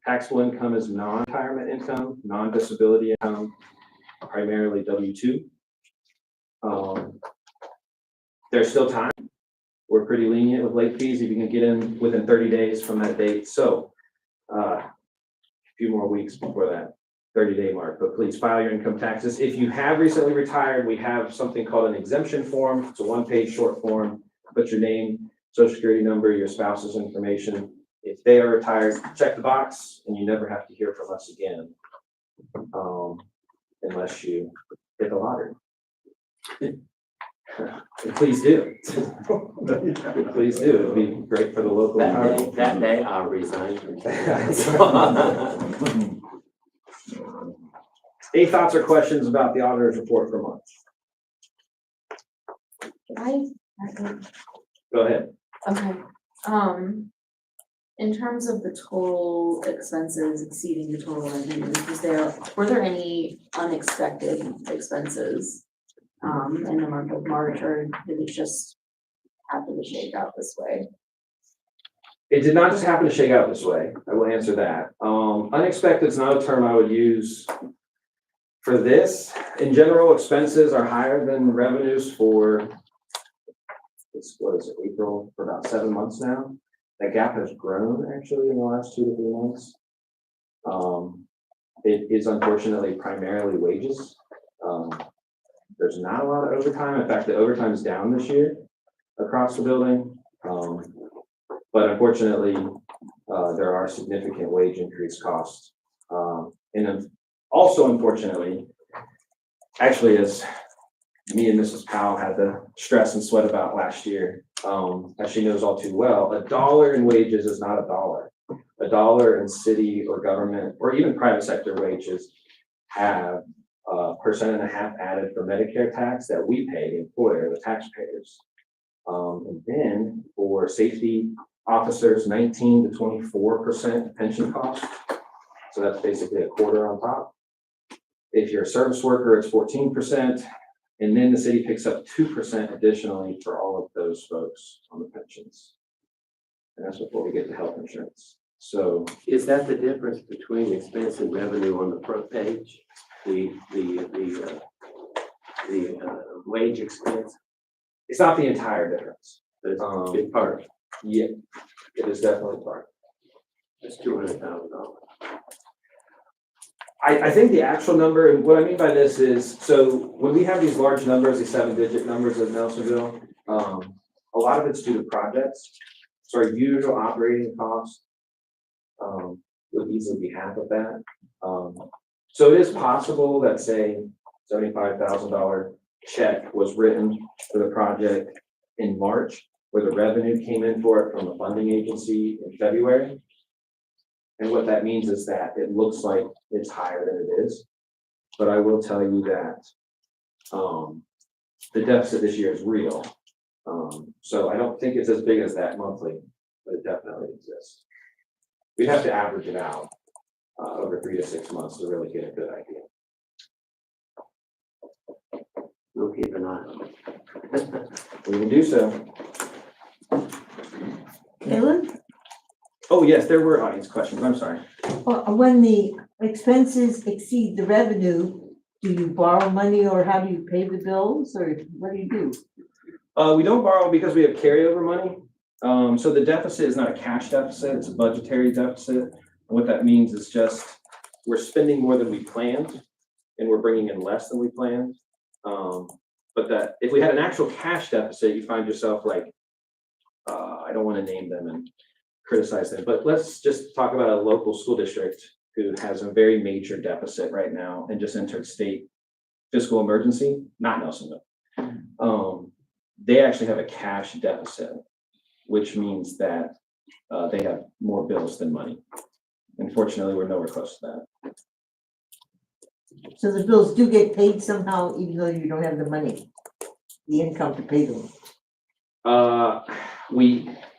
Taxable income is non-retirement income, non-disability income, primarily W-2. There's still time. We're pretty lenient with late fees if you can get in within 30 days from that date. So a few more weeks before that 30-day mark, but please file your income taxes. If you have recently retired, we have something called an exemption form. It's a one-page short form. Put your name, social security number, your spouse's information. If they are retired, check the box and you never have to hear from us again, unless you hit the lottery. And please do. Please do. It'd be great for the local economy. That day I'll resign. Any thoughts or questions about the auditor's report for month? Go ahead. Okay, in terms of the total expenses exceeding the total revenues, were there any unexpected expenses in the month of March, or did it just happen to shake out this way? It did not just happen to shake out this way. I will answer that. Unexpected is not a term I would use for this. In general, expenses are higher than revenues for, what is it, April, for about 7 months now. That gap has grown actually in the last 2 to 3 months. It is unfortunately primarily wages. There's not a lot of overtime. In fact, the overtime is down this year across the building. But unfortunately, there are significant wage increase costs. And also, unfortunately, actually, as me and Mrs. Powell had to stress and sweat about last year, as she knows all too well, $1 in wages is not $1. $1 in city or government or even private sector wages have 1.5% added for Medicare tax that we pay, the employer, the taxpayers. And then for safety officers, 19 to 24% pension cost. So that's basically a quarter on top. If you're a service worker, it's 14%. And then the city picks up 2% additionally for all of those folks on the pensions. And that's before we get to health insurance. So is that the difference between expense and revenue on the front page? The wage expense? it's not the entire difference. But it's a big part. Yeah, it is definitely part. That's $200,000. I think the actual number, and what I mean by this is, so when we have these large numbers, these 7-digit numbers of Nelsonville, a lot of it's due to projects. So our usual operating cost would easily be half of that. So it is possible that, say, $75,000 check was written for the project in March, where the revenue came in for it from the funding agency in February. And what that means is that it looks like it's higher than it is. But I will tell you that the deficit this year is real. So I don't think it's as big as that monthly, but it definitely exists. We'd have to average it out over 3 to 6 months to really get a good idea. We'll keep an eye on it. We can do so. Caleb, Oh, yes, there were audience questions. I'm sorry. when the expenses exceed the revenue, do you borrow money or how do you pay the bills or what do you do? We don't borrow because we have carryover money. So the deficit is not a cash deficit, it's a budgetary deficit. And what that means is just we're spending more than we planned and we're bringing in less than we planned. But that if we had an actual cash deficit, you find yourself like, I don't want to name them and criticize them, but let's just talk about a local school district who has a very major deficit right now and just entered state fiscal emergency, not Nelsonville. They actually have a cash deficit, which means that they have more bills than money. Unfortunately, we're nowhere close to that. So the bills do get paid somehow, even though you don't have the money, the income to pay them.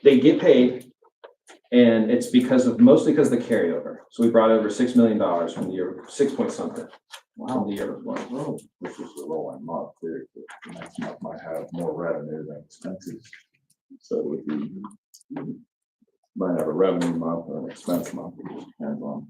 They get paid, and it's mostly because of the carryover. So we brought over $6 million from the year, 6 point something. From the year before. Well, this is the rolling month too. The next month might have more revenue than expenses. So it would be, you might have a revenue month or an expense month. It just depends on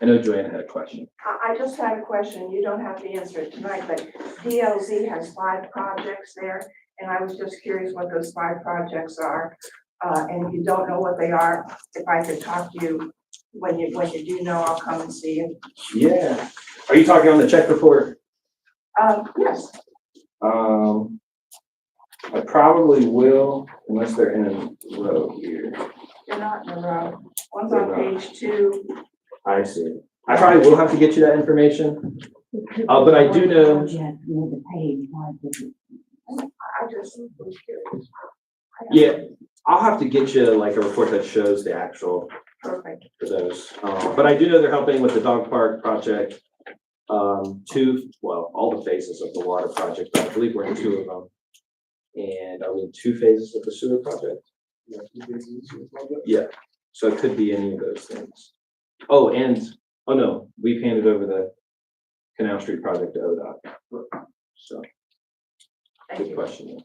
I know Joanna had a question. I just had a question. You don't have to answer it tonight, but DLZ has 5 projects there. And I was just curious what those 5 projects are. And if you don't know what they are, if I could talk to you when you do know, I'll come and see you. Yeah. Are you talking on the check report? Yes, I probably will, unless they're in a row here. they're not in a row. One's on page 2. I see. I probably will have to get you that information. But I do know- Project with the page, why did it- I just was curious. Yeah, I'll have to get you like a report that shows the actual Perfect. for those. But I do know they're helping with the dog park project. All the phases of the water project, but I believe we're in 2 of them. And are we in 2 phases of the sewer project? Yeah, so it could be any of those things. Oh no, we've handed over the Canal Street project to ODOT. So, Thank good you. question.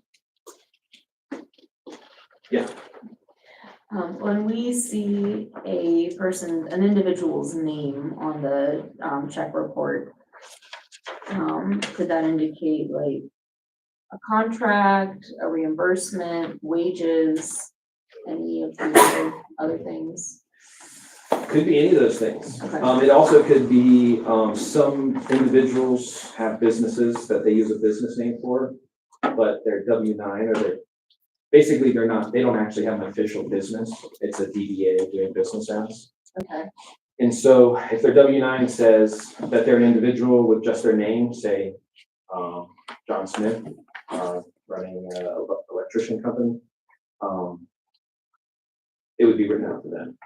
When we see an individual's name on the, check report, could that indicate like a contract, a reimbursement, wages, any of the other things? Could be any of those things. Okay. It also could be, some individuals have businesses that they use a business name for, but they're W-9 or basically they don't actually have an official business. It's a DBA doing business as. Okay, And so if their W-9 says that they're an individual with just their name, say, John Smith, running an electrician company, it would be written out to them.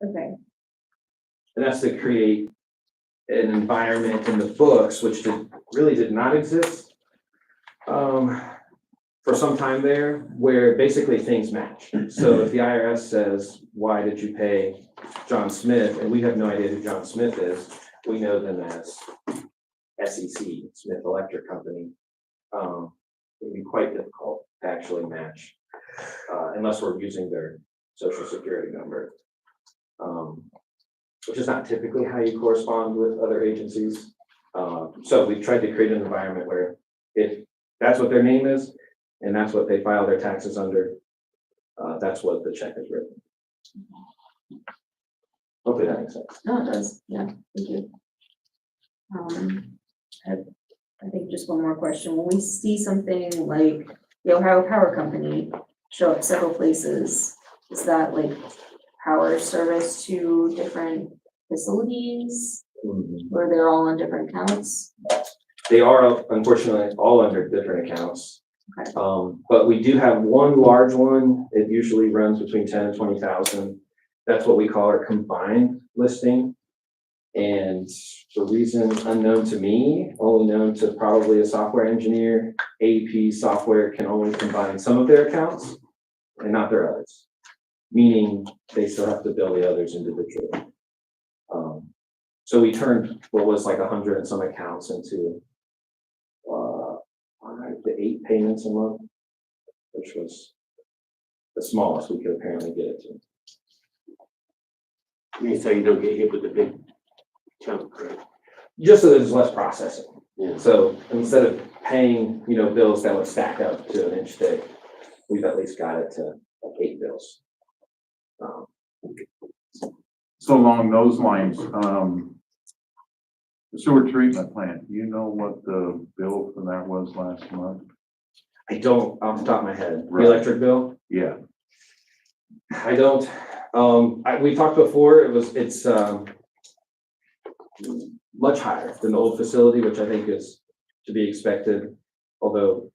okay, And that's to create an environment in the books, which really did not exist for some time there, where basically things match. So if the IRS says, why did you pay John Smith? And we have no idea who John Smith is, we know them as SEC, Smith Electric Company. It'd be quite difficult to actually match unless we're using their social security number. Which is not typically how you correspond with other agencies. So we've tried to create an environment where if that's what their name is, and that's what they file their taxes under, that's what the check is written. Hopefully that makes sense. no, it does, yeah, thank you. I think just one more question, when we see something like the Ohio Power Company show up several places, is that like power service to different facilities, or they're all on different accounts? They are unfortunately all under different accounts. Okay. But we do have one large one. It usually runs between 10 and 20,000. That's what we call our combined listing. And the reason unknown to me, only known to probably a software engineer, AP software can only combine some of their accounts and not their others. Meaning they still have to bill the others individually. So we turned what was like 100 and some accounts into 5 to 8 payments a month, which was the smallest we could apparently get it to. I mean, so you don't get hit with the big chunk, right? Just so there's less processing. Yeah. So instead of paying, bills that would stack up to an inch thick, we've at least got it to like 8 bills. So along those lines, the sewer treatment plant, do you know what the bill for that was last month? I don't off the top of my head. The Right. electric bill? Yeah, I don't. We talked before, it's much higher than the old facility, which I think is to be expected, although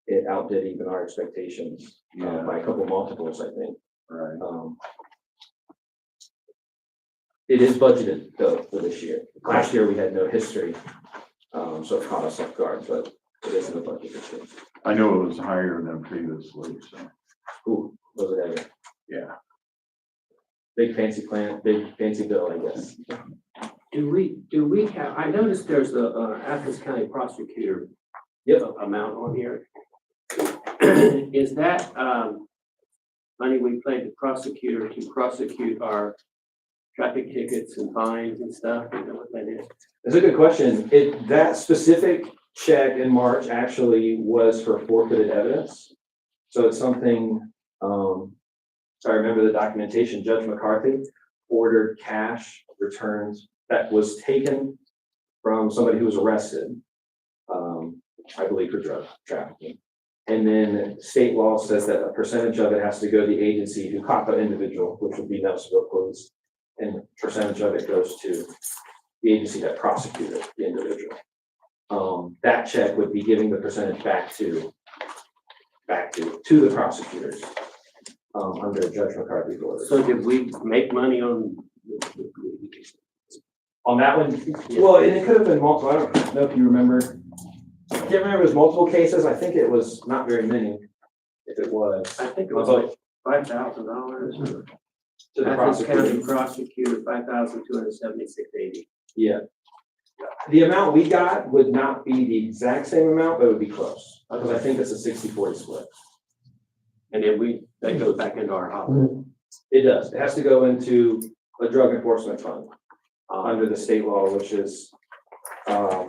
it outdid even our expectations Yeah. by a couple multiples, I think. right. It is budgeted though for this year. Last year we had no history, so it caught us off guard, but it is in the budget this year. I know it was higher than previously, so, Ooh, was it ever? yeah. Big fancy plant, big fancy bill, I guess. Do we have, I noticed there's a Athens County prosecutor Yep. amount on here. Is that, money we pay the prosecutor to prosecute our traffic tickets and fines and stuff, you know what that is? It's a good question. That specific check in March actually was for forfeited evidence. So it's something, so I remember the documentation, Judge McCarthy ordered cash returns that was taken from somebody who was arrested, I believe for drug trafficking. And then state law says that a percentage of it has to go to the agency who caught the individual, which would be Nelsonville Police. And a percentage of it goes to the agency that prosecuted the individual. That check would be giving the percentage back to the prosecutors, under Judge McCarthy's orders. So did we make money on? On that one, well, and it could have been multiple, I don't know if you remember. I can't remember, it was multiple cases, I think it was not very many, if it was. I think it was like $5,000. To the Athens County prosecutor. prosecutor, $5,276.80. Yeah. The amount we got would not be the exact same amount, but it would be close, because I think it's a 60-40 split. And then that goes back into our holiday. It does, it has to go into a drug enforcement fund, under the state law, which is, I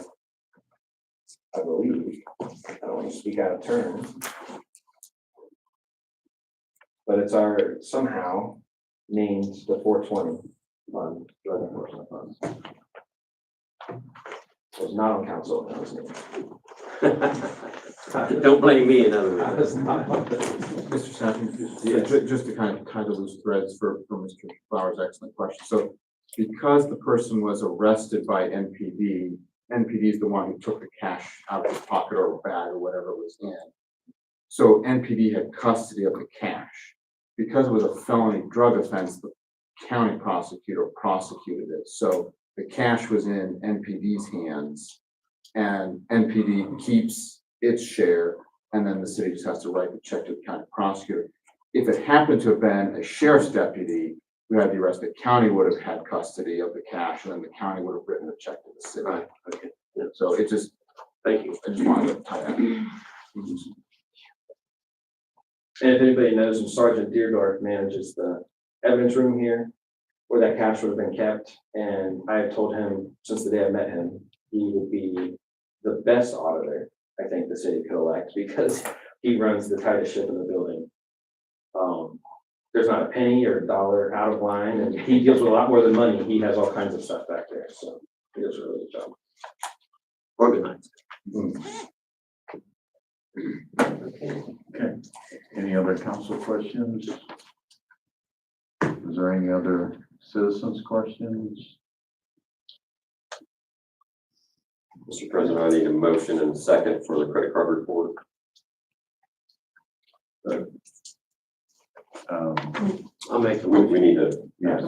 believe, I don't want to speak out of turn. But it's somehow named the 420 fund, drug enforcement fund. I was not on council when I was named. Don't blame me, in other I words. was not on the- Mr. Sappington, Yes. just to kind of tie the loose threads for Mr. Flowers' excellent question. So because the person was arrested by NPD, NPD is the one who took the cash out of his pocket or bag or whatever it was in. So NPD had custody of the cash. Because it was a felony drug offense, the county prosecutor prosecuted it. So the cash was in NPD's hands and NPD keeps its share, and then the city just has to write the check to the county prosecutor. If it happened to have been a sheriff's deputy who had the arrest, the county would have had custody of the cash, and then the county would have written a check to the city. Right, okay, yeah, So it just, thank you. I just wanted to tie that. And if anybody knows, Sergeant Deerdorf manages the evidence room here, where that cash would have been kept. And I have told him since the day I met him, he would be the best auditor I think the city could elect, because he runs the tightest ship in the building. There's not a penny or a dollar out of line, and he deals with a lot more than money. He has all kinds of stuff back there, so he does a really good job. Organized. Okay, any other council questions? Is there any other citizens' questions? Mr. President, I need a motion and a second for the credit card report. I'll make the We motion. need to, Yes,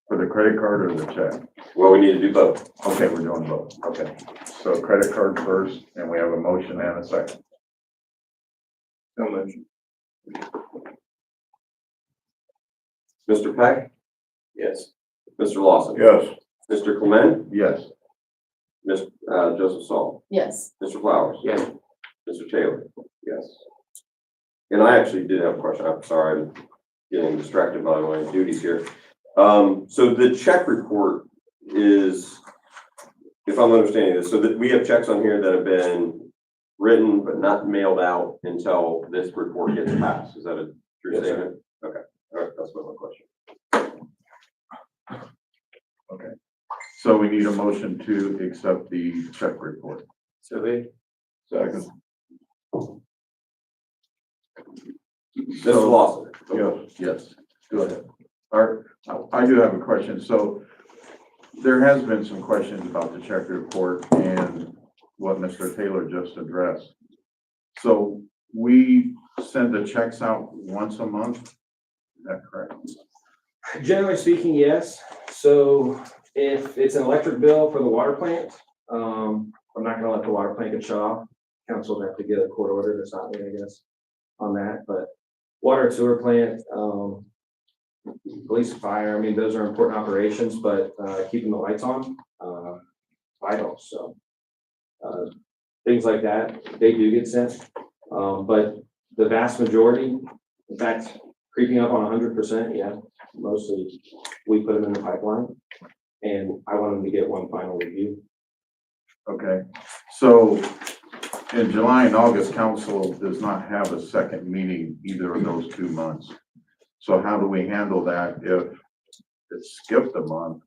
for the credit card or the check? well, we need to do both. Okay, we're doing both, okay. So credit card first, and we have a motion and a second. No motion. Mr. Peck, Yes. Mr. Lawson. Yes. Mr. Clement, Yes. Ms. Joseph Saul, Yes, Mr. Flowers. Yes. Mr. Taylor. Yes. And I actually did have a question. I'm sorry, I'm getting distracted by my duties here. So the check report is, if I'm understanding this, so that we have checks on here that have been written but not mailed out until this report gets passed. Is that a true Yes, sir. statement? Okay, all right, that's my question. Okay. So we need a motion to accept the check report. So we, Second. Mr. Lawson. Yes, go ahead. I do have a question. So there has been some questions about the check report and what Mr. Taylor just addressed. So we send the checks out once a month? Is that correct? Generally speaking, yes. So if it's an electric bill for the water plant, I'm not gonna let the water plant get shut off. Council would have to get a court order to stop me, I guess, on that, but water and sewer plant, police and fire, I mean, those are important operations, but, keeping the lights on, vital, so. Things like that, they do get sent, but the vast majority, in fact, creeping up on 100%, yeah. Mostly, we put them in the pipeline, and I want them to get one final review. Okay, so in July and August, council does not have a second meeting either of those 2 months. So how do we handle that if it's skipped a month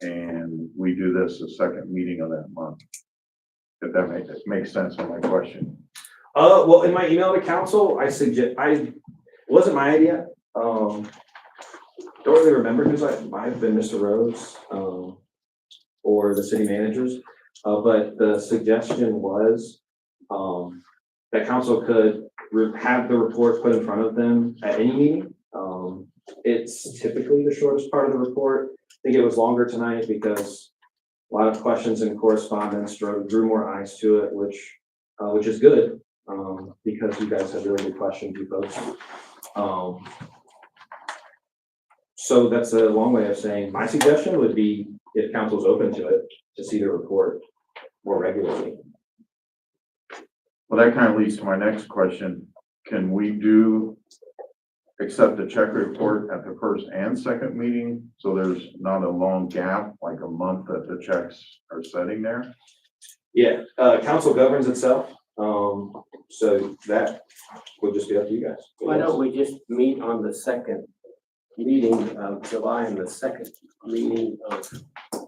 and we do this the second meeting of that month? If that makes sense on my question. Well, in my email to council, it wasn't my idea. Don't really remember because it might have been Mr. Rhodes, or the city managers. But the suggestion was, that council could have the report put in front of them at any meeting. It's typically the shortest part of the report. I think it was longer tonight because a lot of questions and correspondence drew more eyes to it, which is good, because you guys have really good questions, you folks. So that's a long way of saying, my suggestion would be, if council's open to it, to see the report more regularly. Well, that kind of leads to my next question. Can we accept the check report at the first and second meeting? So there's not a long gap, like a month that the checks are sitting there? Yeah, council governs itself, so that would just be up to you guys. Why don't we just meet on the second meeting of July and the second meeting of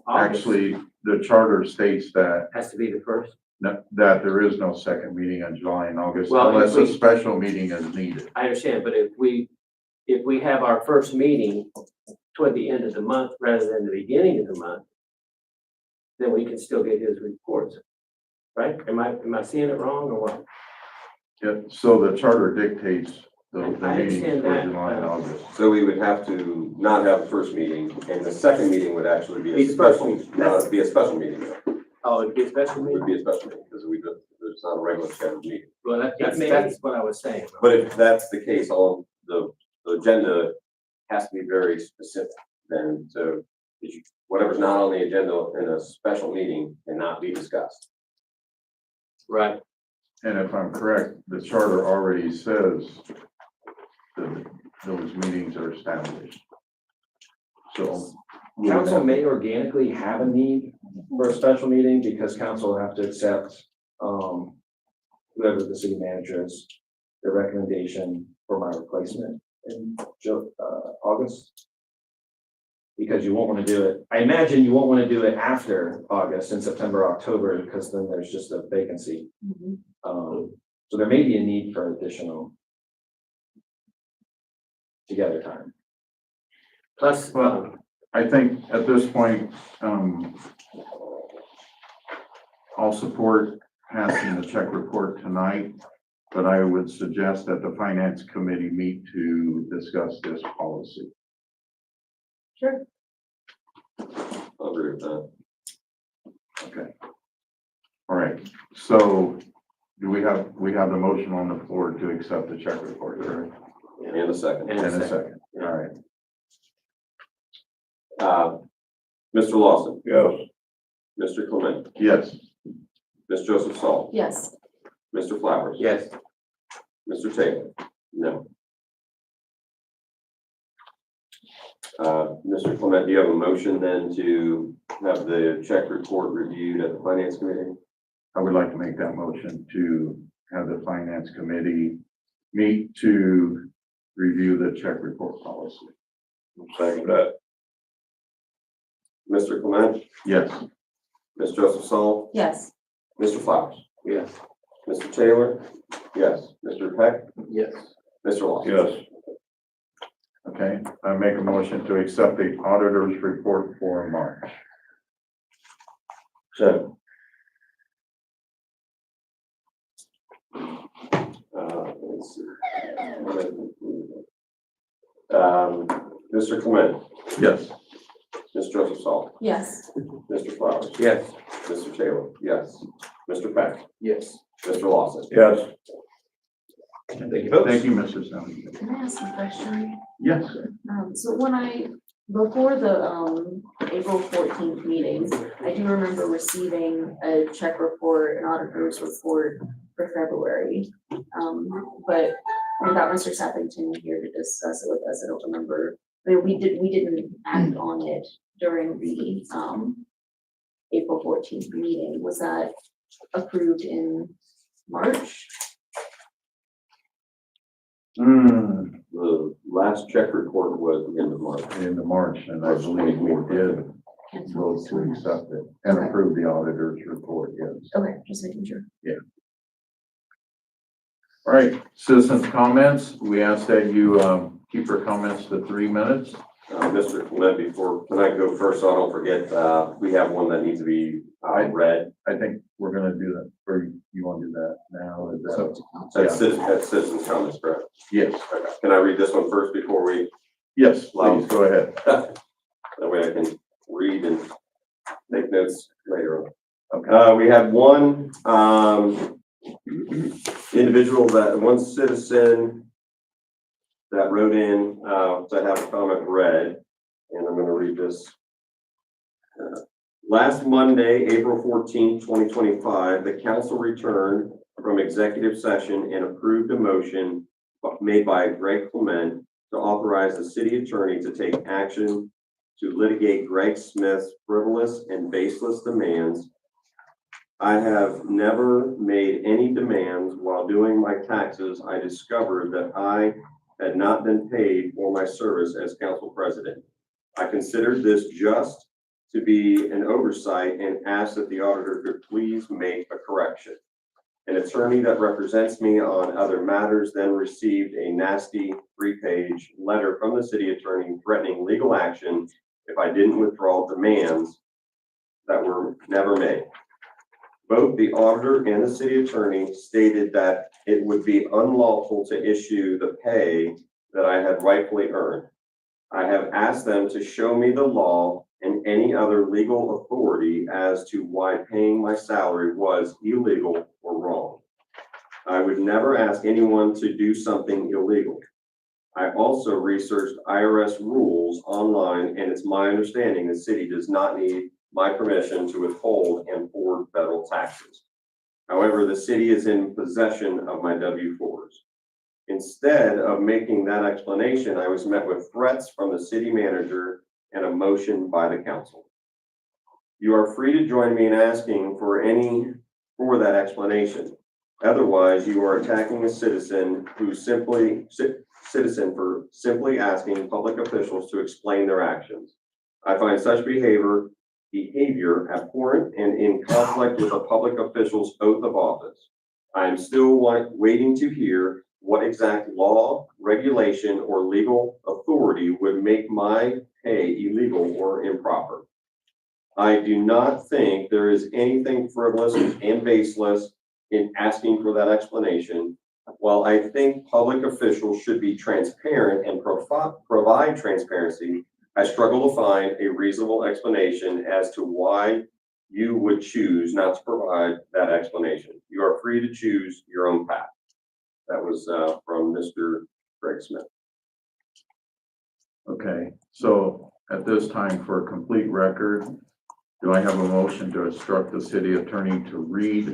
August? Actually, the charter states that Has to be the first. that there is no second meeting in July and August Well, unless if a we- special meeting is needed. I understand, but if we have our first meeting toward the end of the month rather than the beginning of the month, then we can still get his reports, right? Am I seeing it wrong or what? Yeah, so the charter dictates the I meetings understand for that, July and August. So we would have to not have the first meeting, and the second meeting would actually be Be a the first special, meeting. no, it'd be a special meeting. It Oh, it'd be a special would meeting? be a special meeting, because it's not a regular scheduled meeting. Well, that's what I was saying. But if that's the case, the agenda has to be very specific, then, so whatever's not on the agenda in a special meeting cannot be discussed. Right. And if I'm correct, the charter already says that those meetings are established. So. we would Council have- may organically have a need for a special meeting because council will have to accept, whoever the city manager is, the recommendation for my replacement in August. Because you won't want to do it, I imagine you won't want to do it after August and September, October, because then there's just a vacancy. So there may be a need for additional together time. Plus, Well, I think at this point, I'll support passing the check report tonight, but I would suggest that the finance committee meet to discuss this policy. Sure. I'll agree with that. Okay. All right, so do we have the motion on the floor to accept the check report, correct? And a second. And And a second, all right. Mr. Lawson. Yes. Mr. Clement. Yes, Ms. Joseph Saul. Yes, Mr. Flowers. yes, Mr. Taylor. No. Mr. Clement, do you have a motion then to have the check report reviewed at the finance committee? I would like to make that motion to have the finance committee meet to review the check report policy. Second that. Mr. Clement, Yes. Ms. Joseph Saul, yes, Mr. Flowers, yes, Mr. Taylor, yes, Mr. Peck, yes. Mr. Lawson. Yes. Okay, I make a motion to accept the auditor's report for March. So. Let's see. Mr. Clement, Yes. Ms. Joseph Saul, yes, Mr. Flowers, Yes. Mr. Taylor, yes, Mr. Peck, Yes. Mr. Lawson. Yes. Thank you, folks. Thank you, Mr. Sally. can I ask a question? Yes. So before the, April 14th meeting, I do remember receiving a check report, an auditor's report for February. But we got Mr. Sappington here to discuss it with us. I don't remember. I mean, we didn't act on it during the, April 14th meeting. Was that approved in March? The last check report was the end of March. In the March, and I believe we did vote to accept it and Okay. approve the auditor's report, yes. Okay, just making sure. All right, citizens' comments, we ask that you, keep your comments to 3 minutes. Mr. Clement, can I go first, so I don't forget, we have one that needs to be, read. I think we're gonna do that, or you wanna do that now? Is that- That's citizens comments, correct? Yes, Okay. Can I read this one first before we, yes, please, go ahead. that way I can read and take notes later on. Okay, We had one, individual one citizen that wrote in, to have a comment read, and I'm gonna read this. Last Monday, April 14th, 2025, the council returned from executive session and approved a motion made by Greg Clement to authorize the city attorney to take action to litigate Greg Smith's frivolous and baseless demands. I have never made any demands. While doing my taxes, I discovered that I had not been paid for my service as council president. I considered this just to be an oversight and asked that the auditor could please make a correction. An attorney that represents me on other matters then received a nasty 3-page letter from the city attorney threatening legal action if I didn't withdraw demands that were never made. Both the auditor and the city attorney stated that it would be unlawful to issue the pay that I had rightfully earned. I have asked them to show me the law and any other legal authority as to why paying my salary was illegal or wrong. I would never ask anyone to do something illegal. I also researched IRS rules online, and it's my understanding the city does not need my permission to withhold and forward federal taxes. However, the city is in possession of my W-4s. Instead of making that explanation, I was met with threats from the city manager and a motion by the council. You are free to join me in asking for that explanation. Otherwise, you are attacking a citizen for simply asking public officials to explain their actions. I find such behavior abhorrent and in conflict with a public official's oath of office. I am still waiting to hear what exact law, regulation, or legal authority would make my pay illegal or improper. I do not think there is anything frivolous and baseless in asking for that explanation. While I think public officials should be transparent and provide transparency, I struggle to find a reasonable explanation as to why you would choose not to provide that explanation. You are free to choose your own path. That was from Mr. Greg Smith. okay, so at this time, for a complete record, do I have a motion to instruct the city attorney to read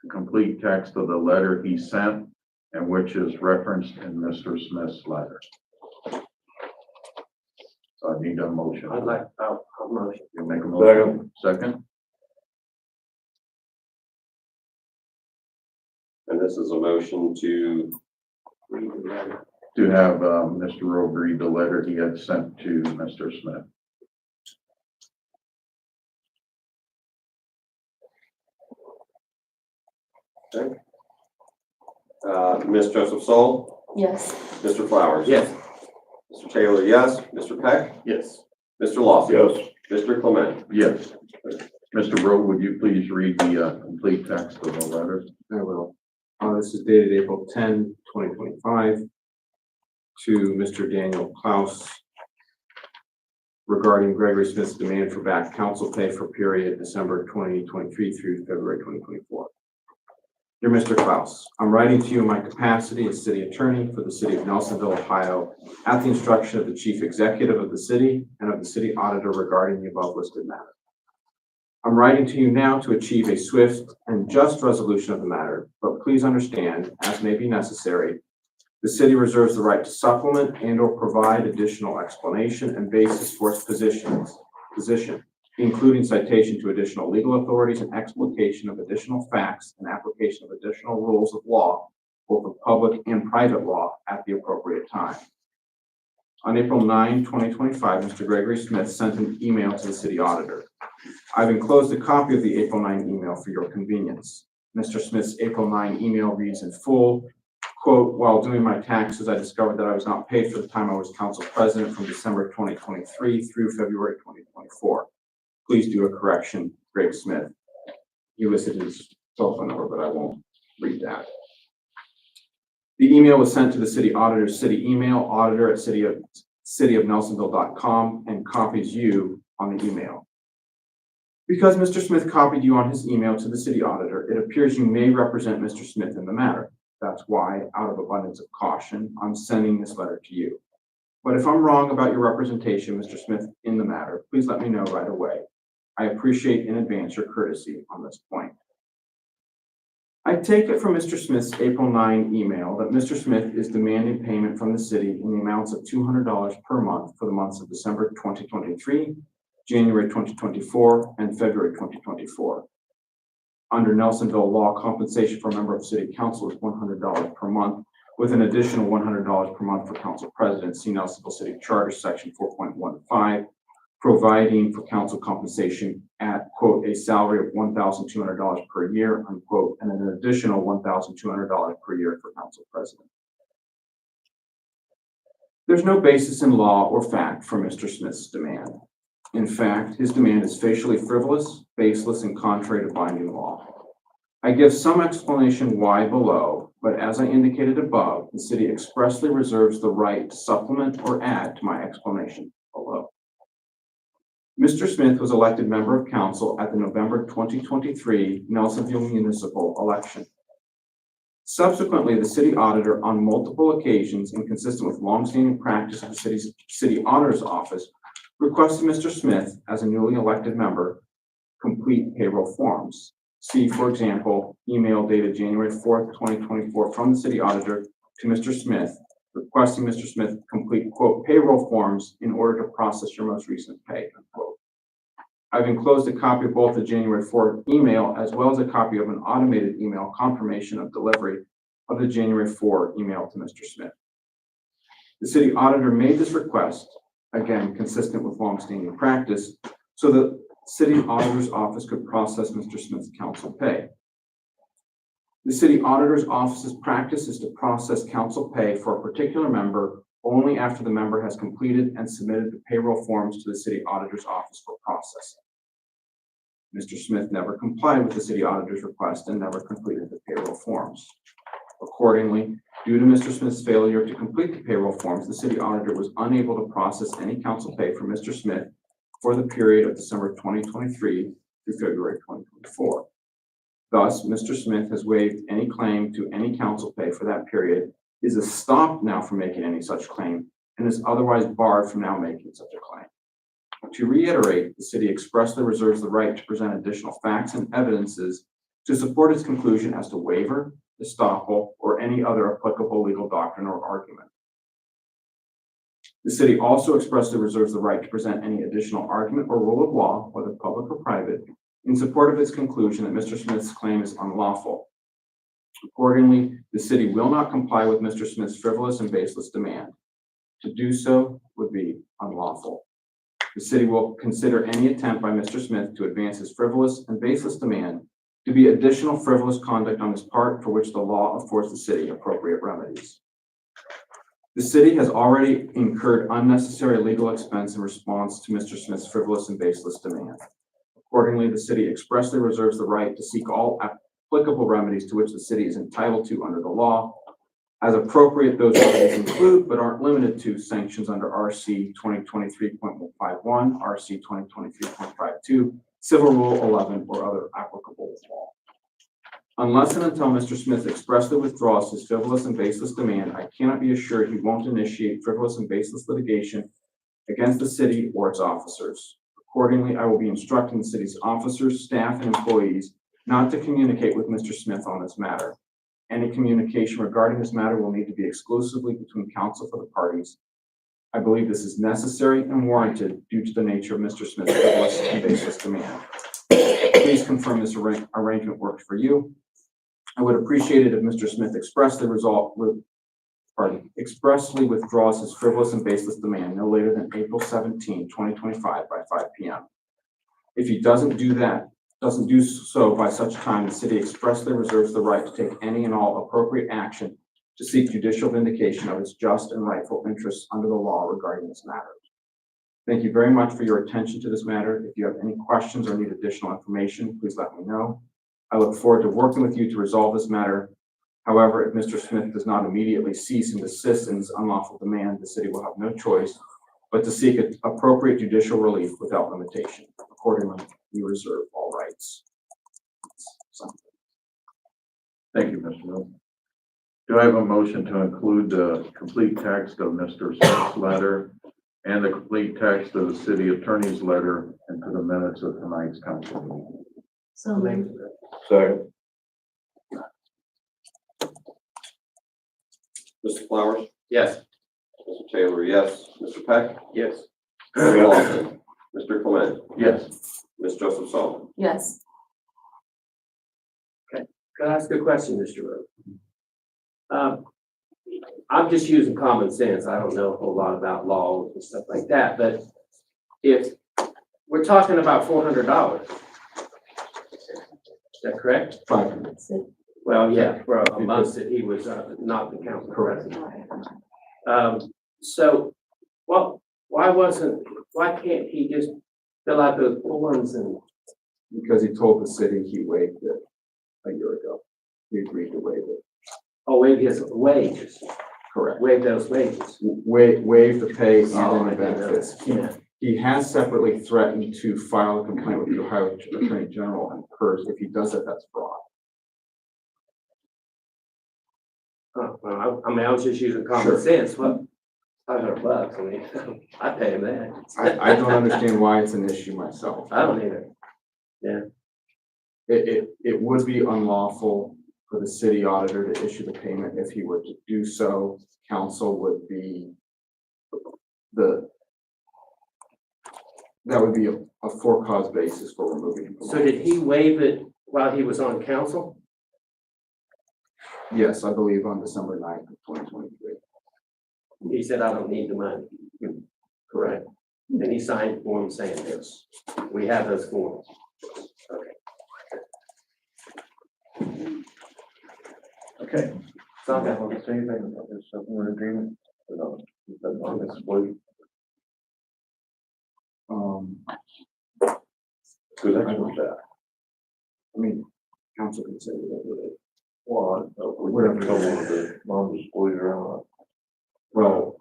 the complete text of the letter he sent and which is referenced in Mr. Smith's letter? So I need a motion. I'd like, a motion. You make a motion? Second? And this is a motion to Read the letter. To have Mr. Rowe read the letter he had sent to Mr. Smith. Ms. Joseph Sol, Yes. Mr. Flowers. Yes. Mr. Taylor, yes. Mr. Peck, Yes. Mr. Lawson. Mr. Clement. Yes. Mr. Rowe, would you please read the complete text of the letter? I will. This is dated April 10, 2025, to Mr. Daniel Klaus regarding Gregory Smith's demand for back council pay for period December 2023 through February 2024. Dear Mr. Klaus, I'm writing to you in my capacity as city attorney for the city of Nelsonville, Ohio, at the instruction of the chief executive of the city and of the city auditor regarding the above listed matter. I'm writing to you now to achieve a swift and just resolution of the matter, but please understand, as may be necessary, The city reserves the right to supplement and or provide additional explanation and basis for its position, including citation to additional legal authorities and explication of additional facts and application of additional rules of law, both of public and private law, at the appropriate time. On April 9, 2025, Mr. Gregory Smith sent an email to the city auditor. I've enclosed a copy of the April 9 email for your convenience. Mr. Smith's April 9 email reads in full, quote, "While doing my taxes, I discovered that I was not paid for the time I was council president from December 2023 through February 2024. Please do a correction, Greg Smith." He listed his telephone number, but I won't read that. The email was sent to the city auditor's city email, auditor@cityofnelsonville.com, and copies you on the email. Because Mr. Smith copied you on his email to the city auditor, it appears you may represent Mr. Smith in the matter. That's why, out of abundance of caution, I'm sending this letter to you. But if I'm wrong about your representation, Mr. Smith, in the matter, please let me know right away. I appreciate in advance your courtesy on this point. I take it from Mr. Smith's April 9 email that Mr. Smith is demanding payment from the city in the amounts of $200 per month for the months of December 2023, January 2024, and February 2024. Under Nelsonville law, compensation for a member of city council is $100 per month, with an additional $100 per month for council president. See Nelsonville City Charter, section 4.15, providing for council compensation at, quote, "a salary of $1,200 per year," unquote, and an additional $1,200 per year for council president. There's no basis in law or fact for Mr. Smith's demand. In fact, his demand is facially frivolous, baseless, and contrary to binding law. I give some explanation why below, but as I indicated above, the city expressly reserves the right to supplement or add to my explanation below. Mr. Smith was elected member of council at the November 2023 Nelsonville municipal election. Subsequently, the city auditor, on multiple occasions and consistent with longstanding practice of the city's city auditor's office, requested Mr. Smith, as a newly elected member, complete payroll forms. See, for example, email dated January 4th, 2024 from the city auditor to Mr. Smith, requesting Mr. Smith complete, quote, "payroll forms in order to process your most recent pay," unquote. I've enclosed a copy of both the January 4th email as well as a copy of an automated email confirmation of delivery of the January 4 email to Mr. Smith. The city auditor made this request, again, consistent with longstanding practice, so the city auditor's office could process Mr. Smith's council pay. The city auditor's office's practice is to process council pay for a particular member only after the member has completed and submitted the payroll forms to the city auditor's office for processing. Mr. Smith never complied with the city auditor's request and never completed the payroll forms. Accordingly, due to Mr. Smith's failure to complete the payroll forms, the city auditor was unable to process any council pay for Mr. Smith for the period of December 2023 through February 2024. Thus, Mr. Smith has waived any claim to any council pay for that period, is stopped now from making any such claim, and is otherwise barred from now making such a claim. To reiterate, the city expressly reserves the right to present additional facts and evidences to support its conclusion as to waiver, estoppel, or any other applicable legal doctrine or argument. The city also expressly reserves the right to present any additional argument or rule of law, whether public or private, in support of its conclusion that Mr. Smith's claim is unlawful. Accordingly, the city will not comply with Mr. Smith's frivolous and baseless demand. To do so would be unlawful. The city will consider any attempt by Mr. Smith to advance his frivolous and baseless demand to be additional frivolous conduct on his part for which the law affords the city appropriate remedies. The city has already incurred unnecessary legal expense in response to Mr. Smith's frivolous and baseless demand. Accordingly, the city expressly reserves the right to seek all applicable remedies to which the city is entitled to under the law. As appropriate, those remedies include, but aren't limited to, sanctions under RC 2023.51, RC 2023.52, Civil Rule 11, or other applicable law. Unless and until Mr. Smith expressly withdraws his frivolous and baseless demand, I cannot be assured he won't initiate frivolous and baseless litigation against the city or its officers. Accordingly, I will be instructing the city's officers, staff, and employees not to communicate with Mr. Smith on this matter. Any communication regarding this matter will need to be exclusively between counsel for the parties. I believe this is necessary and warranted due to the nature of Mr. Smith's frivolous and baseless demand. Please confirm this arrangement works for you. I would appreciate it if Mr. Smith expressly withdraws his frivolous and baseless demand no later than April 17, 2025 by 5 p.m. If he doesn't do so by such time, the city expressly reserves the right to take any and all appropriate action to seek judicial vindication of its just and rightful interests under the law regarding this matter. Thank you very much for your attention to this matter. If you have any questions or need additional information, please let me know. I look forward to working with you to resolve this matter. However, if Mr. Smith does not immediately cease and desist in his unlawful demand, the city will have no choice but to seek appropriate judicial relief without limitation. Accordingly, we reserve all rights. Thank you, Mr. Mill. Do I have a motion to include the complete text of Mr. Smith's letter and the complete text of the city attorney's letter into the minutes of tonight's council meeting? So moved. Second. Mr. Flowers? Yes. Mr. Taylor, yes. Mr. Peck? Yes. Mr. Lawson? Mr. Clement? Yes. Ms. Joseph Saul? Yes. Can I ask a question, Mr. Rowe? I'm just using common sense. I don't know a whole lot about law and stuff like that, but if we're talking about $400, is that correct? 500. Well, yeah, for a month that he was not the council president. So, well, why can't he just fill out those forms and? Because he told the city he waived it a year ago. He agreed to waive it. Oh, waive his wages, Correct. waive those wages. Waive the pay and Oh, any I didn't know. benefits. Yeah. He has separately threatened to file a complaint with the Ohio Attorney General and PERS. If he does that, that's fraud. Well, I was just using common Sure. sense. What, $500? I mean, I pay him that. I don't understand why it's an issue myself. I don't either. It would be unlawful for the city auditor to issue the payment. If he were to do so, council would be that would be a for-cause basis for removing him. So did he waive it while he was on council? Yes, I believe on December 9th of 2023. He said, I don't need the money. Correct. And he signed forms saying this. We have those forms. Okay. So I got Want to say anything about this settlement agreement? No. On this one? Good exercise. I mean, council can say whatever they, Well, whatever they want. the non-disclosure on. Well,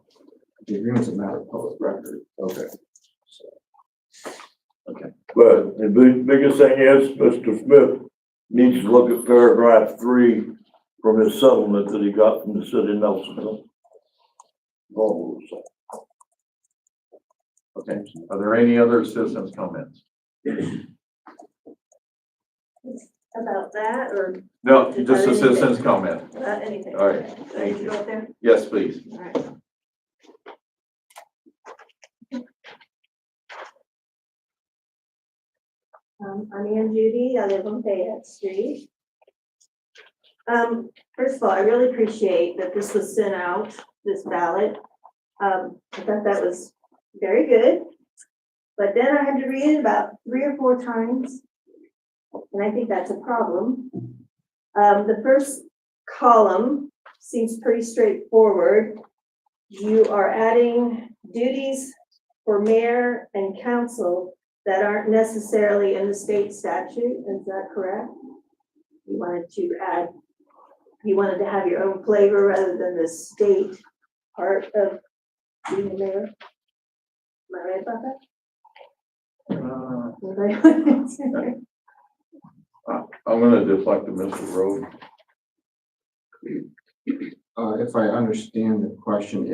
the agreement's a matter of public record. Okay. But the biggest thing is, Mr. Smith needs to look at paragraph 3 from his settlement that he got from the city of Nelsonville. Okay, are there any other citizens' comments? About that or No, just a citizen's comment. about anything? All right, Can I thank just you. go up there? Yes, please. All right. I'm Ann Judy. I live on Fayette Street. First of all, I really appreciate that this was sent out, this ballot. I thought that was very good. But then I had to read it about 3 or 4 times. And I think that's a problem. The first column seems pretty straightforward. You are adding duties for mayor and council that aren't necessarily in the state statute. Is that correct? You wanted to have your own flavor rather than the state part of being the mayor? Am I right about that? I'm gonna deflect to Mr. Rowe. If I understand the question,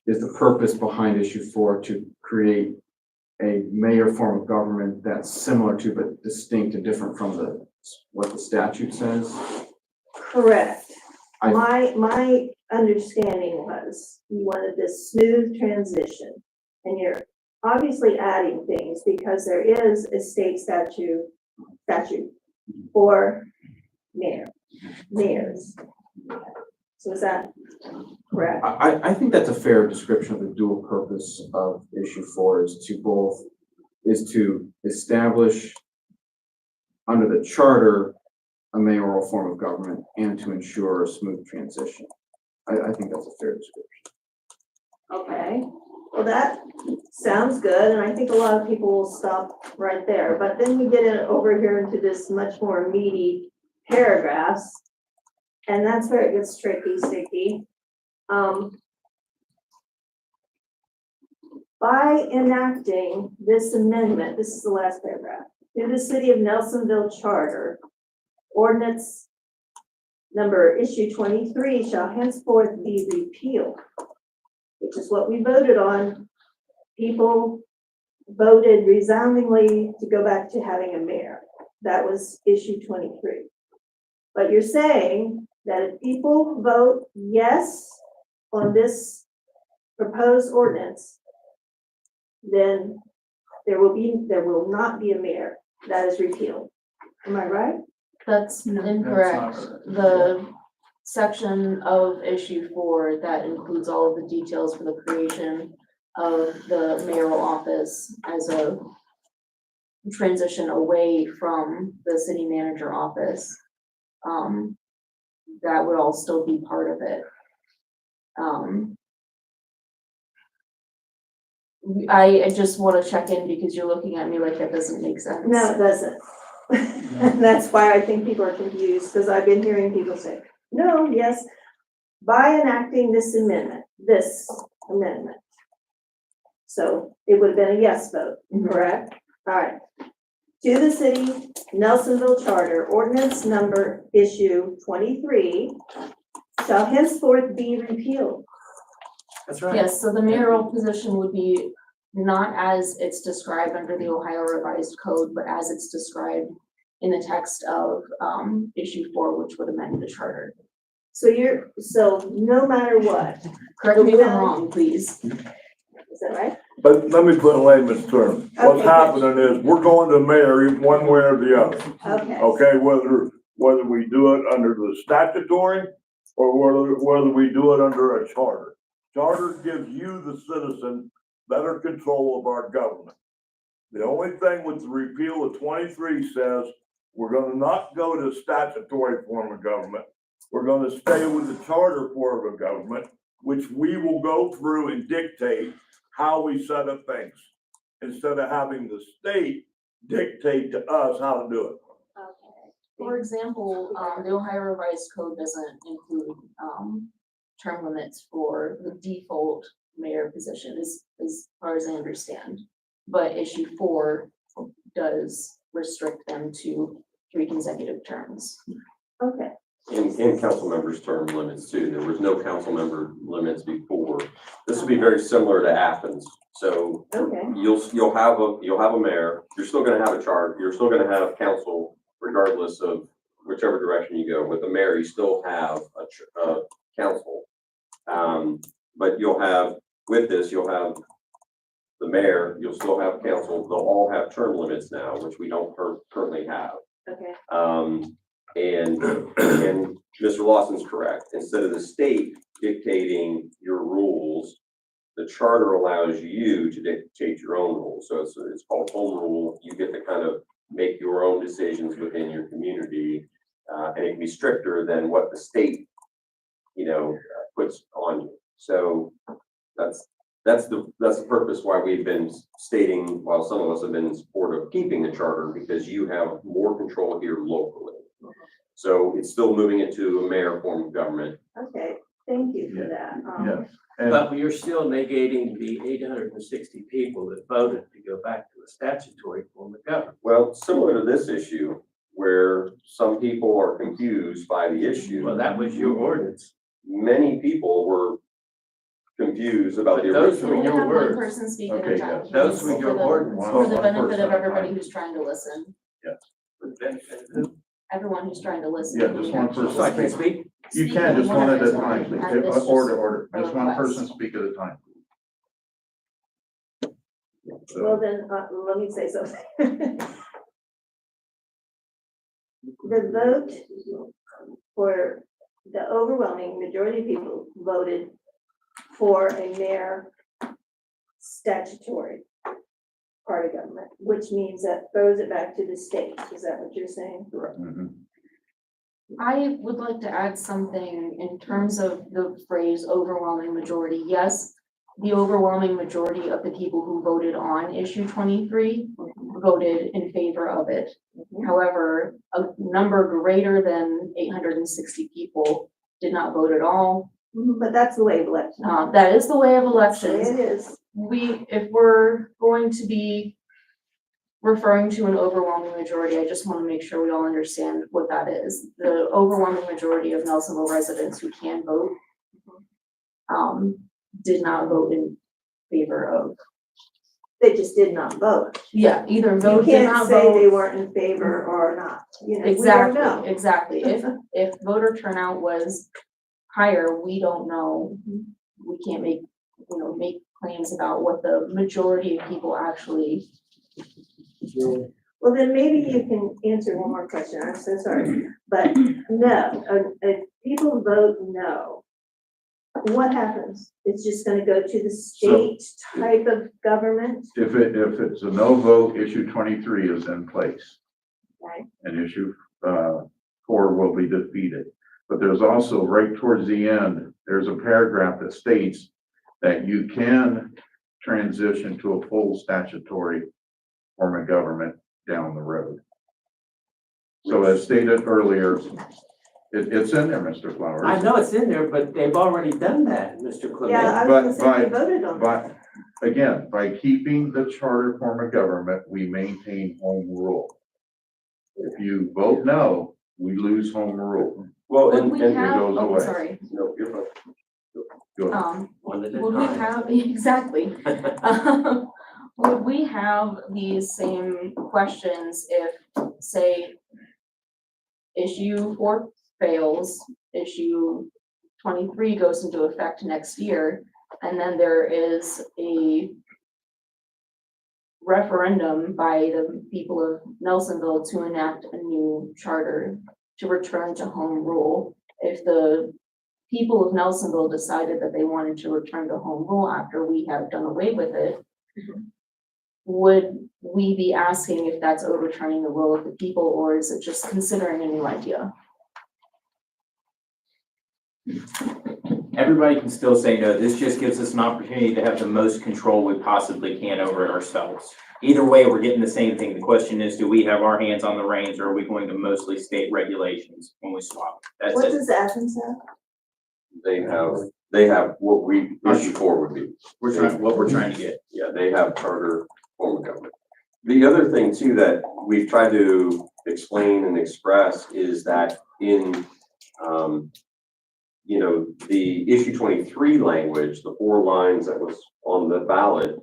is the purpose behind issue 4 to create a mayor form of government that's similar to but distinct and different from the what the statute says. Correct. I- My understanding was you wanted this smooth transition. And you're obviously adding things because there is a state statute for mayors. So is that correct? I think that's a fair description of the dual purpose of issue 4 is to establish under the charter a mayoral form of government and to ensure a smooth transition. I think that's a fair description. Okay, well, that sounds good, and I think a lot of people will stop right there, but then we get over here into this much more meaty paragraphs, and that's where it gets tricky, sticky. By enacting this amendment, this is the last paragraph, to the City of Nelsonville Charter, ordinance number issue 23 shall henceforth be repealed, which is what we voted on. People voted resoundingly to go back to having a mayor. That was issue 23. But you're saying that if people vote yes on this proposed ordinance, then there will not be a mayor. That is repealed. Am I right? That's incorrect. The section of issue 4 that includes all of the details for the creation of the mayoral office as a transition away from the city manager office. That would all still be part of it. I just want to check in because you're looking at me like that doesn't make sense. No, it doesn't. And that's why I think people are confused, because I've been hearing people say, no, yes, by enacting this amendment. So it would have been a yes vote, correct? All right. To the City Nelsonville Charter, ordinance number issue 23 shall henceforth be repealed. That's right. Yes, so the mayoral position would be not as it's described under the Ohio Revised Code, but as it's described in the text of issue 4, which would amend the charter. So no matter what, Correct me if I'm wrong, please. is that right? But let me put a layman's term. What's Okay. happening is, we're going to mayor one way or the other. Okay. Okay, whether we do it under the statutory or whether we do it under a charter. Charter gives you, the citizen, better control of our government. The only thing with the repeal of 23 says, we're gonna not go to statutory form of government. We're gonna stay with the charter form of government, which we will go through and dictate how we set up things, instead of having the state dictate to us how to do it. Okay. For example, the Ohio Revised Code doesn't include term limits for the default mayor position, as far as I understand. But issue 4 does restrict them to 3 consecutive terms. Okay. And council members' term limits too. There was no council member limits before. This will be very similar to Athens. So Okay. you'll have a mayor, you're still gonna have a charter, you're still gonna have council regardless of whichever direction you go. With the mayor, you still have a council. But with this, you'll have the mayor, you'll still have council, they'll all have term limits now, which we don't currently have. Okay. And Mr. Lawson's correct. Instead of the state dictating your rules, the charter allows you to dictate your own rules. So it's called home rule. You get to kind of make your own decisions within your community. And it can be stricter than what the state, puts on you. So that's the purpose why we've been stating, while some of us have been in support of keeping the charter, because you have more control here locally. So it's still moving into a mayor form of government. Okay, thank you for that. Yes. And But you're still negating the 860 people that voted to go back to a statutory form of government. Well, similar to this issue, where some people are confused by the issue. Well, that was your ordinance. Many people were confused about the But those original. We can your have words. one person speak at Okay, a time. yes. Those were your For the- ordinance. For the One benefit person of at a everybody time. who's trying to listen. everyone who's trying to listen. Yeah, just one person. So I can speak? You can, just one at a time, please. At this Order, just one request. person speak at a time. Well, then, let me say something. The vote for the overwhelming majority of people voted for a mayor statutory part of government, which means that throws it back to the state. Is that what you're saying? Mhm. I would like to add something in terms of the phrase overwhelming majority. Yes, the overwhelming majority of the people who voted on issue 23 voted in favor of it. However, a number greater than 860 people did not vote at all. But that's the way of election. That is the way of That's the way elections. it is. If we're going to be referring to an overwhelming majority, I just want to make sure we all understand what that is. The overwhelming majority of Nelsonville residents who can vote did not vote in favor of, They just did not vote. either You vote, did can't not say they vote. weren't in favor or not, you know, we don't know. Exactly. If voter turnout was higher, we don't know. We can't make claims about what the majority of people actually. Well, then maybe you can answer one more question, I'm so sorry, but no, if people vote no, what happens? It's just gonna go to the state type of government, If it's a no vote, issue 23 is in place. right? And issue 4 will be defeated. But there's also, right towards the end, there's a paragraph that states that you can transition to a full statutory form of government down the road. So as stated earlier, it's in there, Mr. Flowers. I know it's in there, but they've already done that, Mr. Clement. Yeah, I was gonna say, we voted on that. But again, by keeping the charter form of government, we maintain home rule. If you vote no, we lose home rule. Well, Would and, we and have, goes oh, away. sorry, no, you're fine. Go ahead. One at a would we time. have, exactly. Would we have these same questions if, say, issue 4 fails, issue 23 goes into effect next year, and then there is a referendum by the people of Nelsonville to enact a new charter to return to home rule? If the people of Nelsonville decided that they wanted to return to home rule after we have done away with it, would we be asking if that's overturning the will of the people, or is it just considering a new idea? Everybody can still say no. This just gives us an opportunity to have the most control we possibly can over it ourselves. Either way, we're getting the same thing. The question is, do we have our hands on the reins, or are we going to mostly state regulations when we swap? That's What it. does Athens have? They have what we, issue 4 would be. What we're trying to get. Yeah, they have charter form of government. The other thing too that we've tried to explain and express is that in, the issue 23 language, the 4 lines that was on the ballot,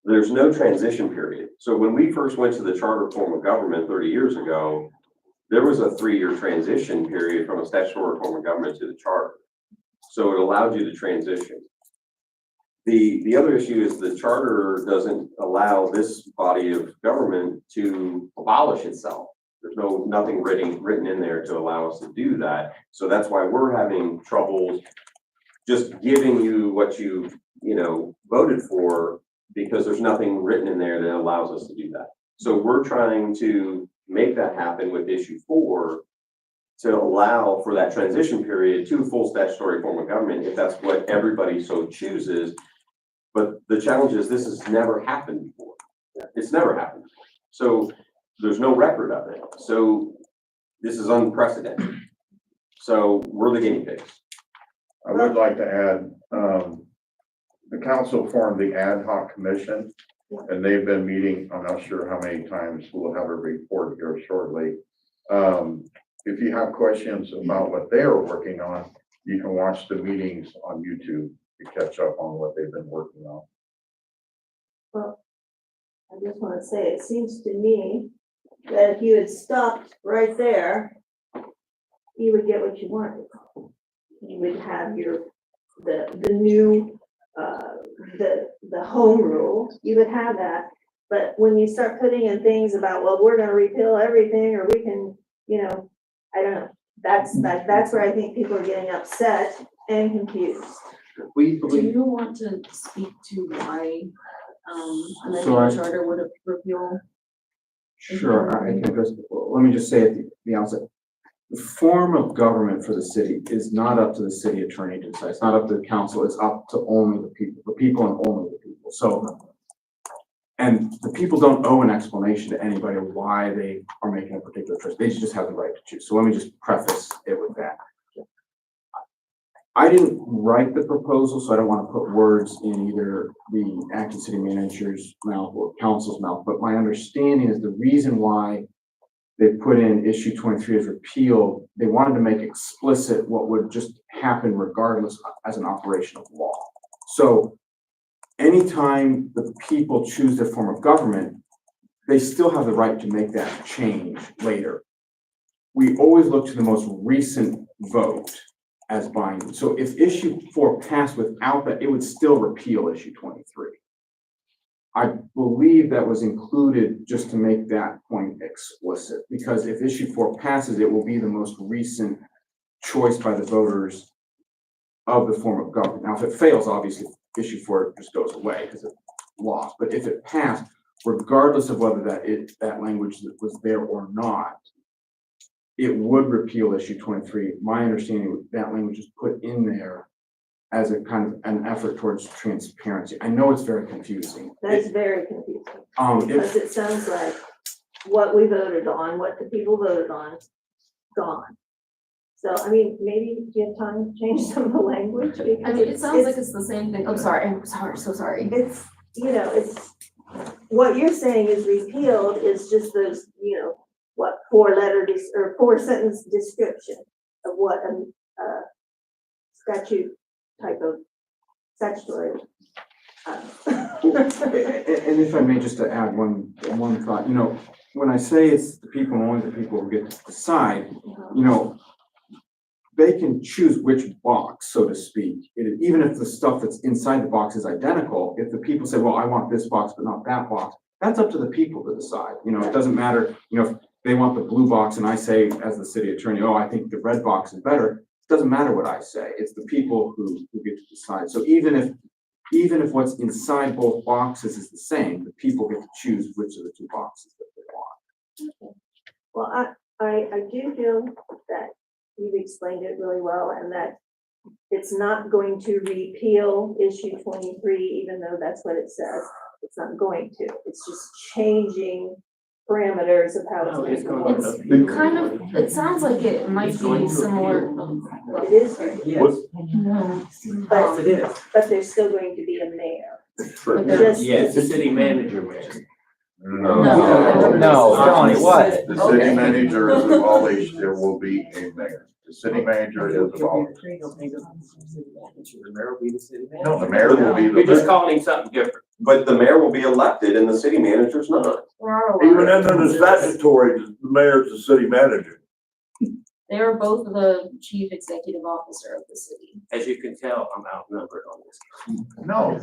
there's no transition period. So when we first went to the charter form of government 30 years ago, there was a 3-year transition period from a statutory form of government to the charter. So it allowed you to transition. The other issue is the charter doesn't allow this body of government to abolish itself. There's nothing written in there to allow us to do that. So that's why we're having trouble just giving you what you voted for, because there's nothing written in there that allows us to do that. So we're trying to make that happen with issue 4 to allow for that transition period to full statutory form of government, if that's what everybody so chooses. But the challenge is this has never happened before. It's never happened. So there's no record of it. So this is unprecedented. So we're the guinea pigs. I would like to add, the council formed the ad hoc commission, and they've been meeting, I'm not sure how many times, we'll have a report here shortly. If you have questions about what they are working on, you can watch the meetings on YouTube to catch up on what they've been working on. Well, I just want to say, it seems to me that if you had stopped right there you would get what you wanted. You would have the new, the home rule, you would have that. But when you start putting in things about, well, we're gonna repeal everything, or we can, I don't know. That's where I think people are getting upset and confused. We Do believe, you want to speak to why, amending So I- the charter would repeal? sure, I can address, let me just say at the outset, the form of government for the city is not up to the city attorney to decide. It's not up to the council. It's up to only the people and only the people. So, and the people don't owe an explanation to anybody of why they are making a particular choice. They just have the right to choose. So let me just preface it with that. I didn't write the proposal, so I don't want to put words in either the acting city manager's mouth or council's mouth, but my understanding is the reason why they put in issue 23 as repealed, they wanted to make explicit what would just happen regardless as an operation of law. So anytime the people choose their form of government, they still have the right to make that change later. We always look to the most recent vote as binding. So if issue 4 passed without that, it would still repeal issue 23. I believe that was included just to make that point explicit, because if issue 4 passes, it will be the most recent choice by the voters of the form of government. Now, if it fails, obviously issue 4 just goes away because it lost. But if it passed, regardless of whether that language was there or not, it would repeal issue 23. My understanding, that language is put in there as a kind of an effort towards transparency. I know it's very confusing. That's very confusing, If, because it sounds like what we voted on, what the people voted on, gone. So, I mean, maybe do you have time to change some of the language? I mean, it Because sounds like it's the same thing. I'm sorry, so sorry. it's, it's, what you're saying is repealed is just those, what, 4-sentence description of what a statute type of statutory. and if I may just to add one thought, when I say it's the people and only the people who get to decide, they can choose which box, so to speak. Even if the stuff that's inside the box is identical, if the people say, well, I want this box, but not that box, that's up to the people to decide. It doesn't matter, if they want the blue box and I say, as the city attorney, oh, I think the red box is better. It doesn't matter what I say. It's the people who get to decide. So even if what's inside both boxes is the same, the people get to choose which of the two boxes that they want. Well, I do feel that you've explained it really well, and that it's not going to repeal issue 23, even though that's what it says. It's not going to. It's just changing parameters of how it's going to work. It's kind of, it sounds like it might be similar. It is, Yes, but, it is. but there's still going to be a mayor. But Just- Yes, the city manager, man. No, Tony, what? The city Okay. manager is abolished, there will be a mayor. The city manager is abolished. The mayor will be the city manager. No, the mayor will be You're just the. calling him something different. But the mayor will be elected and the city manager's not. Even under the statutory, the mayor's the city manager. They are both the chief executive officer of the city. As you can tell, I'm outnumbered on this. No,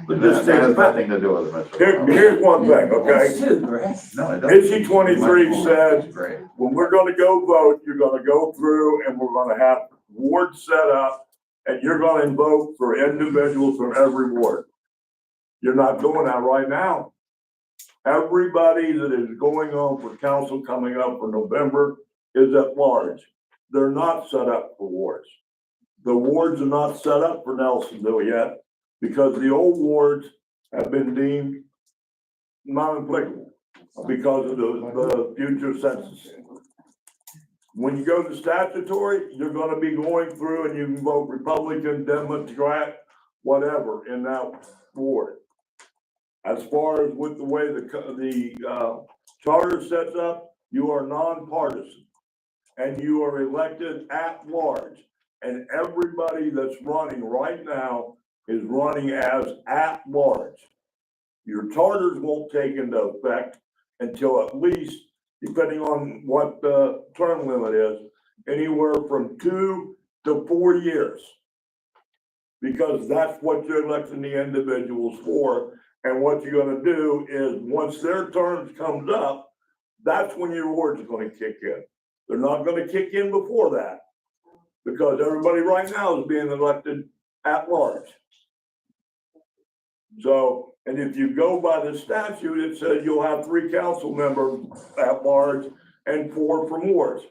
but this has nothing to do with it. Here's one thing, okay? No, it doesn't. Issue 23 says, Great. when we're gonna go vote, you're gonna go through and we're gonna have wards set up, and you're gonna vote for individuals from every ward. You're not doing that right now. Everybody that is going on for council coming up for November is at large. They're not set up for wards. The wards are not set up for Nelsonville yet, because the old wards have been deemed non-applicable because of the future census. When you go to statutory, you're gonna be going through and you can vote Republican, Democrat, whatever in that ward. As far as with the way the charter sets up, you are nonpartisan. And you are elected at large. And everybody that's running right now is running as at large. Your charters won't take into effect until at least, depending on what the term limit is, anywhere from 2 to 4 years. Because that's what you're electing the individuals for. And what you're gonna do is, once their terms comes up, that's when your awards are gonna kick in. They're not gonna kick in before that. Because everybody right now is being elected at large. So, and if you go by the statute, it says you'll have 3 council members at large and 4 from wards.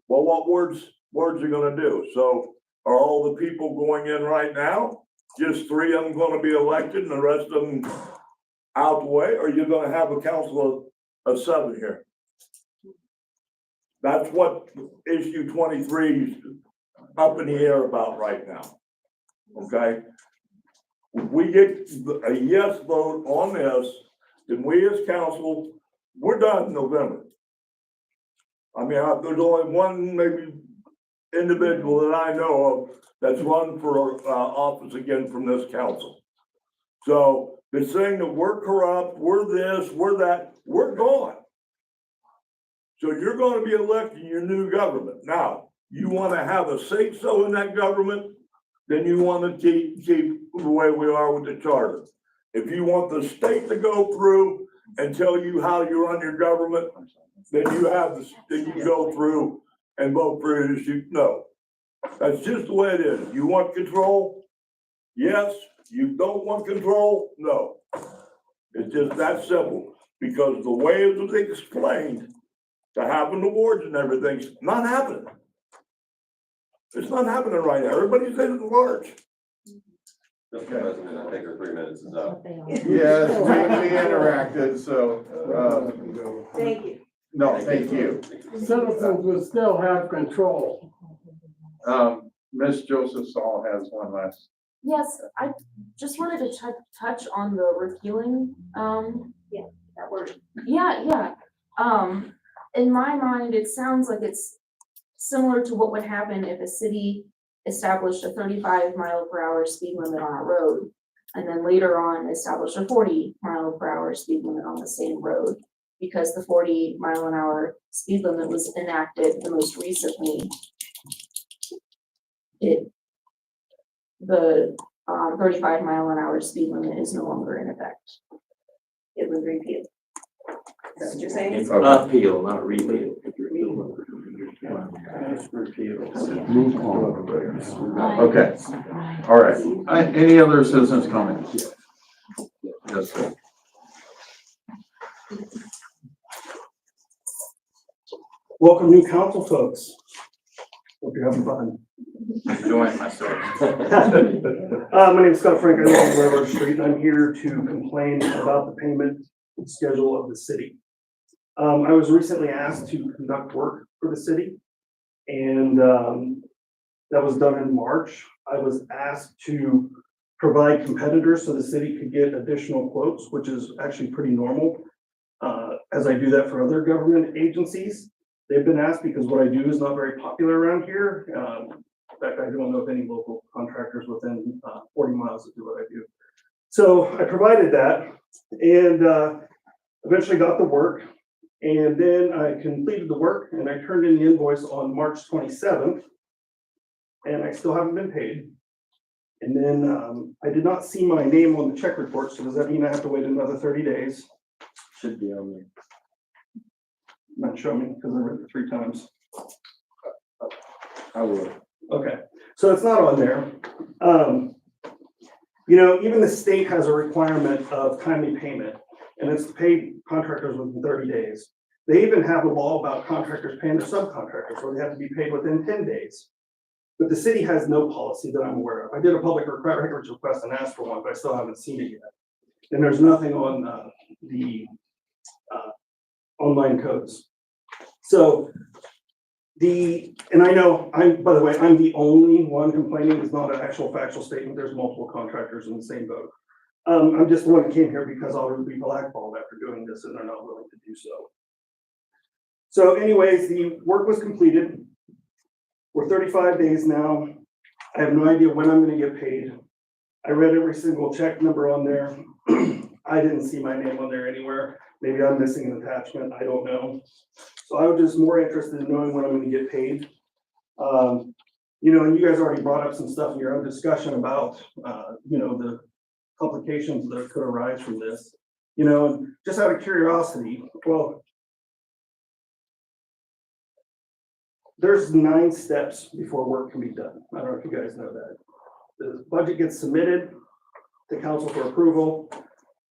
Well, what wards are you gonna do? So are all the people going in right now, just 3 of them gonna be elected and the rest of them out the way? Or you're gonna have a council of 7 here? That's what issue 23 is up in the air about right now. Okay? If we get a yes vote on this, then we as council, we're done in November. I mean, there's only one maybe individual that I know of that's run for office again from this council. So they're saying that we're corrupt, we're this, we're that, we're gone. So you're gonna be electing your new government. Now, you wanna have a say-so in that government, then you wanna keep the way we are with the charter. If you want the state to go through and tell you how you run your government, then you go through and vote for it as you know. That's just the way it is. You want control? Yes. You don't want control? No. It's just that simple, because the way it was explained to having the wards and everything's not happening. It's not happening right now. Everybody's in at large. Mr. President, I think our 3 minutes is up. Yes, we interacted, so, Thank you. no, thank you. Citizens will still have control. Ms. Joseph Saul has one last. Yes, I just wanted to touch on the repealing, That word. yeah. In my mind, it sounds like it's similar to what would happen if a city established a 35-mile-per-hour speed limit on a road, and then later on established a 40-mile-per-hour speed limit on the same road, because the 40-mile-an-hour speed limit was enacted the most recently. The 35-mile-an-hour speed limit is no longer in effect. It was repealed. That's what you're saying? It's appeal, not repeal. Okay, all right. Any other citizens comments? Yes, sir. Welcome, new council folks. Hope you're having fun. Enjoying myself. My name is Scott Frank. I live on Railroad Street, and I'm here to complain about the payment schedule of the city. I was recently asked to conduct work for the city, and that was done in March. I was asked to provide competitors so the city could get additional quotes, which is actually pretty normal, as I do that for other government agencies. They've been asked because what I do is not very popular around here. In fact, I don't know of any local contractors within 40 miles that do what I do. So I provided that and eventually got the work. And then I completed the work and I turned in the invoice on March 27th. And I still haven't been paid. And then I did not see my name on the check report. So does that mean I have to wait another 30 days? Should be on there. Not show me because I read it 3 times. I will. Okay, so it's not on there. You know, even the state has a requirement of timely payment, and it's to pay contractors within 30 days. They even have a law about contractors paying their subcontractors, where they have to be paid within 10 days. But the city has no policy that I'm aware of. I did a public records request and asked for one, but I still haven't seen it yet. And there's nothing on the online codes. So and I know, by the way, I'm the only one complaining. It's not an actual factual statement. There's multiple contractors in the same boat. I'm just the one that came here because I'll be blackballed after doing this and they're not willing to do so. So anyways, the work was completed. We're 35 days now. I have no idea when I'm gonna get paid. I read every single check number on there. I didn't see my name on there anywhere. Maybe I'm missing an attachment, I don't know. So I was just more interested in knowing when I'm gonna get paid. You know, and you guys already brought up some stuff in your own discussion about, you know, the complications that could arise from this. You know, and just out of curiosity, well, there's 9 steps before work can be done. I don't know if you guys know that. The budget gets submitted to council for approval.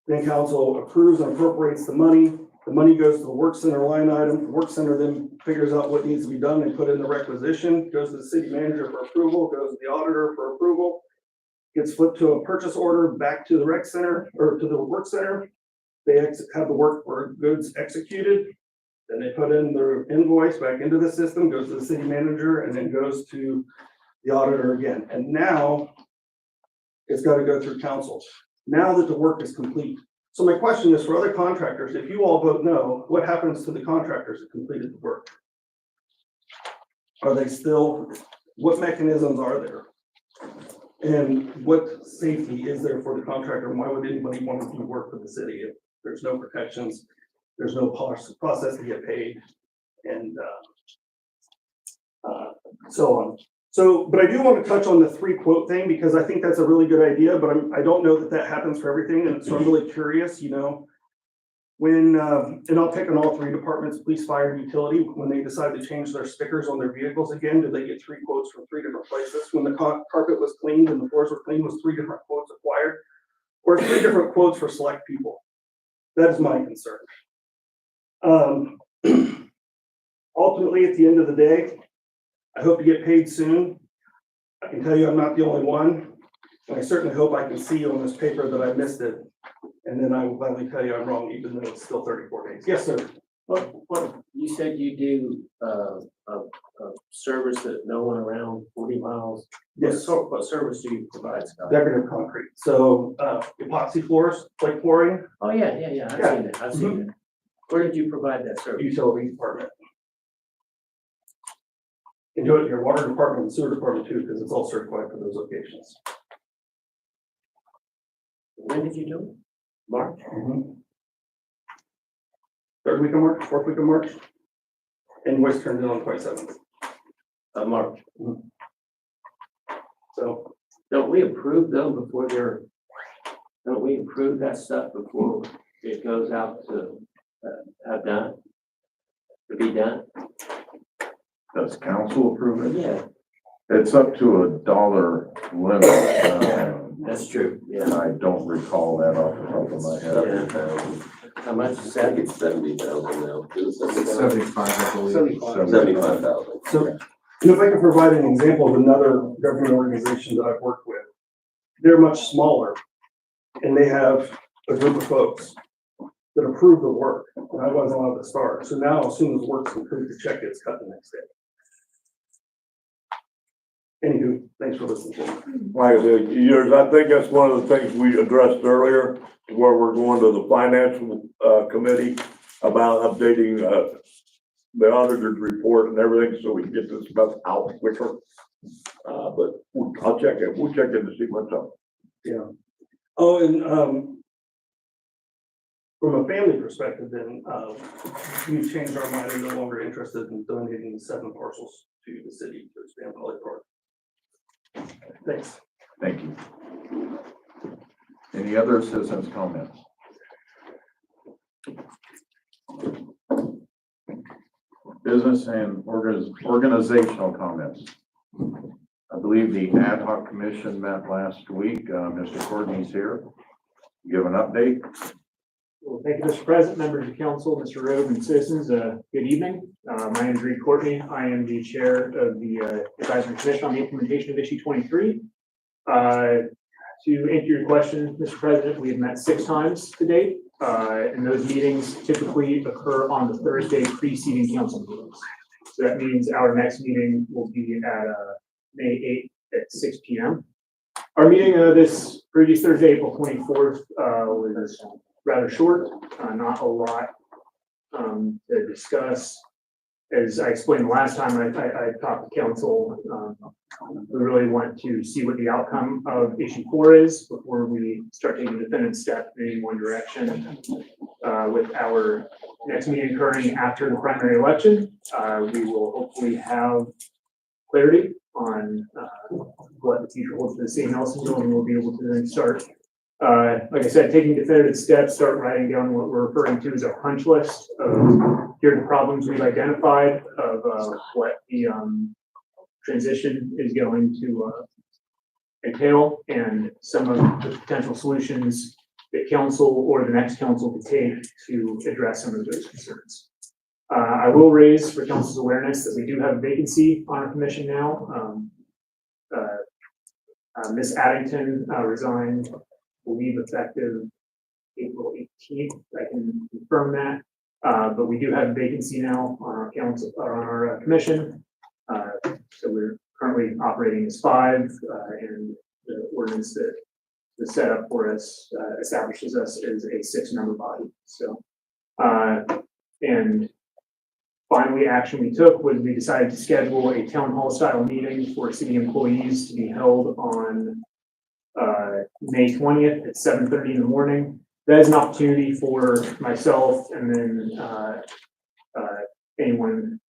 Then council approves and appropriates the money. The money goes to the work center line item. The work center then figures out what needs to be done. They put in the requisition, goes to the city manager for approval, goes to the auditor for approval, gets flipped to a purchase order back to the rec center or to the work center. They have the work or goods executed. Then they put in their invoice back into the system, goes to the city manager, and then goes to the auditor again. And now it's got to go through council. Now that the work is complete. So my question is for other contractors, if you all vote no, what happens to the contractors that completed the work? Are they still, what mechanisms are there? And what safety is there for the contractor? And why would anybody want to do work for the city if there's no protections, there's no process to get paid, and so on. So, but I do want to touch on the 3 quote thing because I think that's a really good idea, but I don't know that that happens for everything. And so I'm really curious, you know, when, and I'll pick on all 3 departments, police, fire, and utility, when they decide to change their stickers on their vehicles again, do they get 3 quotes from 3 different places? When the carpet was cleaned and the floors were cleaned, was 3 different quotes acquired? Or 3 different quotes for select people? That is my concern. Ultimately, at the end of the day, I hope to get paid soon. I can tell you I'm not the only one. And I certainly hope I can see on this paper that I missed it. And then I will gladly tell you I'm wrong, even though it's still 34 days. Yes, sir. What, you said you do, a service that no one around 40 miles? Yes. What service do you provide, Scott? Decorative concrete. So, epoxy floors, like flooring, Oh, yeah, I've seen it, I've seen it. Where did you provide that service? utility department. You can do it in your water department and sewer department too, because it's all certified for those locations. When did you do it? March? 3rd week of March, 4th week of March. Invoice turned in on 27th. March. So, Don't we approve them before don't we approve that stuff before it goes out to, to be done? Does council approve it? Yeah, It's up to a dollar limit. that's true, yeah. I don't recall that off the top of my head. 70,000. How much is I think that? it's 70,000 now. Is it 70,000? 75, I believe. 75,000. so, and if I can provide an example of another government organization that I've worked with, they're much smaller and they have a group of folks that approve the work, and I wasn't allowed to start. So now, as soon as work's complete, the check gets cut the next day. Anywho, thanks for listening to me. Like I said, yours, I think that's one of the things we addressed earlier, where we're going to the financial, committee about updating, the auditor's report and everything, so we can get this stuff out quicker. But I'll check it, we'll check in to see what's up. Yeah. Oh, and, from a family perspective, then, we've changed our mind and no longer interested in donating the 7 parcels to the city to expand Poly Park. Thanks. Thank you. Any other citizens' comments? Business and organizational comments. I believe the ad hoc commission met last week. Mr. Courtney's here. Give an update. Well, thank you, Mr. President, members of council, Mr. Rode, and citizens. Good evening. My name is Reed Courtney. I am the chair of the Advisory Commission on the implementation of issue 23. To answer your question, Mr. President, we have met 6 times to date, and those meetings typically occur on the Thursday preceding council meetings. So that means our next meeting will be at May 8th at 6 p.m. Our meeting this previous Thursday, April 24th, was rather short, not a lot to discuss. As I explained the last time I talked to council, we really want to see what the outcome of issue 4 is before we start taking definitive steps in any one direction. With our next meeting occurring after the primary election, we will hopefully have clarity on, what the future holds for the city of Nelsonville, and we'll be able to then start, like I said, taking definitive steps, start writing down what we're referring to as a punch list of here are the problems we've identified of, what the, transition is going to, entail, and some of the potential solutions that council or the next council could take to address some of those concerns. I will raise for council's awareness that we do have a vacancy on our commission now. Ms. Addington resigned, I believe effective April 18th. I can confirm that. But we do have a vacancy now on our council, or on our commission. So we're currently operating as 5, and the ordinance that was set up for us establishes us as a 6-member body. So, and finally, action we took was we decided to schedule a town hall style meeting for city employees to be held on May 20th at 7:30 in the morning. That is an opportunity for myself and then anyone,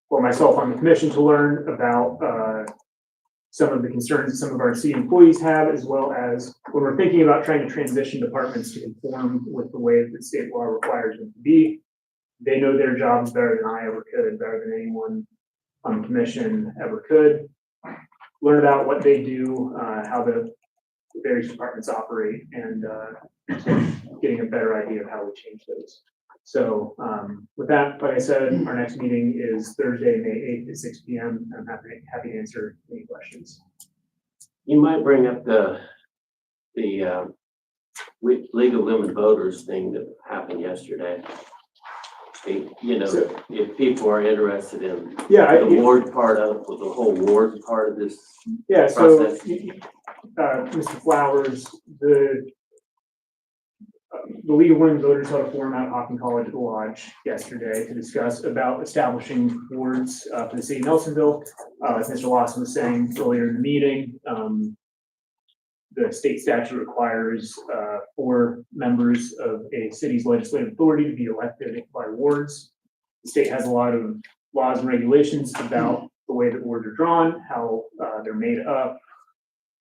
or myself on the commission, to learn about some of the concerns some of our city employees have, as well as when we're thinking about trying to transition departments to conform with the way that state law requires them to be. They know their jobs better than I ever could, better than anyone on the commission ever could. Learn about what they do, how the various departments operate, and getting a better idea of how we change those. So with that, like I said, our next meeting is Thursday, May 8th at 6 p.m. I'm happy to answer any questions. You might bring up the League of Women Voters thing that happened yesterday. You know, if people are interested in the ward part of, the whole ward part of this Yeah, so, process. Mr. Flowers, the League of Women Voters held a forum at Hawken College at the Lodge yesterday to discuss about establishing wards for the city of Nelsonville. As Mr. Lawson was saying earlier in the meeting, the state statute requires 4 members of a city's legislative authority to be elected by wards. The state has a lot of laws and regulations about the way that wards are drawn, how they're made up,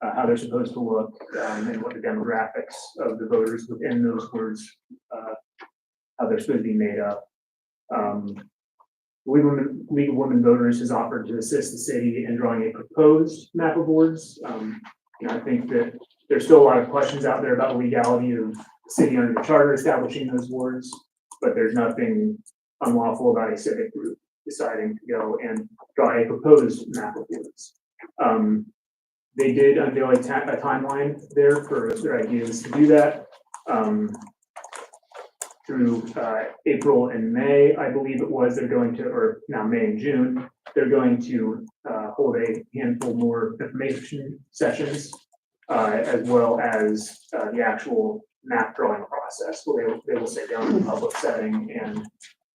how they're supposed to look, and what the demographics of the voters within those wards, how they're supposed to be made up. League of Women Voters has offered to assist the city in drawing a proposed map of wards. I think that there's still a lot of questions out there about the legality of the city under the charter establishing those wards, but there's nothing unlawful about a civic group deciding to go and draw a proposed map of wards. They did unveil a timeline there for their ideas to do that. Through April and May, I believe it was, they're going to, or now May and June, they're going to hold a handful more information sessions, as well as the actual map drawing process, where they will sit down in a public setting and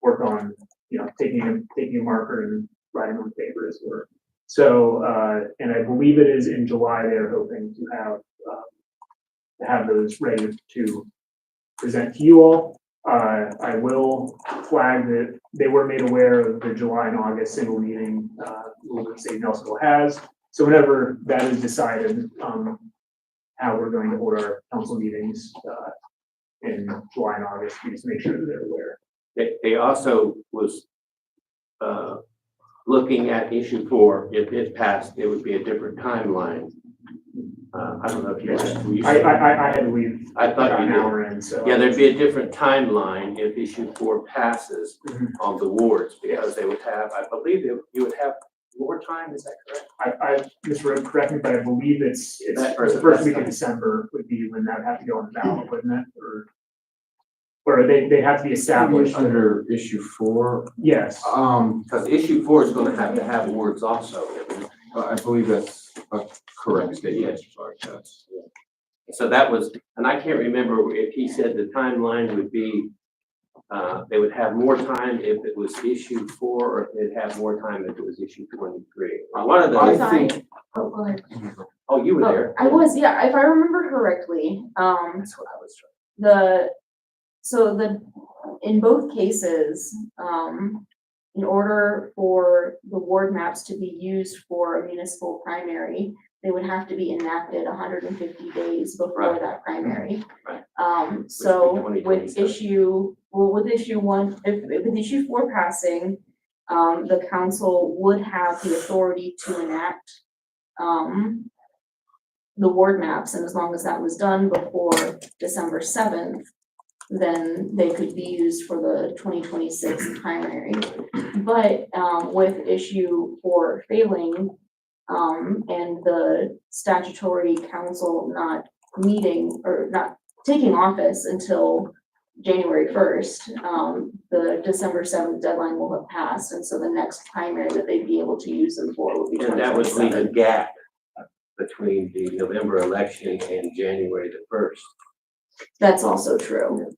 work on, taking a marker and writing on paper as it were. So, and I believe it is in July, they're hoping to have those ready to present to you all. I will flag that they were made aware of the July and August single meeting rule that City of Nelsonville has. So whenever that is decided, how we're going to hold our council meetings in July and August, we just make sure that they're aware. They also was looking at issue 4. If it passed, it would be a different timeline. I don't know if you. I had to leave. I thought about you an did. hour in, so. Yeah, there'd be a different timeline if issue 4 passes on the wards, because they would have, I believe that you would have more time, is that correct? Mr. Rowe, correct me, but I believe it's That the first week of December would be when that would have to go on the ballot, wouldn't it? Or they have to be established. Under issue 4, Yes. Because issue 4 is gonna have to have wards also. I believe that's a correct statement. Yes. So that was, and I can't remember if he said the timeline would be, they would have more time if it was issue 4, or if they'd have more time if it was issue 23. One of I those. think. Oh, go ahead. Oh, you were there. I was, yeah, if I remember correctly, That's what I was trying. in both cases, in order for the ward maps to be used for a municipal primary, they would have to be enacted 150 days before Right. that primary. Right. So Which would be with 2027. with issue one, with issue four passing, the council would have the authority to enact, the ward maps, and as long as that was done before December 7th, then they could be used for the 2026 primary. But, with issue four failing, and the statutory council not meeting or not taking office until January 1st, the December 7th deadline will have passed, and so the next primary that they'd be able to use them for would be And that would leave 2027. a gap between the November election and January the 1st. That's also true.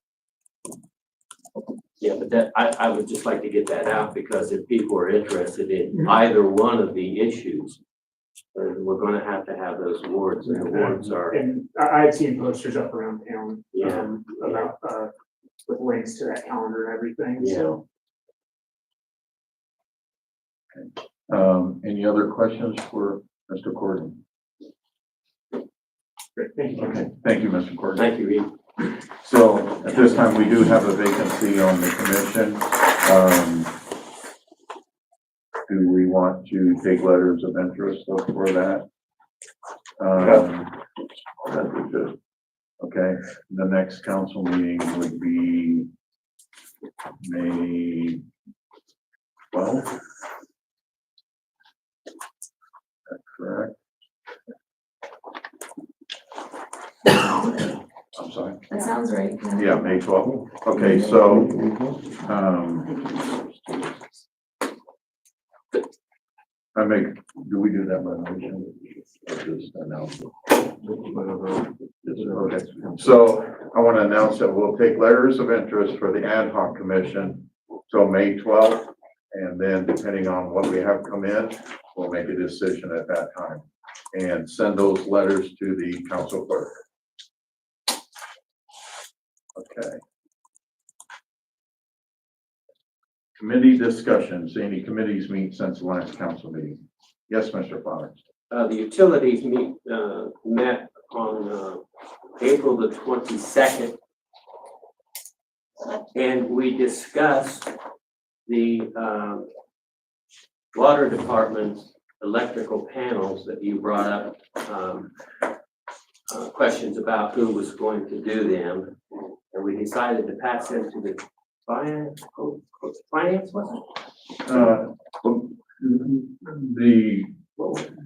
Yeah, but that, I would just like to get that out, because if people are interested in either one of the issues, we're gonna have to have those awards, and the awards are, And I've seen posters up around town, Yeah. about, with links to that calendar and everything, so. Any other questions for Mr. Gordon? Great, thank you. Okay, thank you, Mr. Gordon. thank you, Reed. So at this time, we do have a vacancy on the commission. Do we want to take letters of interest for that? That'd be good. Okay, the next council meeting would be May 12th. That's correct. I'm sorry. That sounds right. Yeah, May 12th. Okay, so, do we do that by motion? Or just announce it? Okay. So I want to announce that we'll take letters of interest for the ad hoc commission till May 12th. And then depending on what we have come in, we'll make a decision at that time and send those letters to the council clerk. Okay. Committee discussions. Any committees meet since the last council meeting? Yes, Mr. Flowers. The utilities met on, April the 22nd. And we discussed the, water department's electrical panels that you brought up, questions about who was going to do them. And we decided to pass them to the finance, was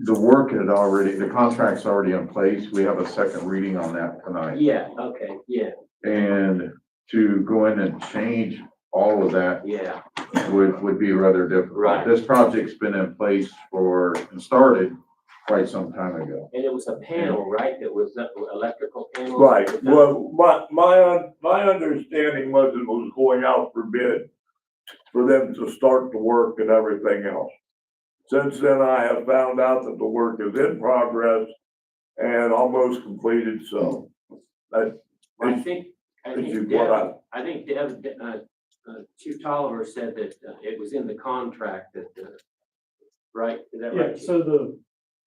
The work had already, the contract's already in place. We have a second reading on that it? tonight. Yeah, okay, yeah, And to go in and change all of that yeah, would be rather difficult. Right. This project's been in place and started quite some time ago. and it was a panel, right, that was electrical panel? Right, well, my understanding was it was going out for bid for them to start the work and everything else. Since then, I have found out that the work is in progress and almost completed, so. I think you Deb, brought I think Deb, Chief Tolliver said that it was in the contract that, right, is that Yeah, right? so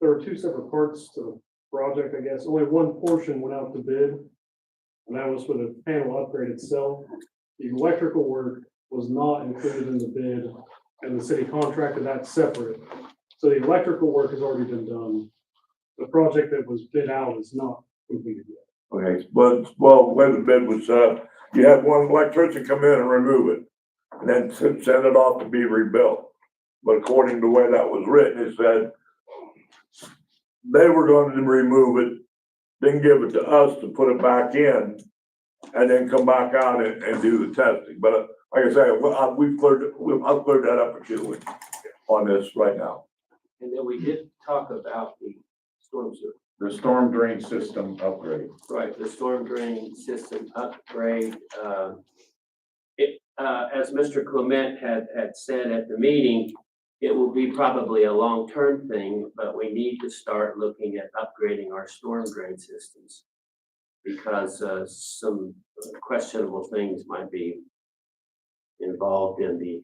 there were two separate parts to the project, I guess. Only one portion went out to bid. And that was for the panel upgrade itself. The electrical work was not included in the bid, and the city contracted that separate. So the electrical work has already been done. The project that was bid out is not completed yet. Okay, but, well, when the bid was set, you had one electrician come in and remove it, and then send it off to be rebuilt. But according to the way that was written, it said they were going to remove it, then give it to us to put it back in, and then come back out and do the testing. But like I say, I've cleared that up with you on this right now. And then we did talk about the storm sewer. The storm drain system upgrade. Right, the storm drain system upgrade, as Mr. Clement had said at the meeting, it will be probably a long-term thing, but we need to start looking at upgrading our storm drain systems. Because, some questionable things might be involved in the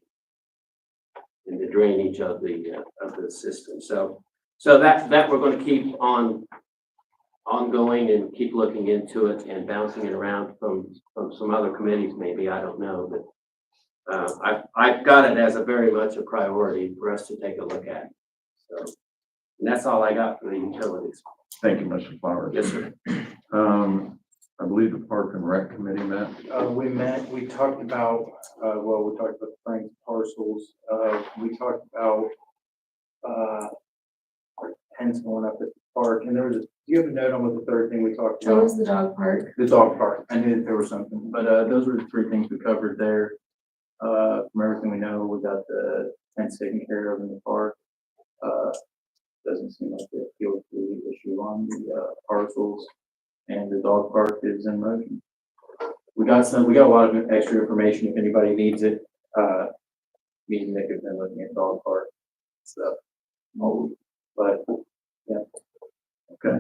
the drainage of the system. So that we're gonna keep ongoing and keep looking into it and bouncing it around from some other committees, maybe, I don't know, but I've got it as a very much a priority for us to take a look at. So, and that's all I got for the utilities. Thank you, Mr. Flowers. Yes, sir. I believe the Park and Rec Committee met. We met, we talked about, we talked about Frank's parcels, we talked about, tents going up at the park, and do you have a note on what the third thing we talked That about? was the dog park. The dog park, I knew that there was something, but, those were the three things we covered there. From everything we know, we got the tents taken care of in the park. Doesn't seem like the appeal to the issue on the, parcels, and the dog park is in motion. We got a lot of extra information if anybody needs it. Me and Nick have been looking at dog park stuff. But, yeah. Okay.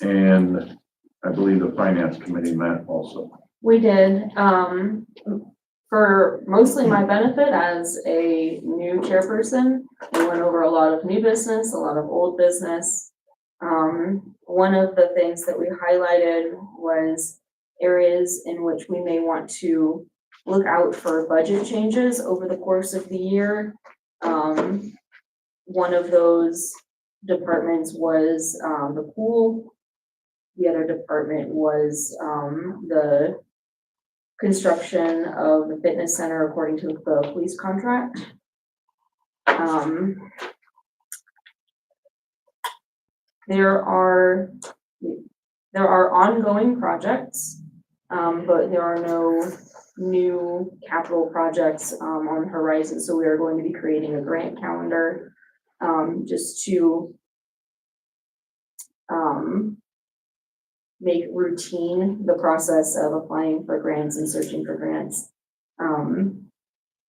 And I believe the Finance Committee met also. We did, for mostly my benefit as a new chairperson. We went over a lot of new business, a lot of old business. One of the things that we highlighted was areas in which we may want to look out for budget changes over the course of the year. One of those departments was, the pool. The other department was, the construction of the fitness center according to the police contract. There are ongoing projects, but there are no new capital projects on the horizon. So we are going to be creating a grant calendar just to make routine the process of applying for grants and searching for grants,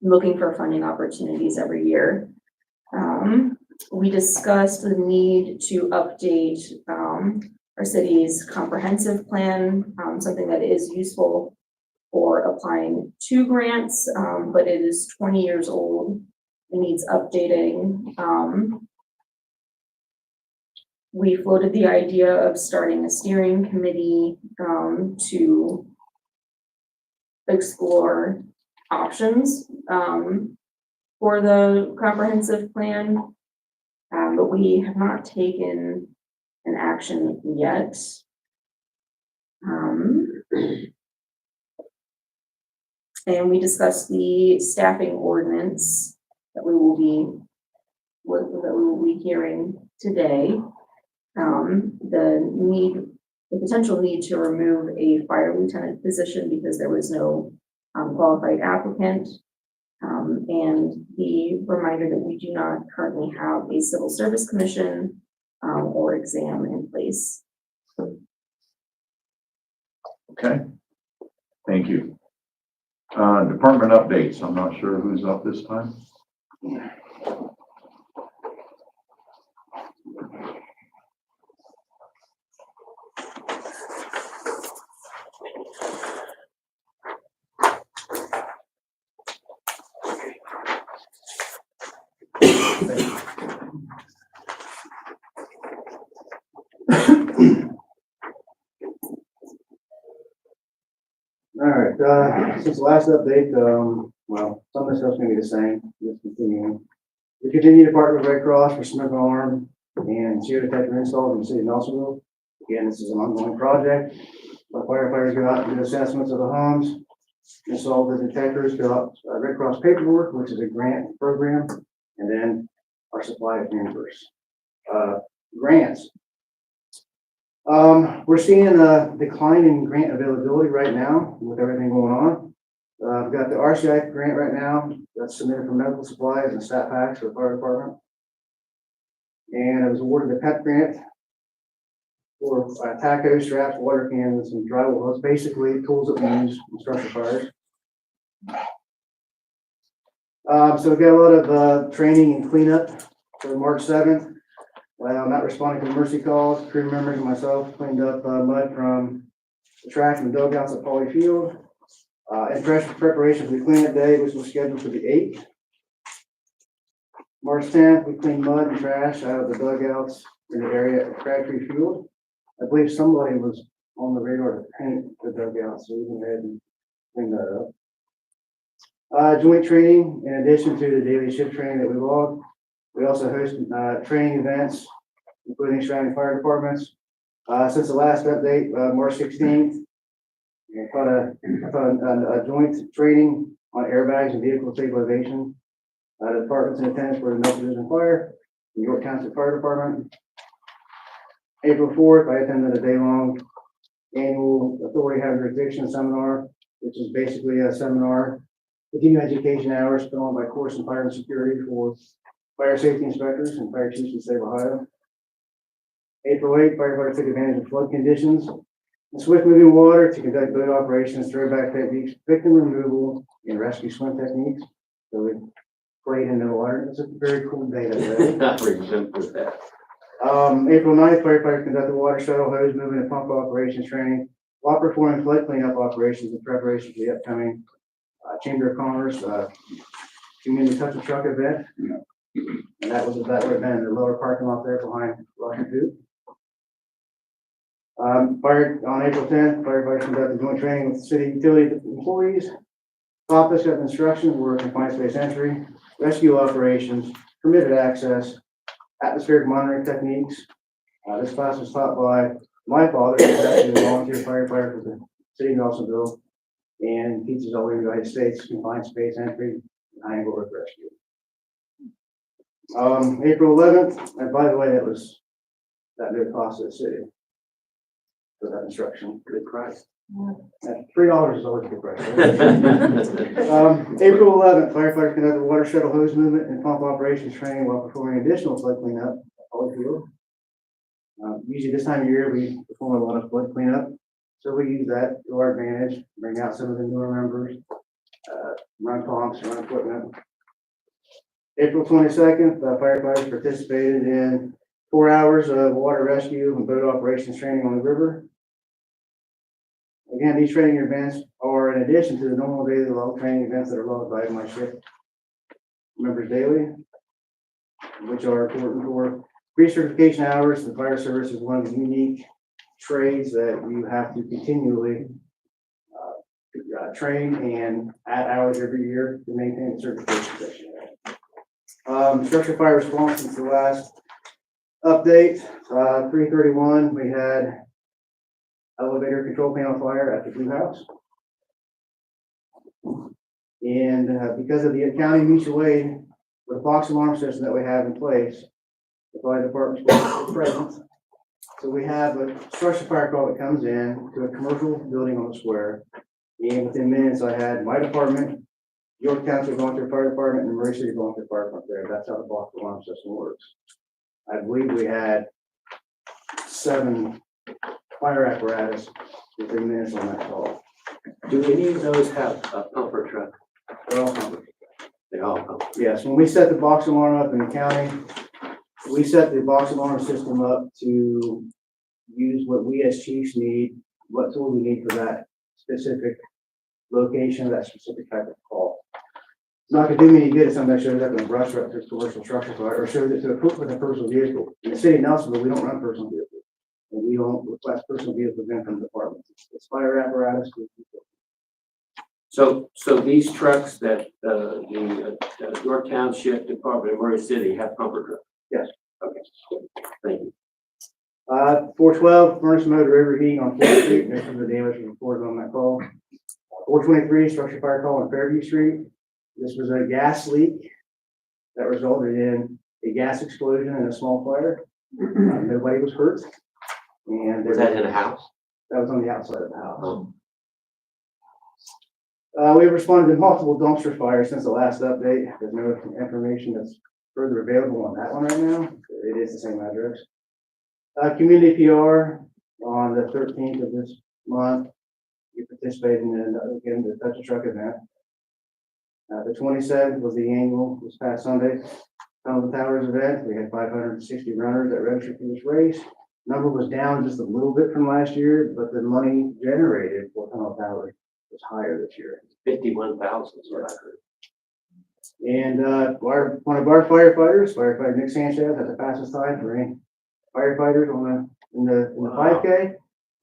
looking for funding opportunities every year. We discussed the need to update our city's comprehensive plan, something that is useful for applying to grants, but it is 20 years old and needs updating. We floated the idea of starting a steering committee to explore options for the comprehensive plan, but we have not taken an action yet. And we discussed the staffing ordinance that we will be hearing today. The potential need to remove a fire lieutenant position because there was no qualified applicant. And the reminder that we do not currently have a civil service commission or exam in place. Okay. Thank you. Department updates. I'm not sure who's up this time. All right, since the last update, well, some of the stuff's gonna be the same, just continuing. We continue to partner with Red Cross for smoke alarm and CO detector installs in the city of Nelsonville. Again, this is an ongoing project. Our firefighters go out and do assessments of the homes, install the detectors, fill out Red Cross paperwork, which is a grant program, and then our supply of members. Grants. We're seeing a decline in grant availability right now with everything going on. We've got the RCI grant right now that's submitted for medical supplies and stat packs for the fire department. And I was awarded the PEP grant for tacos, straps, water cans, and drywall. Those basically tools that we use in structure fires. So we've got a lot of training and cleanup for March 7th. Well, not responding to emergency calls, crew members and myself cleaned up mud from the track and the dugouts at Poly Field. In preparation for the cleanup day, which was scheduled for the 8th. March 10th, we cleaned mud and trash out of the dugouts in the area at Crabtree Field. I believe somebody was on the radar to paint the dugouts, so we went ahead and cleaned that up. Joint training, in addition to the daily shift training that we log, we also host training events, including surrounding fire departments. Since the last update, March 16th, I taught a joint training on airbags and vehicle stabilization. The departments in attendance were the Milton Division Fire, New York Township Fire Department. April 4th, I attended a day-long annual Authority Having Jurisdiction seminar, which is basically a seminar, continuing education hours put on by Course in Fire and Security for fire safety inspectors and fire chiefs in the state of Ohio. April 8th, firefighters took advantage of flood conditions and swift moving water to conduct boat operations, throwback techniques, victim removal, and rescue swim techniques. So we played in the water. It was a very cool day that day. I remember that. April 9th, firefighters conducted water shuttle, hose movement, and pump operations training while performing flood cleanup operations in preparation for the upcoming Chamber of Commerce Community Touch a Truck event. And that would have been in the lower parking lot there behind Russian Food. On April 10th, firefighters conducted joint training with city utility employees. Topics of instruction were confined space entry, rescue operations, permitted access, atmospheric monitoring techniques. This class was taught by my father, who was actually a volunteer firefighter for the city of Nelsonville, and teaches all over the United States confined space entry, and high angle earth rescue. April 11th, and by the way, that no cost to the city for that instruction. Good price. $3 is always a good price. Right? April 11th, firefighters conducted water shuttle hose movement and pump operations training while performing additional flood cleanup at Holyfield. Usually this time of year, we perform a lot of flood cleanup, so we use that to our advantage, bring out some of the newer members, run pumps, run equipment. April 22nd, firefighters participated in 4 hours of water rescue and boat operations training on the river. Again, these training events are in addition to the normal daily log training events that are logged by my shift members daily, which are important for pre-certification hours. The fire service is one of the unique trades that you have to continually train and add hours every year to maintain the certification section. Structure fire response since the last update, 3/31, we had elevator control panel fire at the Blue House. And because of the county mutual aid, with the box alarm system that we have in place, the fire department is present. So we have a structure fire call that comes in to a commercial building on the square. And within minutes, I had my department, York Township Volunteer Fire Department, and Murray City Volunteer Fire Department there. That's how the box alarm system works. I believe we had 7 fire apparatus within minutes on that call. Do any of those have a pumper truck? They're all covered. They all pump. Yes, when we set the box alarm up in the county, we set the box alarm system up to use what we as chiefs need, what tool we need for that specific location, that specific type of call. It's not gonna do me any good if somebody shows up in a brush truck to a commercial structure fire or shows it to a cook with a personal vehicle. In the city of Nelsonville, we don't run personal vehicles. And we don't request personal vehicles in from the department. It's fire apparatus. So these trucks that, the York Township Department of Murray City have pumper trucks? Yes. Okay, thank you. 412, furnace motor overheating on 4th Street, this is the damage reported on that call. 423, structure fire call on Fairview Street. This was a gas leak that resulted in a gas explosion and a small fire. Nobody was hurt. And Was that in a house? that was on the outside of the house. We have responded to multiple dumpster fires since the last update. There's no information that's further available on that one right now. It is the same address. Community PR on the 13th of this month. We participated in, again, the Touch a Truck event. The 27th was the annual, this past Sunday, Tunnel to Towers event. We had 560 runners that registered for this race. Number was down just a little bit from last year, but the money generated for Tunnel to Towers was higher this year. 51,000 is what I heard. And, one of our firefighters, firefighter Nick Sanchez, has the fastest time for any firefighters in the 5K.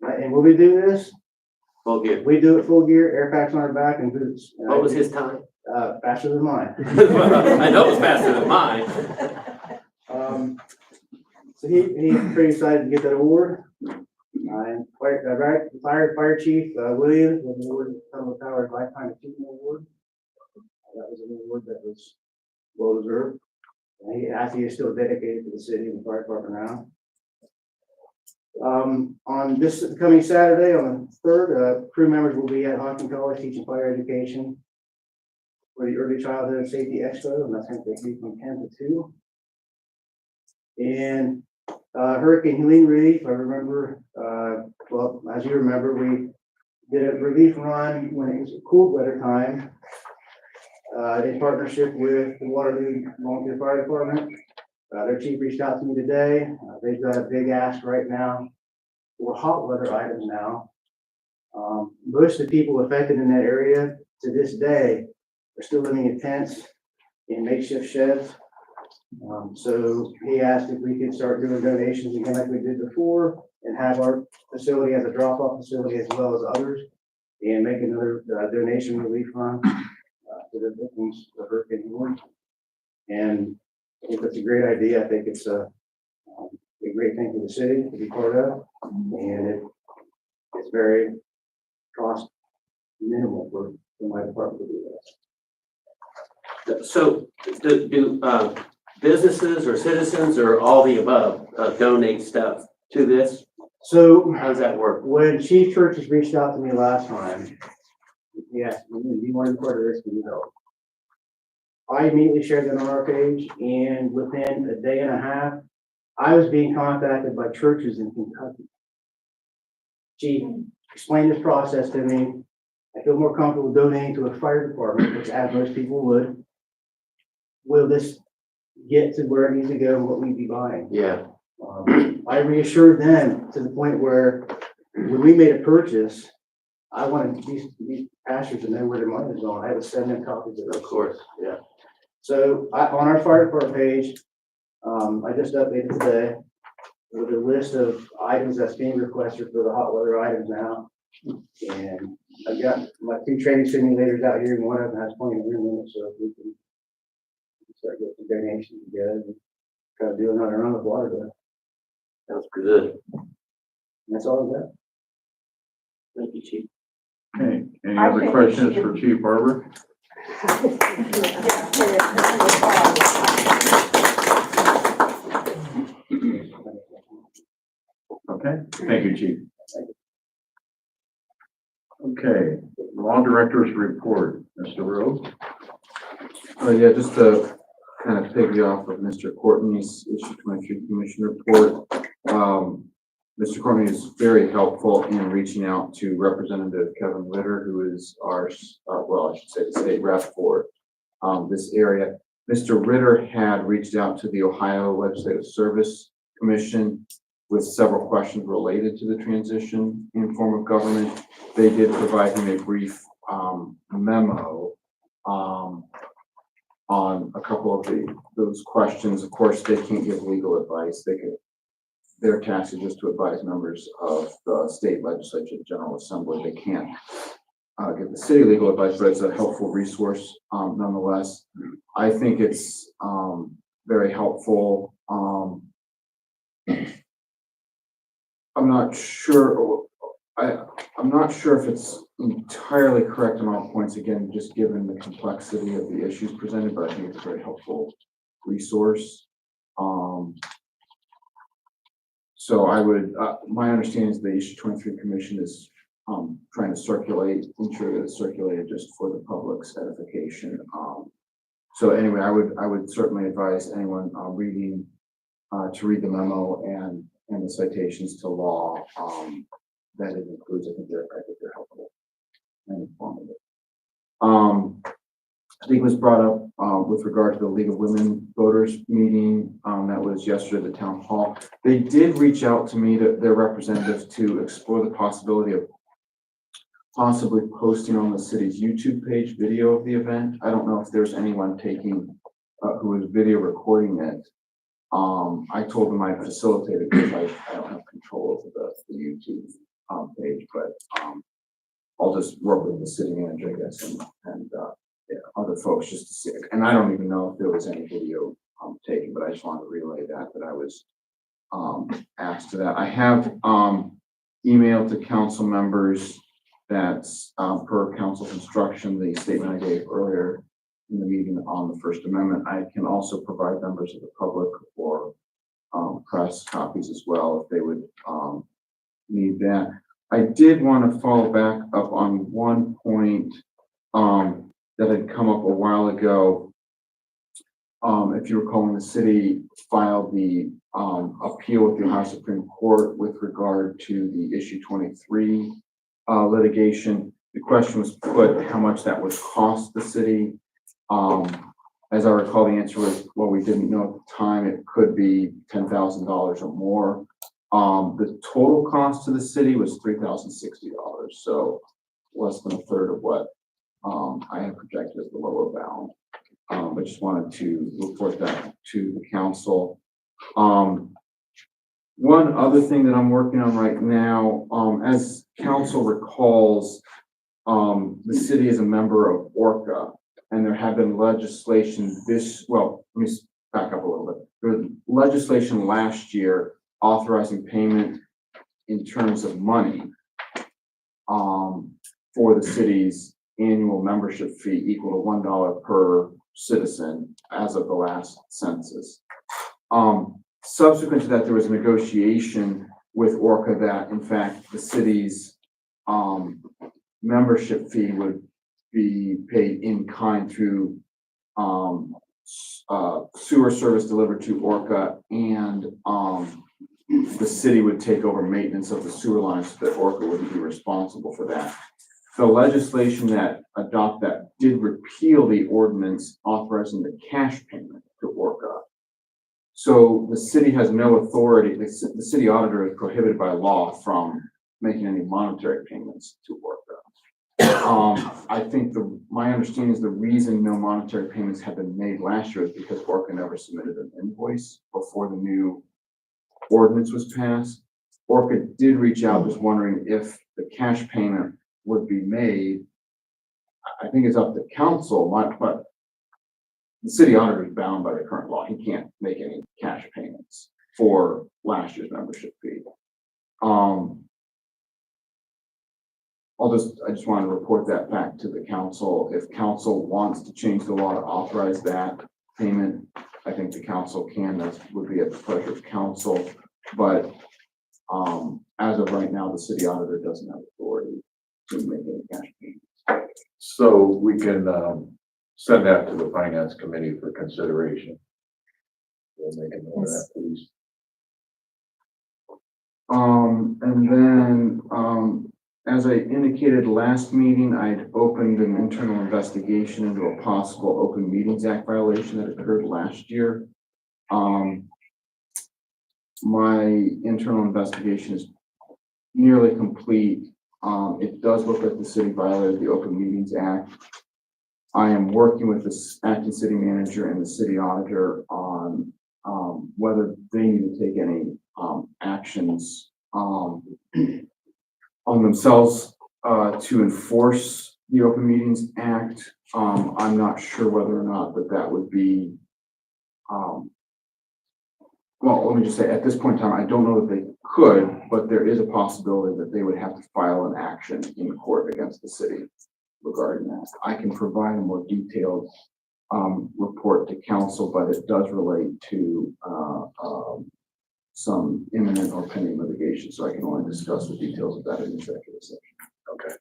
And when we do this, Full gear. we do it full gear, air packs on our back and boots. What was his time? Faster than mine. I know it was faster than mine. So he's pretty excited to get that award. And fire chief, Williams, was awarded the Cumberland Power Lifetime Achievement Award. That was an award that was well deserved. And he actually is still dedicated to the city and the fire department now. On this coming Saturday, on the 3rd, crew members will be at Hawking College teaching fire education for the Early Childhood Safety Expo, and that's going to be from 10 to 2. And Hurricane Helene relief, I remember, well, as you remember, we did a relief run when it was a cool weather time in partnership with the Waterloo Volunteer Fire Department. Their chief reached out to me today. They've got a big ask right now for hot weather items now. Most of the people affected in that area to this day are still living in tents in makeshift sheds. So he asked if we could start doing donations again like we did before and have our facility as a drop-off facility as well as others and make another donation relief fund to the victims of Hurricane Helene. And I think that's a great idea. I think it's a great thing for the city to be part of, and it's very cost minimal for my department to do this. So do businesses or citizens or all the above donate stuff to this? So how does that work? When Chief Churches reached out to me last time, he asked me, do you want to be part of this? Can you help? I immediately shared that on our page, and within a day and a half, I was being contacted by churches in Kentucky. Chief explained this process to me. I feel more comfortable donating to a fire department, which as most people would. Will this get to where it needs to go and what we'd be buying? Yeah. I reassured them to the point where when we made a purchase, I wanted these pastors to know where their money was going. I had to send them copies of it. Of course, yeah. So on our fire department page, I just updated today with a list of items that's being requested for the hot weather items now. And I've got my 2 training simulators out here, and one of them has plenty of room in it, so if we can start getting some donations together and try to do it on our own with water bill. Sounds good. And that's all I've got. Thank you, Chief. Okay, any I other think questions we should- for Chief Barber? Okay, thank you, Chief. Okay, Law Director's Report, Mr. Rose. Yeah, just to kind of piggy off of Mr. Courtney's issue 23 commission report. Mr. Courtney is very helpful in reaching out to Representative Kevin Ritter, who is our, well, I should say the state rep for this area. Mr. Ritter had reached out to the Ohio Legislative Service Commission with several questions related to the transition in form of government. They did provide him a brief memo on a couple of those questions. Of course, they can't give legal advice. Their task is just to advise members of the state legislature, General Assembly. They can't give the city legal advice, but it's a helpful resource nonetheless. I think it's very helpful. I'm not sure. I'm not sure if it's entirely correct on all points, again, just given the complexity of the issues presented, but I think it's a very helpful resource. So I would, my understanding is the issue 23 commission is trying to ensure that it's circulated just for the public's edification. So anyway, I would certainly advise anyone reading to read the memo and the citations to law that it includes. I think they're helpful and informative. I think it was brought up with regard to the League of Women Voters meeting that was yesterday at the town hall. They did reach out to me, to their representatives, to explore the possibility of possibly posting on the city's YouTube page video of the event. I don't know if there's anyone taking, who is video recording it. I told them I'd facilitate it because I don't have control over the YouTube, page, but, I'll just work with the city manager, I guess, and yeah, other folks just to see. And I don't even know if there was any video, taken, but I just wanted to relay that I was, asked to that. I have, emailed to council members that's, per council's instruction, the statement I gave earlier in the meeting on the First Amendment. I can also provide members of the public or, press copies as well if they would, need that. I did want to follow back up on one point, that had come up a while ago. If you recall, when the city filed the, appeal with the Ohio Supreme Court with regard to the issue 23, litigation, the question was put how much that would cost the city. As I recall, the answer was, well, we didn't know at the time. It could be $10,000 or more. The total cost to the city was $3,060, so less than a third of what I had projected as the lower bound. I just wanted to report that to the council. One other thing that I'm working on right now, as council recalls, the city is a member of ORCA, and there have been legislation let me back up a little bit. There was legislation last year authorizing payment in terms of money for the city's annual membership fee equal to $1 per citizen as of the last census. Subsequent to that, there was a negotiation with ORCA that, in fact, the city's membership fee would be paid in kind through sewer service delivered to ORCA, and the city would take over maintenance of the sewer lines so that ORCA wouldn't be responsible for that. The legislation that did repeal the ordinance authorizing the cash payment to ORCA. So the city has no authority, the city auditor is prohibited by law from making any monetary payments to ORCA. I think my understanding is the reason no monetary payments have been made last year is because ORCA never submitted an invoice before the new ordinance was passed. ORCA did reach out, just wondering if the cash payment would be made. I think it's up to council, but the city auditor is bound by the current law. He can't make any cash payments for last year's membership fee. I just want to report that back to the council. If council wants to change the law to authorize that payment, I think the council can. That would be at the pleasure of council. But as of right now, the city auditor doesn't have authority to make any cash payments. So we can, send that to the finance committee for consideration. We'll make a note of that, please. And then, as I indicated last meeting, I'd opened an internal investigation into a possible Open Meetings Act violation that occurred last year. My internal investigation is nearly complete. It does look like the city violated the Open Meetings Act. I am working with the acting city manager and the city auditor on whether they need to take any actions on themselves to enforce the Open Meetings Act. I'm not sure whether or not that would be, well, let me just say, at this point in time, I don't know that they could, but there is a possibility that they would have to file an action in court against the city regarding that. I can provide a more detailed report to council, but it does relate to some imminent or pending litigation, so I can only discuss the details of that in executive session. Okay.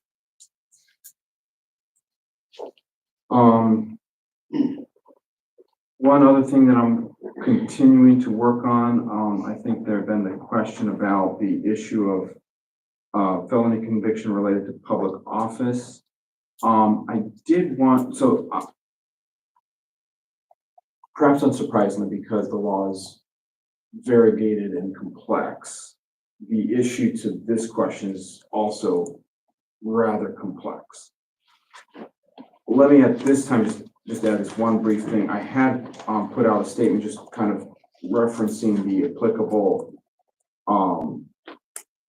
One other thing that I'm continuing to work on, I think there have been the question about the issue of felony conviction related to public office. I did want, perhaps unsurprisingly, because the law is variegated and complex, the issue to this question is also rather complex. Let me at this time just add this one brief thing. I had put out a statement just kind of referencing the applicable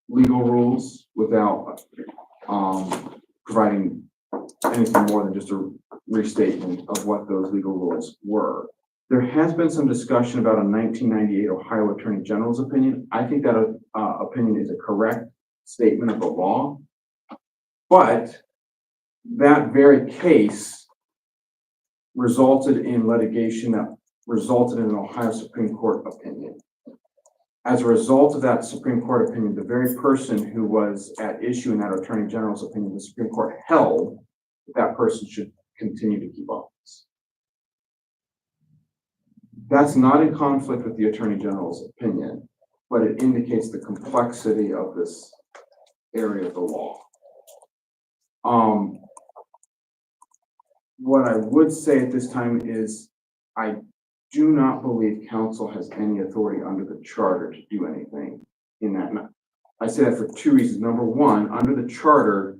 legal rules without providing anything more than just a restatement of what those legal rules were. There has been some discussion about a 1998 Ohio Attorney General's opinion. I think that opinion is a correct statement of the law, but that very case resulted in litigation that resulted in an Ohio Supreme Court opinion. As a result of that Supreme Court opinion, the very person who was at issue in that Attorney General's opinion, the Supreme Court held that person should continue to keep office. That's not in conflict with the Attorney General's opinion, but it indicates the complexity of this area of the law. What I would say at this time is I do not believe council has any authority under the charter to do anything in that. I say that for two reasons. Number one, under the charter,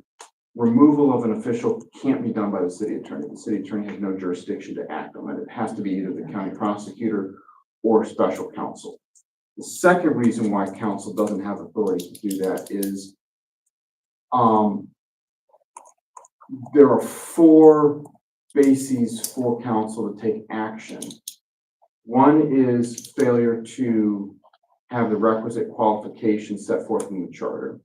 removal of an official can't be done by the city attorney. The city attorney has no jurisdiction to act on it. It has to be either the county prosecutor or special counsel. The second reason why council doesn't have authority to do that is there are four bases for council to take action. One is failure to have the requisite qualifications set forth in the charter.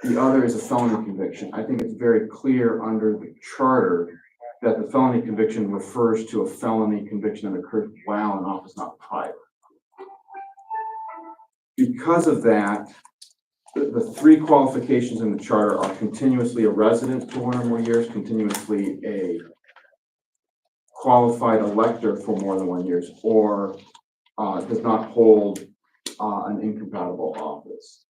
The other is a felony conviction. I think it's very clear under the charter that the felony conviction refers to a felony conviction that occurred while in office, not prior. Because of that, the three qualifications in the charter are continuously a resident for 1 or more years, continuously a qualified elector for more than 1 year, or does not hold an incompatible office.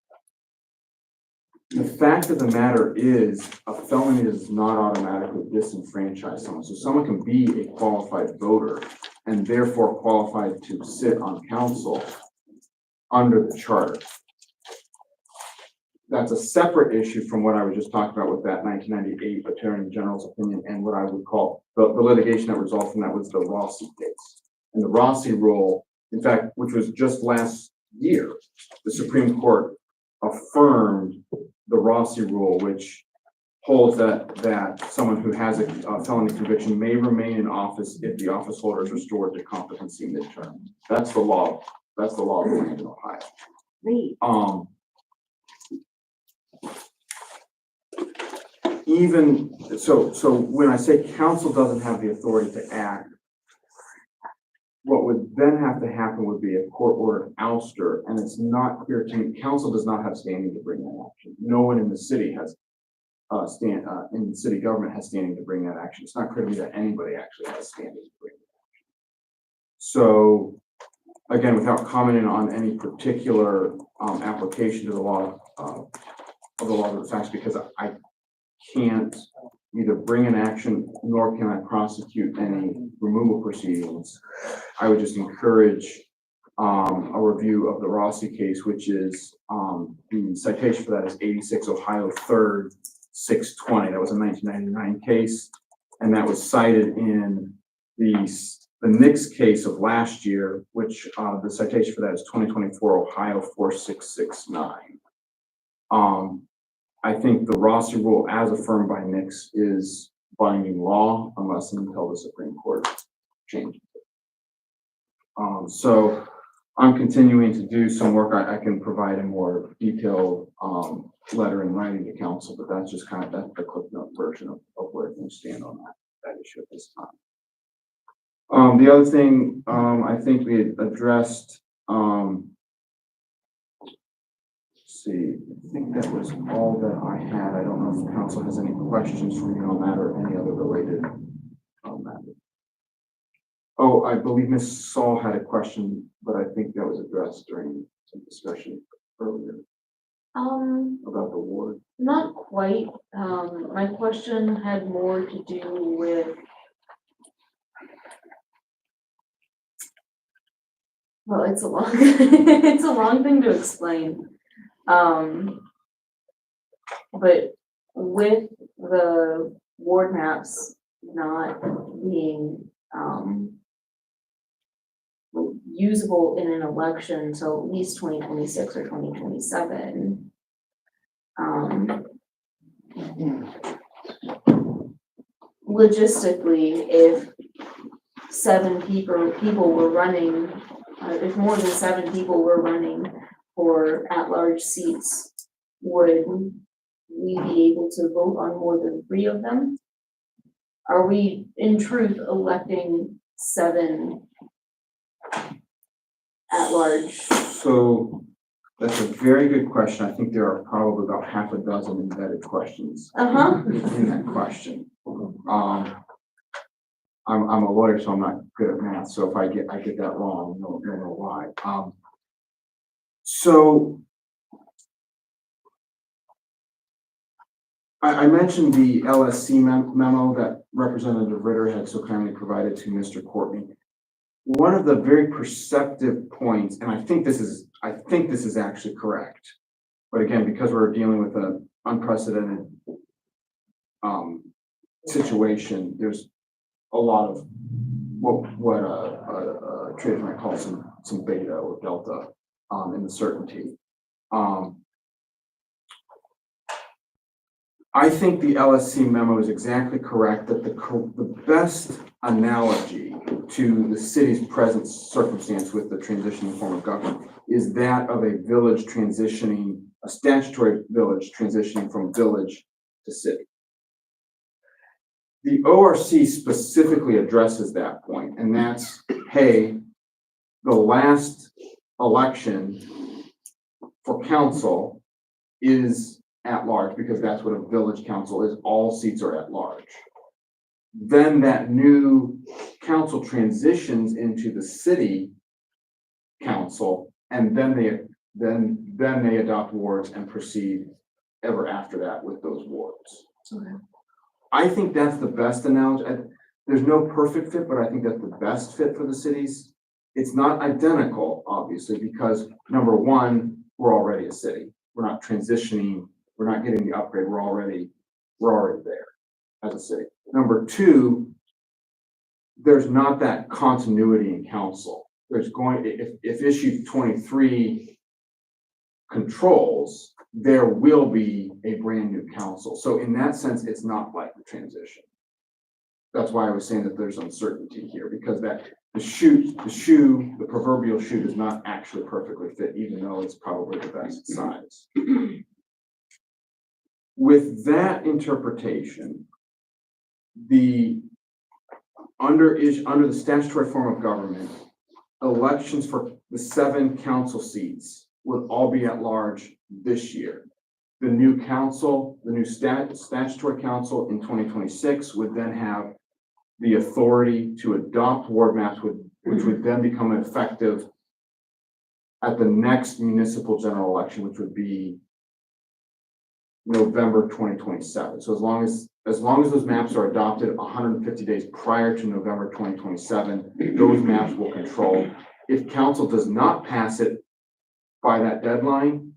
The fact of the matter is a felony does not automatically disenfranchise someone. So someone can be a qualified voter and therefore qualified to sit on council under the charter. That's a separate issue from what I was just talking about with that 1998 Attorney General's opinion and what I would call the litigation that resulted from that was the Rossi case. And the Rossi rule, in fact, which was just last year, the Supreme Court affirmed the Rossi rule, which holds that someone who has a felony conviction may remain in office if the office holder is restored to competency midterm. That's the law. That's the law of the land in Ohio. Even so when I say council doesn't have the authority to act, what would then have to happen would be a court ordered ouster, and it's not clear to me, council does not have standing to bring that action. No one in the city has in the city government has standing to bring that action. It's not clear to me that anybody actually has standing to bring that action. So again, without commenting on any particular application to the law of the facts, because I can't either bring an action nor can I prosecute any removal proceedings. I would just encourage a review of the Rossi case, which is the citation for that is 86 Ohio 3rd 620. That was a 1999 case, and that was cited in the Nix case of last year, which the citation for that is 2024 Ohio 4669. I think the Rossi rule as affirmed by Nix is binding law unless and until the Supreme Court changes it. So I'm continuing to do some work. I can provide a more detailed letter in writing to council, but that's just kind of the clip note version of where things stand on that issue at this time. The other thing I think we had addressed, see, I think that was all that I had. I don't know if council has any questions for me on that or any other related matter. Oh, I believe Ms. Saul had a question, but I think that was addressed during some discussion earlier about the ward. Not quite. My question had more to do with well, it's a long it's a long thing to explain. But with the ward maps not being, usable in an election until at least 2026 or 2027. Logistically, if people were running, if more than 7 people were running for at-large seats, would we be able to vote on more than 3 of them? Are we in truth electing 7 at-large? So that's a very good question. I think there are probably about half a dozen embedded questions Uh-huh. in that question. I'm a lawyer, so I'm not good at math, so if I get that wrong, you'll know why. So I mentioned the LSC memo that Representative Ritter had so kindly provided to Mr. Courtney. One of the very perceptive points, and I think this is actually correct, but again, because we're dealing with an unprecedented situation, there's a lot of what a trader might call some beta or delta in the certainty. I think the LSC memo is exactly correct that the best analogy to the city's present circumstance with the transitioning form of government is that of a village transitioning, a statutory village transitioning from village to city. The ORC specifically addresses that point, and that's, hey, the last election for council is at large, because that's what a village council is. All seats are at large. Then that new council transitions into the city council, and then they adopt wards and proceed ever after that with those wards. Okay. I think that's the best analogy. There's no perfect fit, but I think that's the best fit for the cities. It's not identical, obviously, because number one, we're already a city. We're not transitioning. We're not getting the upgrade. We're already there as a city. Number two, there's not that continuity in council. If issue 23 controls, there will be a brand new council. So in that sense, it's not like the transition. That's why I was saying that there's uncertainty here, because the proverbial shoe does not actually perfectly fit, even though it's probably the best size. With that interpretation, under the statutory form of government, elections for the 7 council seats would all be at large this year. The new council, the new statutory council in 2026 would then have the authority to adopt ward maps, which would then become effective at the next municipal general election, which would be November 2027. So as long as those maps are adopted 150 days prior to November 2027, those maps will control. If council does not pass it by that deadline,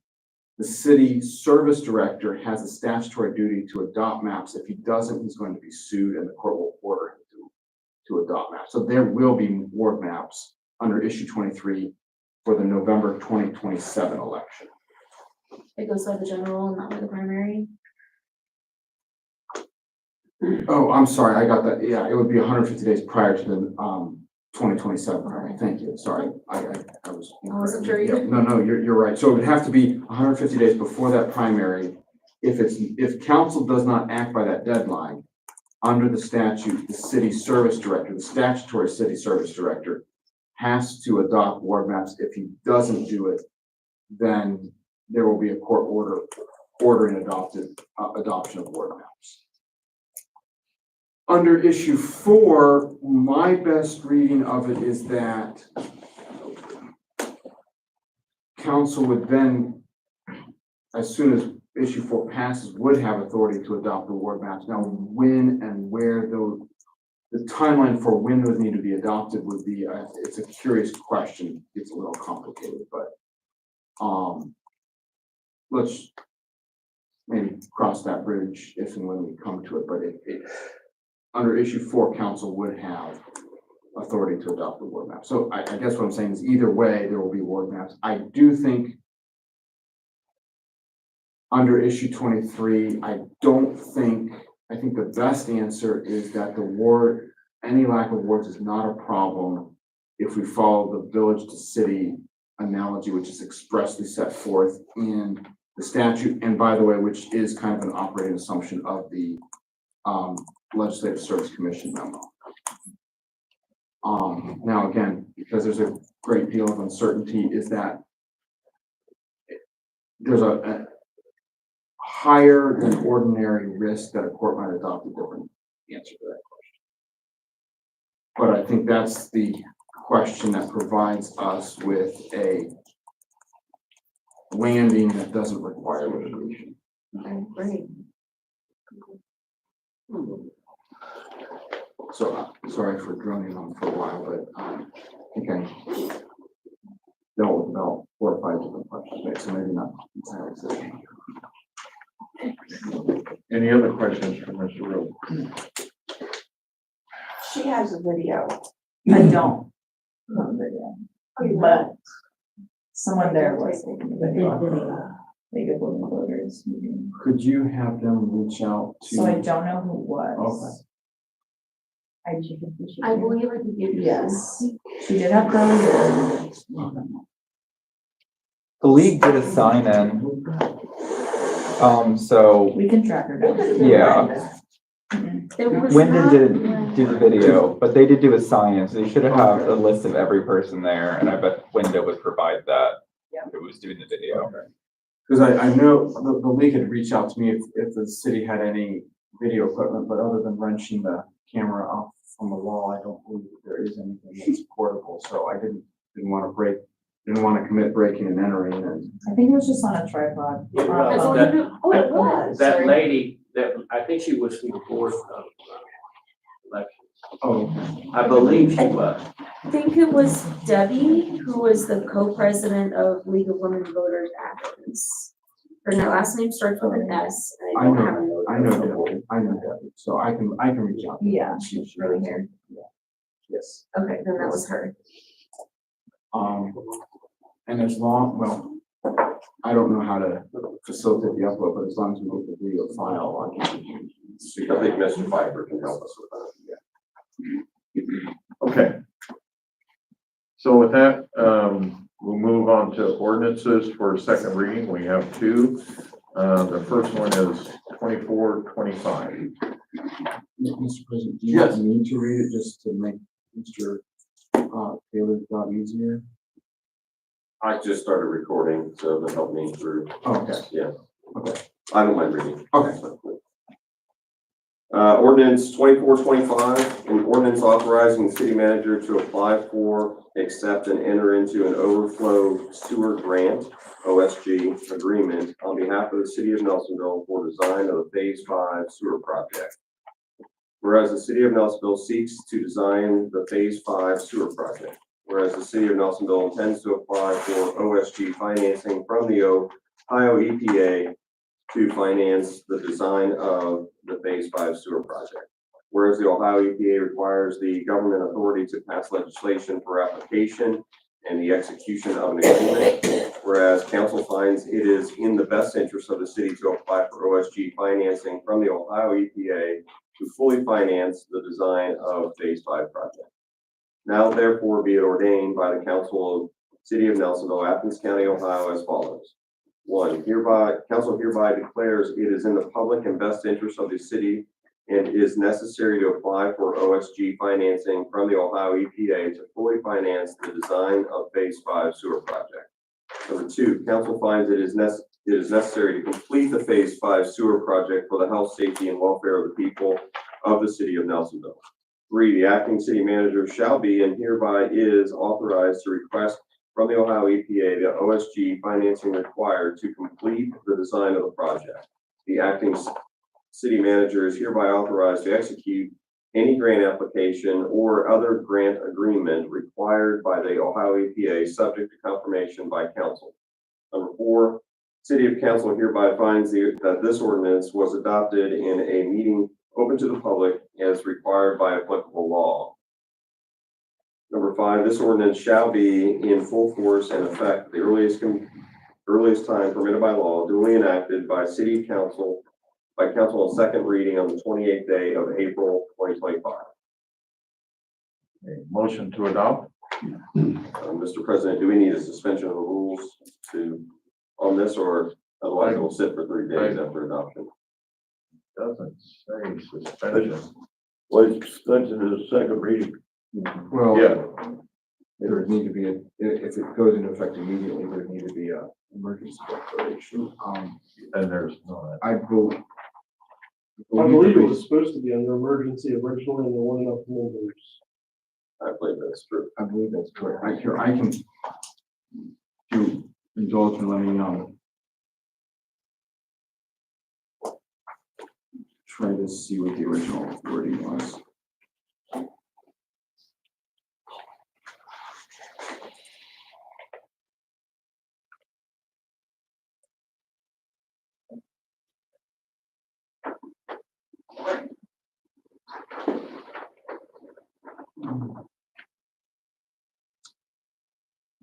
the city service director has a statutory duty to adopt maps. If he doesn't, he's going to be sued and the court will order him to adopt maps. So there will be ward maps under issue 23 for the November 2027 election. It goes by the general and not by the primary? Oh, I'm sorry, I got that. Yeah, it would be 150 days prior to the 2027 primary. Thank you. Sorry, I was. I wasn't sure Yeah, either. no, you're right. So it would have to be 150 days before that primary. If council does not act by that deadline, under the statute, the city service director, the statutory city service director, has to adopt ward maps. If he doesn't do it, then there will be a court order ordering adoption of ward maps. Under issue 4, my best reading of it is that council would then, as soon as issue 4 passes, would have authority to adopt the ward maps. Now, when and where the timeline for when those need to be adopted would be, it's a curious question. It's a little complicated, but let's maybe cross that bridge if and when we come to it, but under issue 4, council would have authority to adopt the ward map. So I guess what I'm saying is either way, there will be ward maps. I do think under issue 23, I think the best answer is that any lack of wards is not a problem if we follow the village to city analogy, which is expressly set forth in the statute, and by the way, which is kind of an operating assumption of the Legislative Service Commission memo. Now again, because there's a great deal of uncertainty, is that there's a higher than ordinary risk that a court might adopt a different answer to that question. But I think that's the question that provides us with a landing that doesn't require litigation. Okay, great. So, sorry for droning on for a while, but I think I dealt with about 4 or 5 different questions, right? So maybe not entirely sufficient. Any other questions for Mr. Rowe? She has a video. I don't. But someone there was taking a video of the League of Women Voters meeting. Could you have them reach out to? So I don't know who it was. I believe I could give you. Yes, she did have those. The league did a sign in. So, We can track her down. yeah, There was Wyndham not- didn't do the video, but they did do a sign in, so they should have a list of every person there, and I bet Wyndham would provide that. If it was doing the video. Because I know the league had reached out to me if the city had any video equipment, but other than wrenching the camera off from the wall, I don't believe that there is anything that's portable, so I didn't want to commit breaking and entering, and I think it was just on a tripod. It I was. believe it- Oh, it was. That Sorry. lady, I think she was from the board of election. oh, I believe she was. I think it was Debbie, who was the co-president of League of Women Voters Athens. Her last name starts with an S, and I don't have a note. I know that, so I can reach out. Yeah, She Over here. Yes. Okay, then that was her. And as long, well, I don't know how to facilitate the upload, but as long as we get the video file, I can. I think Mr. Pfeiffer can help us with that. Okay. So with that, we'll move on to ordinances for second reading. We have 2. The first one is 2425. Mr. President, do you need to read it just to make Mr. Taylor's job easier? I just started recording, so it'll help me through. Okay. Yeah. Okay. I don't mind reading. Okay. Ordinance 2425, an ordinance authorizing the city manager to apply for, accept, and enter into an overflow sewer grant, OSG, agreement on behalf of the city of Nelsonville for design of the Phase 5 sewer project. Whereas the city of Nelsonville seeks to design the Phase 5 sewer project. Whereas the city of Nelsonville intends to apply for OSG financing from the Ohio EPA to finance the design of the Phase 5 sewer project. Whereas the Ohio EPA requires the government authority to pass legislation for application and the execution of an agreement. Whereas council finds it is in the best interest of the city to apply for OSG financing from the Ohio EPA to fully finance the design of Phase 5 project. Now therefore be it ordained by the council of city of Nelsonville, Athens County, Ohio as follows. 1, council hereby declares it is in the public and best interest of the city and is necessary to apply for OSG financing from the Ohio EPA to fully finance the design of Phase 5 sewer project. Number 2, council finds it is necessary to complete the Phase 5 sewer project for the health, safety, and welfare of the people of the city of Nelsonville. 3, the acting city manager shall be and hereby is authorized to request from the Ohio EPA the OSG financing required to complete the design of the project. The acting city manager is hereby authorized to execute any grant application or other grant agreement required by the Ohio EPA subject to confirmation by council. Number 4, City of Council hereby finds that this ordinance was adopted in a meeting open to the public as required by applicable law. Number 5, this ordinance shall be in full force and effect the earliest time permitted by law, duly enacted by City Council, on second reading on the 28th day of April 2025. Motion to adopt? Mr. President, do we need a suspension of the rules on this, or otherwise it will sit for 3 days after adoption? Doesn't say suspension. Well, suspension is a second reading. Well, Yeah. there would need to be, if it goes into effect immediately, there would need to be a emergency declaration. And there's no. I believe. I believe it was supposed to be under emergency originally, and there weren't enough members. I believe that's true. I believe that's correct. I can do indulge and let me, try to see what the original wording was.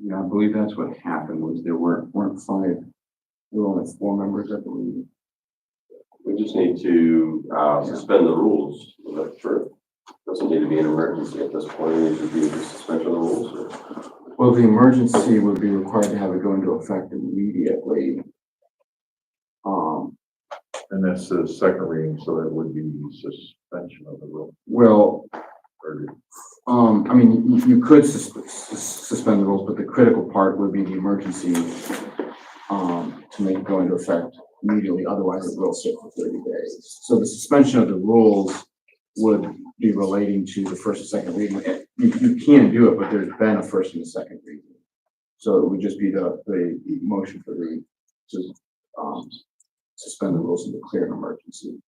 Yeah, I believe that's what happened, was there weren't 5, there were only 4 members, I believe. We just need to suspend the rules. Is that true? Doesn't need to be an emergency at this point. It should be the suspension of the rules. Or... Well, the emergency would be required to have it go into effect immediately. And this is second reading, so it would be suspension of the rule. Well, I mean, you could suspend the rules, but the critical part would be the emergency, to make it go into effect immediately, otherwise it will sit for 30 days. So the suspension of the rules would be relating to the first and second reading. You can do it, but there's been a first and a second reading. So it would just be the motion for to suspend the rules and declare an emergency.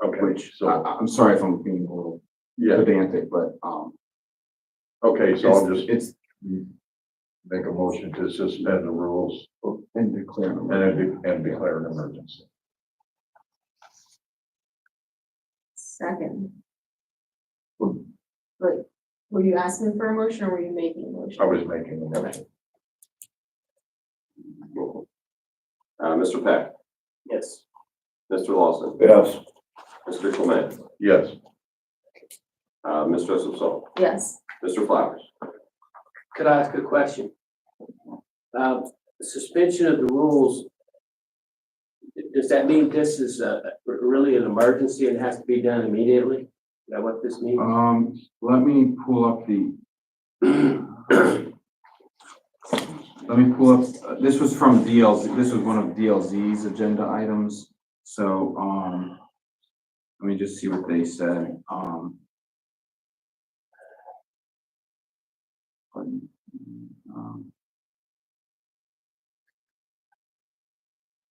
Okay, Which, so, I'm sorry if I'm being a little pedantic, but, okay, so I'll just it's, make a motion to suspend the rules and declare an emergency. and declare an emergency. Second. But were you asking for a motion or were you making a motion? I was making a motion. Mr. Peck, Yes. Mr. Lawson, Yes. Mr. Clement, Yes. Ms. Joseph Saul, Yes. Mr. Flowers. Could I ask a question? Suspension of the rules, does that mean this is really an emergency and has to be done immediately? Is that what this means? Let me pull up this was from DLZ, this was one of DLZ's agenda items. So, let me just see what they said.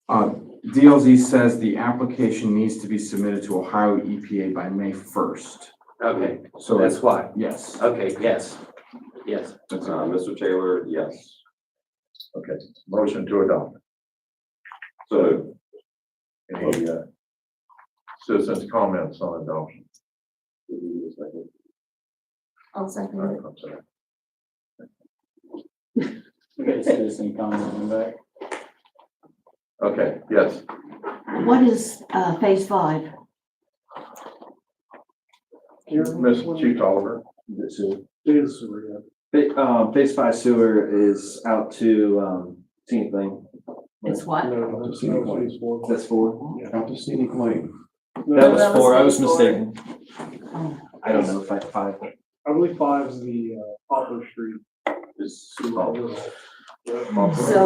DLZ says the application needs to be submitted to Ohio EPA by May 1st. Okay, So that's why. yes. Okay, yes, yes. Mr. Taylor, yes. Okay, motion to adopt. So, Any, citizens' comments on adoption? I'll second it. I'm sorry. We got a citizen comment in the back. Okay, yes. What is, phase 5? Ms. Chief Oliver? Phase 5 sewer is out to, Scenic Lane. It's what? That's 4? Out to Scenic Lane. That was 4, I was phase 4. mistaken. Oh. I don't know if I 5. I believe 5 is the Poplar Street. So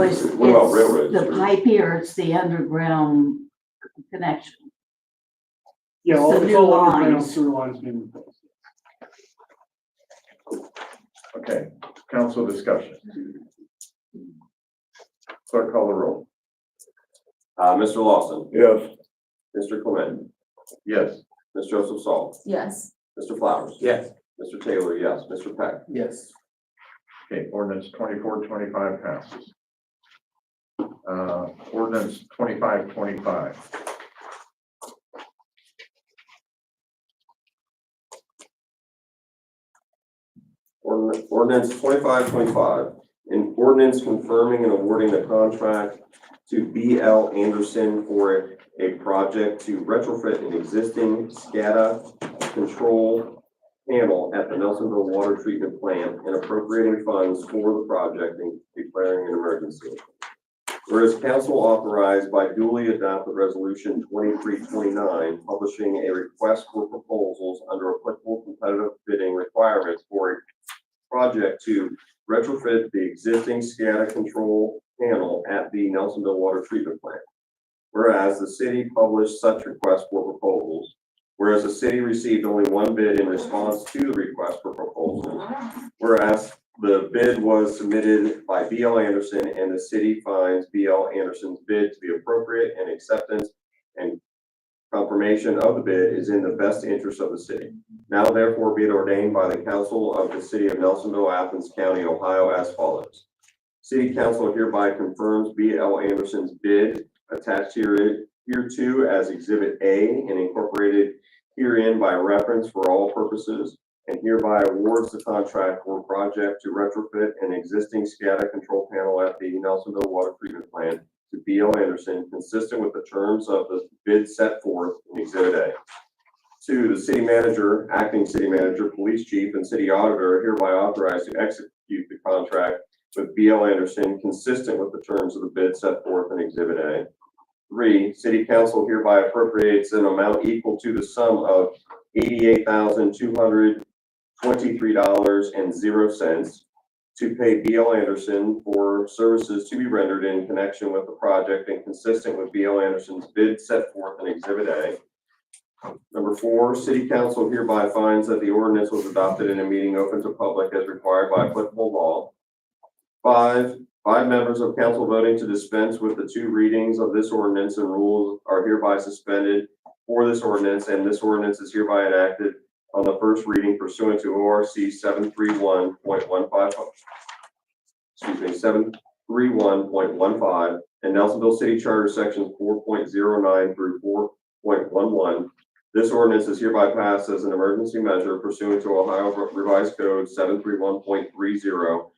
it's What about Railroad the Street? pipe here, it's the underground connection. Yeah, all The it's new all underground lines. sewer lines being replaced. Okay, council discussion. Clerk call the roll. Mr. Lawson, Yes. Mr. Clement, Yes. Ms. Joseph Saul, Yes. Mr. Flowers. Yes. Mr. Taylor, yes. Mr. Peck. Yes. Okay, ordinance 2425 passes. Ordinance 2525. Ordinance 2525, an ordinance confirming and awarding the contract to B.L. Anderson for a project to retrofit an existing SCADA control panel at the Nelsonville Water Treatment Plant and appropriating funds for the project and declaring an emergency. Whereas council authorized by duly adopted resolution 2329, publishing a request for proposals under applicable competitive bidding requirements for a project to retrofit the existing SCADA control panel at the Nelsonville Water Treatment Plant. Whereas the city published such request for proposals. Whereas the city received only one bid in response to the request for proposals. Whereas the bid was submitted by B.L. Anderson and the city finds B.L. Anderson's bid to be appropriate and acceptance and confirmation of the bid is in the best interest of the city. Now therefore be it ordained by the council of the city of Nelsonville, Athens County, Ohio as follows. City council hereby confirms B.L. Anderson's bid attached hereto as Exhibit A and incorporated herein by reference for all purposes, and hereby awards the contract for project to retrofit an existing SCADA control panel at the Nelsonville Water Treatment Plant to B.L. Anderson, consistent with the terms of the bid set forth in Exhibit A. 2, the city manager, acting city manager, police chief, and city auditor are hereby authorized to execute the contract with B.L. Anderson, consistent with the terms of the bid set forth in Exhibit A. 3, city council hereby appropriates an amount equal to the sum of $88,223.00 to pay B.L. Anderson for services to be rendered in connection with the project and consistent with B.L. Anderson's bid set forth in Exhibit A. Number 4, city council hereby finds that the ordinance was adopted in a meeting open to public as required by applicable law. 5 members of council voting to dispense with the 2 readings of this ordinance and rules are hereby suspended for this ordinance, and this ordinance is hereby enacted on the first reading pursuant to ORC 731.15 and Nelsonville City Charter sections 4.09 through 4.11. This ordinance is hereby passed as an emergency measure pursuant to Ohio Revised Code 731.30,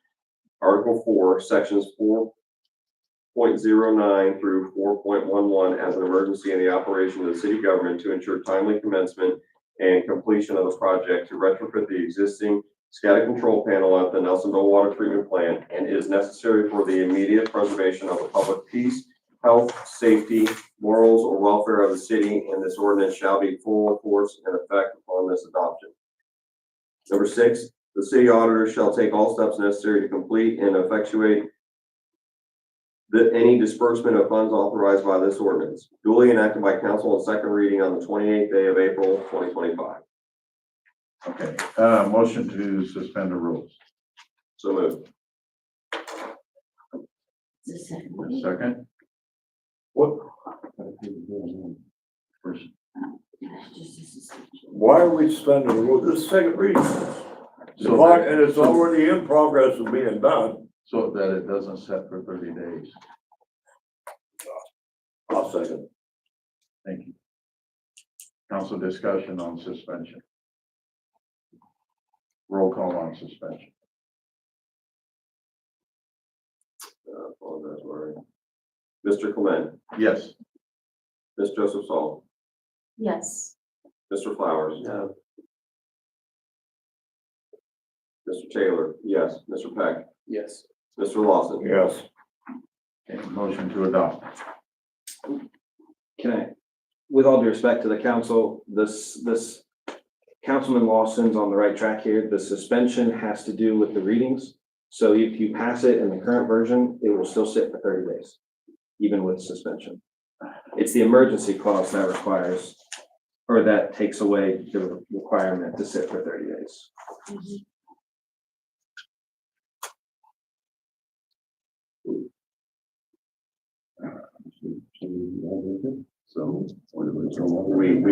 Article 4, sections 4.09 through 4.11 as an emergency in the operation of the city government to ensure timely commencement and completion of the project to retrofit the existing SCADA control panel at the Nelsonville Water Treatment Plant and is necessary for the immediate preservation of the public peace, health, safety, morals, or welfare of the city, and this ordinance shall be full force and effect upon this adoption. Number 6, the city auditor shall take all steps necessary to complete and effectuate any disbursement of funds authorized by this ordinance, duly enacted by council on second reading on the 28th day of April, 2025. Okay, motion to suspend the rules. So moved. Second? What, First. why are we spending the rule, this is second reading? And it's already in progress of being done. So that it doesn't set for 30 days. I'll second. Thank you. Council discussion on suspension. Roll call on suspension. Apologize, Lori. Mr. Clement, Yes. Ms. Joseph Saul, Yes. Mr. Flowers. No. Mr. Taylor, yes. Mr. Peck, Yes. Mr. Lawson. Yes. Okay, motion to adopt. Can I, with all due respect to the council, this Councilman Lawson's on the right track here. The suspension has to do with the readings. So if you pass it in the current version, it will still sit for 30 days, even with suspension. It's the emergency clause that requires, or that takes away the requirement to sit for 30 days. So we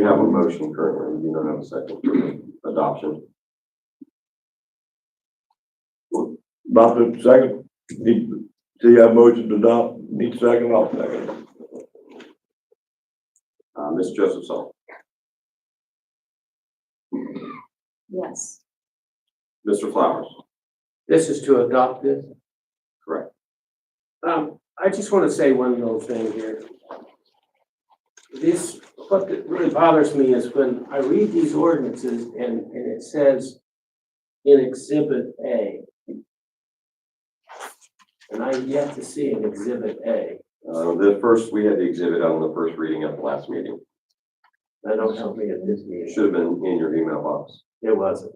have a motion currently. We do not have a second for adoption. About the second, So you have motion to adopt, need a second, I'll second. Ms. Josephson, Yes. Mr. Flowers, This is to adopt this. correct. I just want to say one little thing here. This, what really bothers me is when I read these ordinances and it says in Exhibit A. And I yet to see an Exhibit A. We had the exhibit on the first reading at the last meeting. That don't help me at this It meeting. should have been in your email box. It wasn't.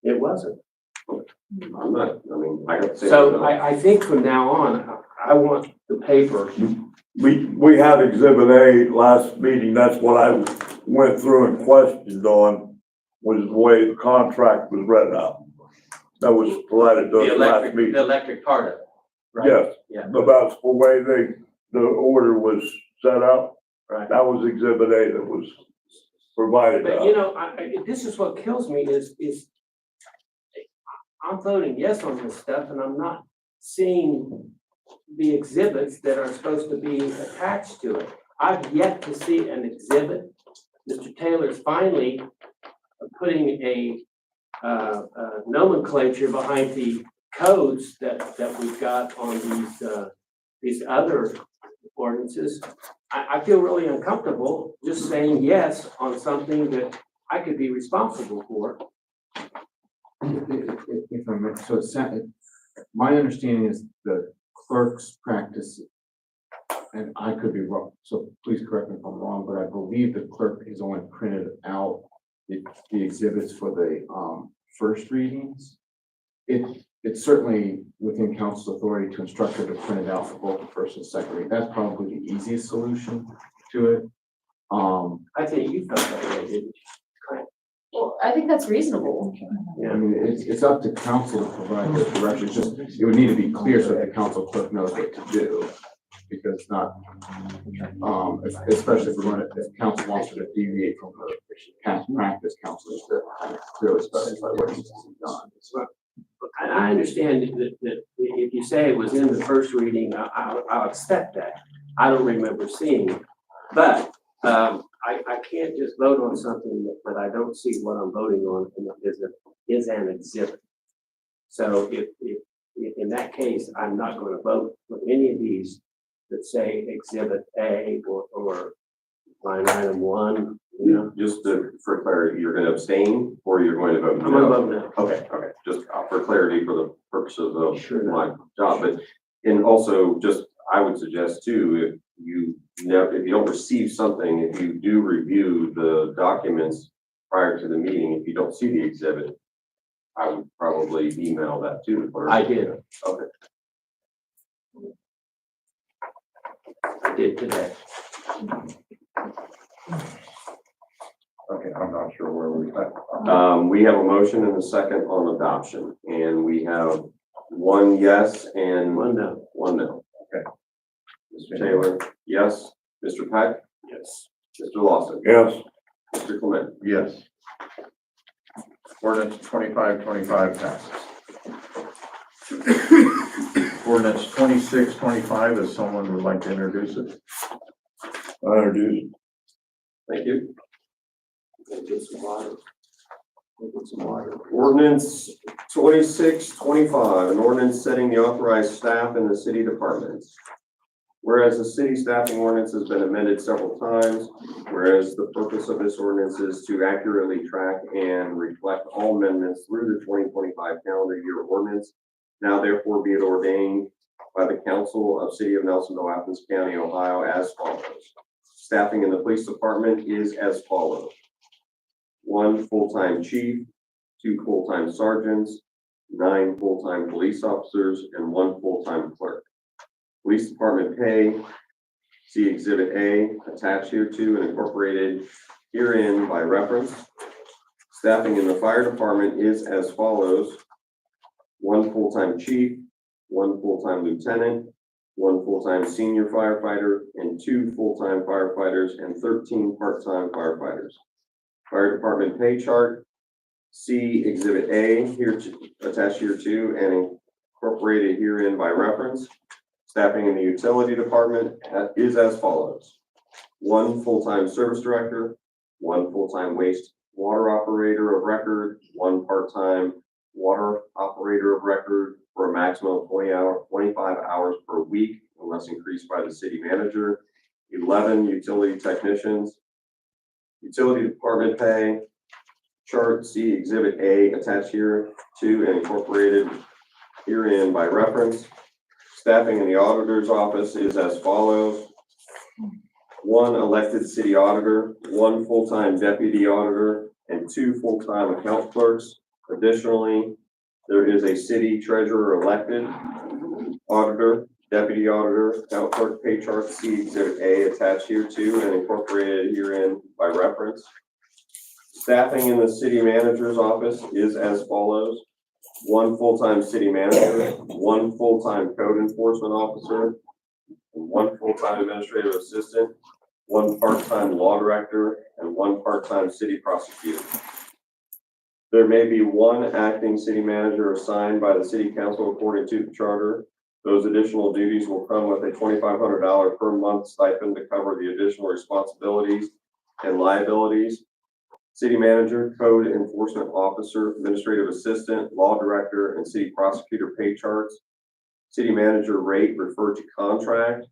It wasn't. I'm not, I mean, I got to say. So I think from now on, I want the paper. We had exhibit A last meeting, that's what I went through and questioned on, was the way the contract was read out. That was provided to us last meeting. The electric part of it, right? Yes, Yeah. but that's the way the order was set up. Right. That was exhibit A that was provided to But you us. know, this is what kills me is I'm voting yes on this stuff and I'm not seeing the exhibits that are supposed to be attached to it. I've yet to see an exhibit. Mr. Taylor's finally putting a nomenclature behind the codes that we've got on these other ordinances. I feel really uncomfortable just saying yes on something that I could be responsible for. If I may, so my understanding is the clerk's practice, and I could be wrong, so please correct me if I'm wrong, but I believe the clerk has only printed out the exhibits for the first readings. It's certainly within council's authority to instruct her to print it out for both the first and second reading. That's probably the easiest solution to it. I think you felt that way, didn't you? Well, I think that's reasonable. I mean, it's up to council to provide the direction. It's just, it would need to be clear so that the council clerk knows what to do. Because not, especially if we're going to, if council wants her to deviate from her past practice, council is to clearly specify what needs to be done. I understand that if you say it was in the first reading, I'll accept that. I don't remember seeing it. But I can't just vote on something that I don't see what I'm voting on is an exhibit. So if in that case, I'm not going to vote for any of these that say Exhibit A or line item 1, you know? Just for clarity, you're going to abstain or you're going to vote no? I'm gonna vote no. Okay, just for clarity for the purposes of Sure. my job, but, and also just, I would suggest too, if you don't receive something, if you do review the documents prior to the meeting, if you don't see the exhibit, I would probably email that to the clerk. I did. Okay. I did today. Okay, I'm not sure where we at. We have a motion and a second on adoption, and we have one yes and One no. one no. Okay. Mr. Taylor, yes. Mr. Peck, Yes. Mr. Lawson, Yes, Mr. Clement. Yes. Ordinance 2525 passes. Ordinance 2625, if someone would like to introduce it. I introduced. Thank you. Get some water. Get some water. Ordinance 2625, an ordinance setting the authorized staff in the city departments. Whereas the city staffing ordinance has been amended several times, whereas the purpose of this ordinance is to accurately track and reflect all amendments through the 2025 calendar year ordinance. Now therefore be it ordained by the Council of City of Nelsonville, Athens County, Ohio as follows. Staffing in the police department is as follows. 1 full-time chief, 2 full-time sergeants, 9 full-time police officers, and 1 full-time clerk. Police department pay, see Exhibit A attached hereto and incorporated herein by reference. Staffing in the fire department is as follows. 1 full-time chief, 1 full-time lieutenant, 1 full-time senior firefighter, and 2 full-time firefighters, and 13 part-time firefighters. Fire department pay chart, see Exhibit A here attached hereto and incorporated herein by reference. Staffing in the utility department is as follows. 1 full-time service director, 1 full-time waste water operator of record, 1 part-time water operator of record for a maximum of 25 hours per week unless increased by the city manager. 11 utility technicians. Utility department pay, chart C Exhibit A attached here to and incorporated herein by reference. Staffing in the auditor's office is as follows. 1 elected city auditor, 1 full-time deputy auditor, and 2 full-time account clerks. Additionally, there is a city treasurer elected, auditor, deputy auditor, account clerk pay chart C Exhibit A attached here to and incorporated herein by reference. Staffing in the city manager's office is as follows. 1 full-time city manager, 1 full-time code enforcement officer, 1 full-time administrative assistant, 1 part-time law director, and 1 part-time city prosecutor. There may be 1 acting city manager assigned by the city council according to the charter. Those additional duties will come with a $2,500 per month stipend to cover the additional responsibilities and liabilities. City manager, code enforcement officer, administrative assistant, law director, and city prosecutor pay charts. City manager rate referred to contract.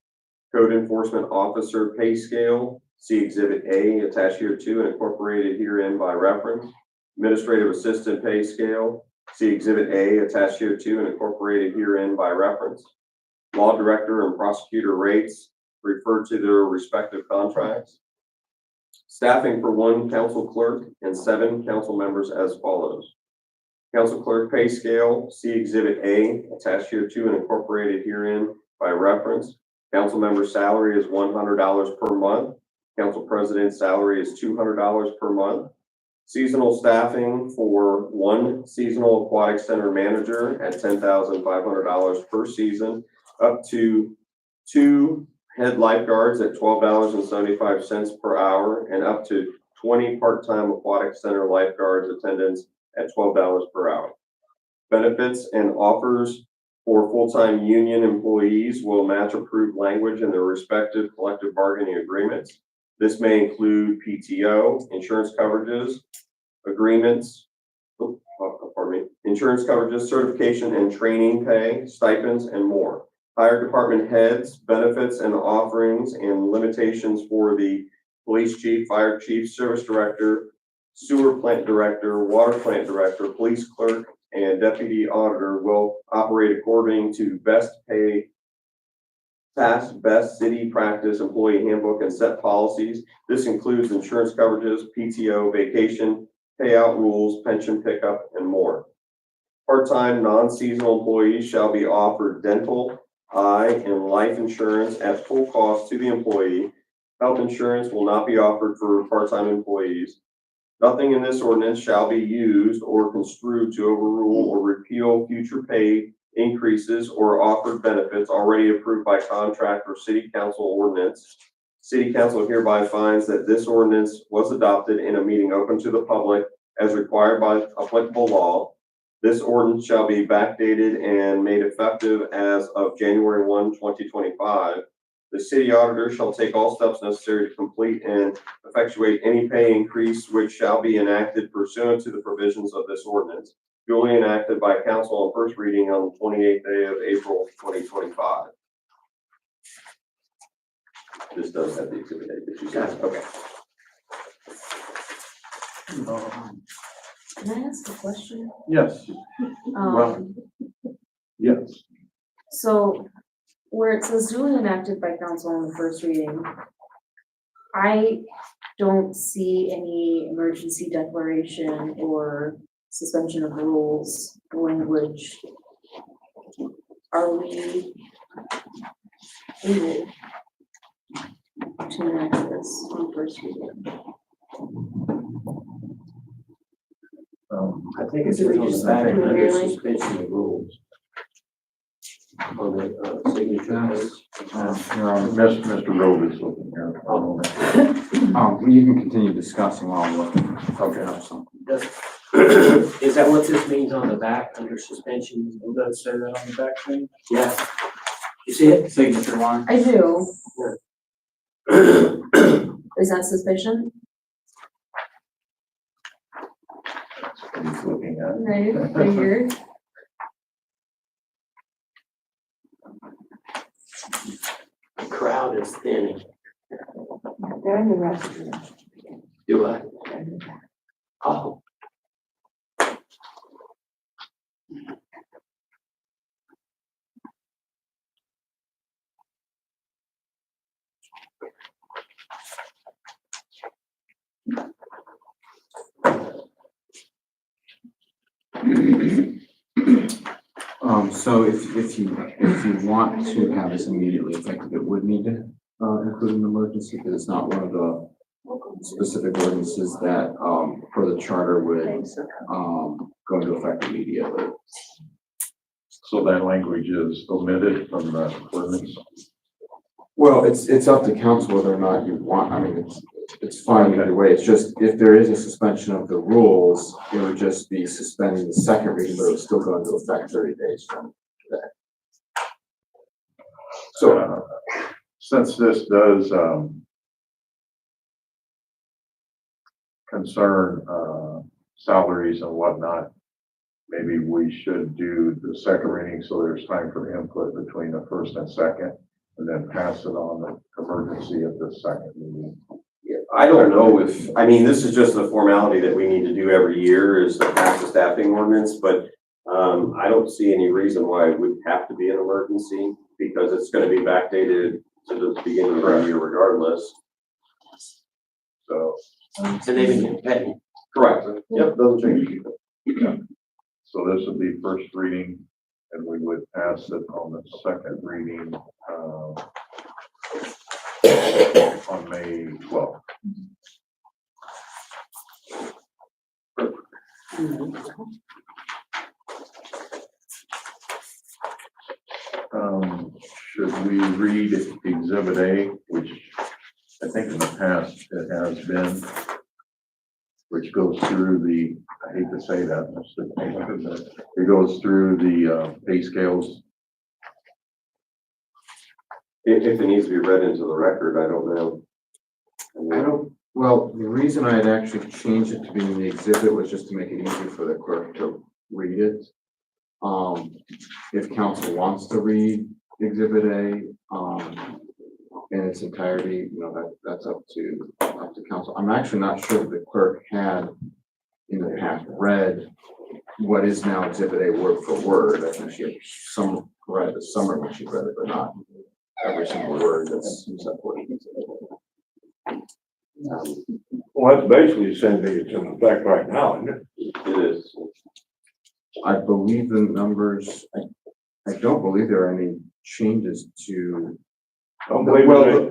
Code enforcement officer pay scale, see Exhibit A attached here to and incorporated herein by reference. Administrative assistant pay scale, see Exhibit A attached here to and incorporated herein by reference. Law director and prosecutor rates referred to their respective contracts. Staffing for 1 council clerk and 7 council members as follows. Council clerk pay scale, see Exhibit A attached here to and incorporated herein by reference. Council member salary is $100 per month. Council president's salary is $200 per month. Seasonal staffing for 1 seasonal aquatic center manager at $10,500 per season, up to 2 head lifeguards at $12.75 per hour, and up to 20 part-time aquatic center lifeguards attendants at $12 per hour. Benefits and offers for full-time union employees will match approved language in their respective collective bargaining agreements. This may include PTO, insurance coverages, insurance coverages, certification and training pay, stipends, and more. Higher department heads, benefits and offerings and limitations for the police chief, fire chief, service director, sewer plant director, water plant director, police clerk, and deputy auditor will operate according to best city practice, employee handbook, and set policies. This includes insurance coverages, PTO, vacation, payout rules, pension pickup, and more. Part-time, non-seasonal employees shall be offered dental, eye, and life insurance at full cost to the employee. Health insurance will not be offered for part-time employees. Nothing in this ordinance shall be used or construed to overrule or repeal future pay increases or offered benefits already approved by contract or city council ordinance. City council hereby finds that this ordinance was adopted in a meeting open to the public as required by applicable law. This ordinance shall be backdated and made effective as of January 1, 2025. The city auditor shall take all steps necessary to complete and effectuate any pay increase which shall be enacted pursuant to the provisions of this ordinance, duly enacted by council on first reading on the 28th day of April, 2025. This does have the exhibit A that you said. Okay. Can I ask a question? Yes, Um, yes. so where it says duly enacted by council on the first reading, I don't see any emergency declaration or suspension of rules language. Are we able to enact this on first reading? I think it's Do we just just back do it under yearly? suspension of rules. On the signature page. Mr. Rowe is looking here. You can continue discussing while I'm looking. Okay. Have something. Yes. Is that what this means on the back under suspension? It does say that on the back thing. Yeah. You see it? Signature line. I do. Is that suspicion? He's looking at. Right, figured. The crowd is thinning. They're in the restroom. Do I? Oh. So if you want to have this immediately effective, it would need to, include an emergency, because it's not one of the specific ordinances that, for the charter would, go into effect immediately. So that language is omitted from the ordinance? Well, it's up to council whether or not you want, I mean, it's fine either way. It's just, if there is a suspension of the rules, it would just be suspending the second reading, but it would still go into effect 30 days from today. So, since this does, concern, salaries and whatnot, maybe we should do the second reading so there's time for input between the first and second, and then pass it on the emergency at the second meeting. I don't know if, I mean, this is just a formality that we need to do every year is to pass the staffing ordinance, but I don't see any reason why it would have to be an emergency because it's gonna be backdated to the beginning of the year regardless. So. And they've been getting paid. Correct. Yep, doesn't change. So this would be first reading, and we would pass it on the second reading, on May 12th. Should we read Exhibit A, which I think in the past it has been, which goes through the, I hate to say that, Mr. Taylor, but it goes through the pay scales. If it needs to be read into the record, I don't know. I don't, well, the reason I had actually changed it to be in the exhibit was just to make it easier for the clerk to read it. If council wants to read Exhibit A, in its entirety, you know, that's up to council. I'm actually not sure if the clerk had in the past read what is now Exhibit A word for word. I think she had some read the summer when she read it, but not every single word that's set forth in Exhibit A. Well, that's basically the same thing that's in effect right now, isn't it? It is. I believe the numbers, I don't believe there are any changes to. I don't believe any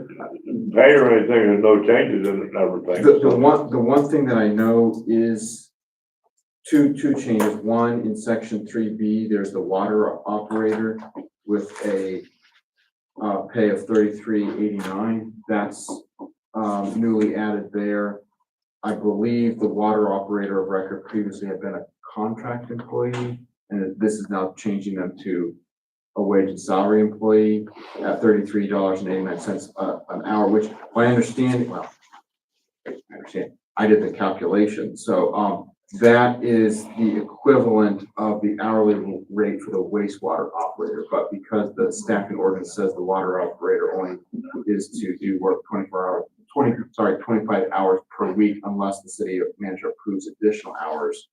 pay or anything, there's no changes in it and everything. The one thing that I know is two changes. One, in section 3B, there's the water operator with a pay of $33.89. That's newly added there. I believe the water operator of record previously had been a contract employee, and this is now changing them to a wage and salary employee at $33.89 an hour, which my understanding, well, I understand, I did the calculation. So that is the equivalent of the hourly rate for the wastewater operator. But because the staffing ordinance says the water operator only is to do work 25 hours per week unless the city manager approves additional hours,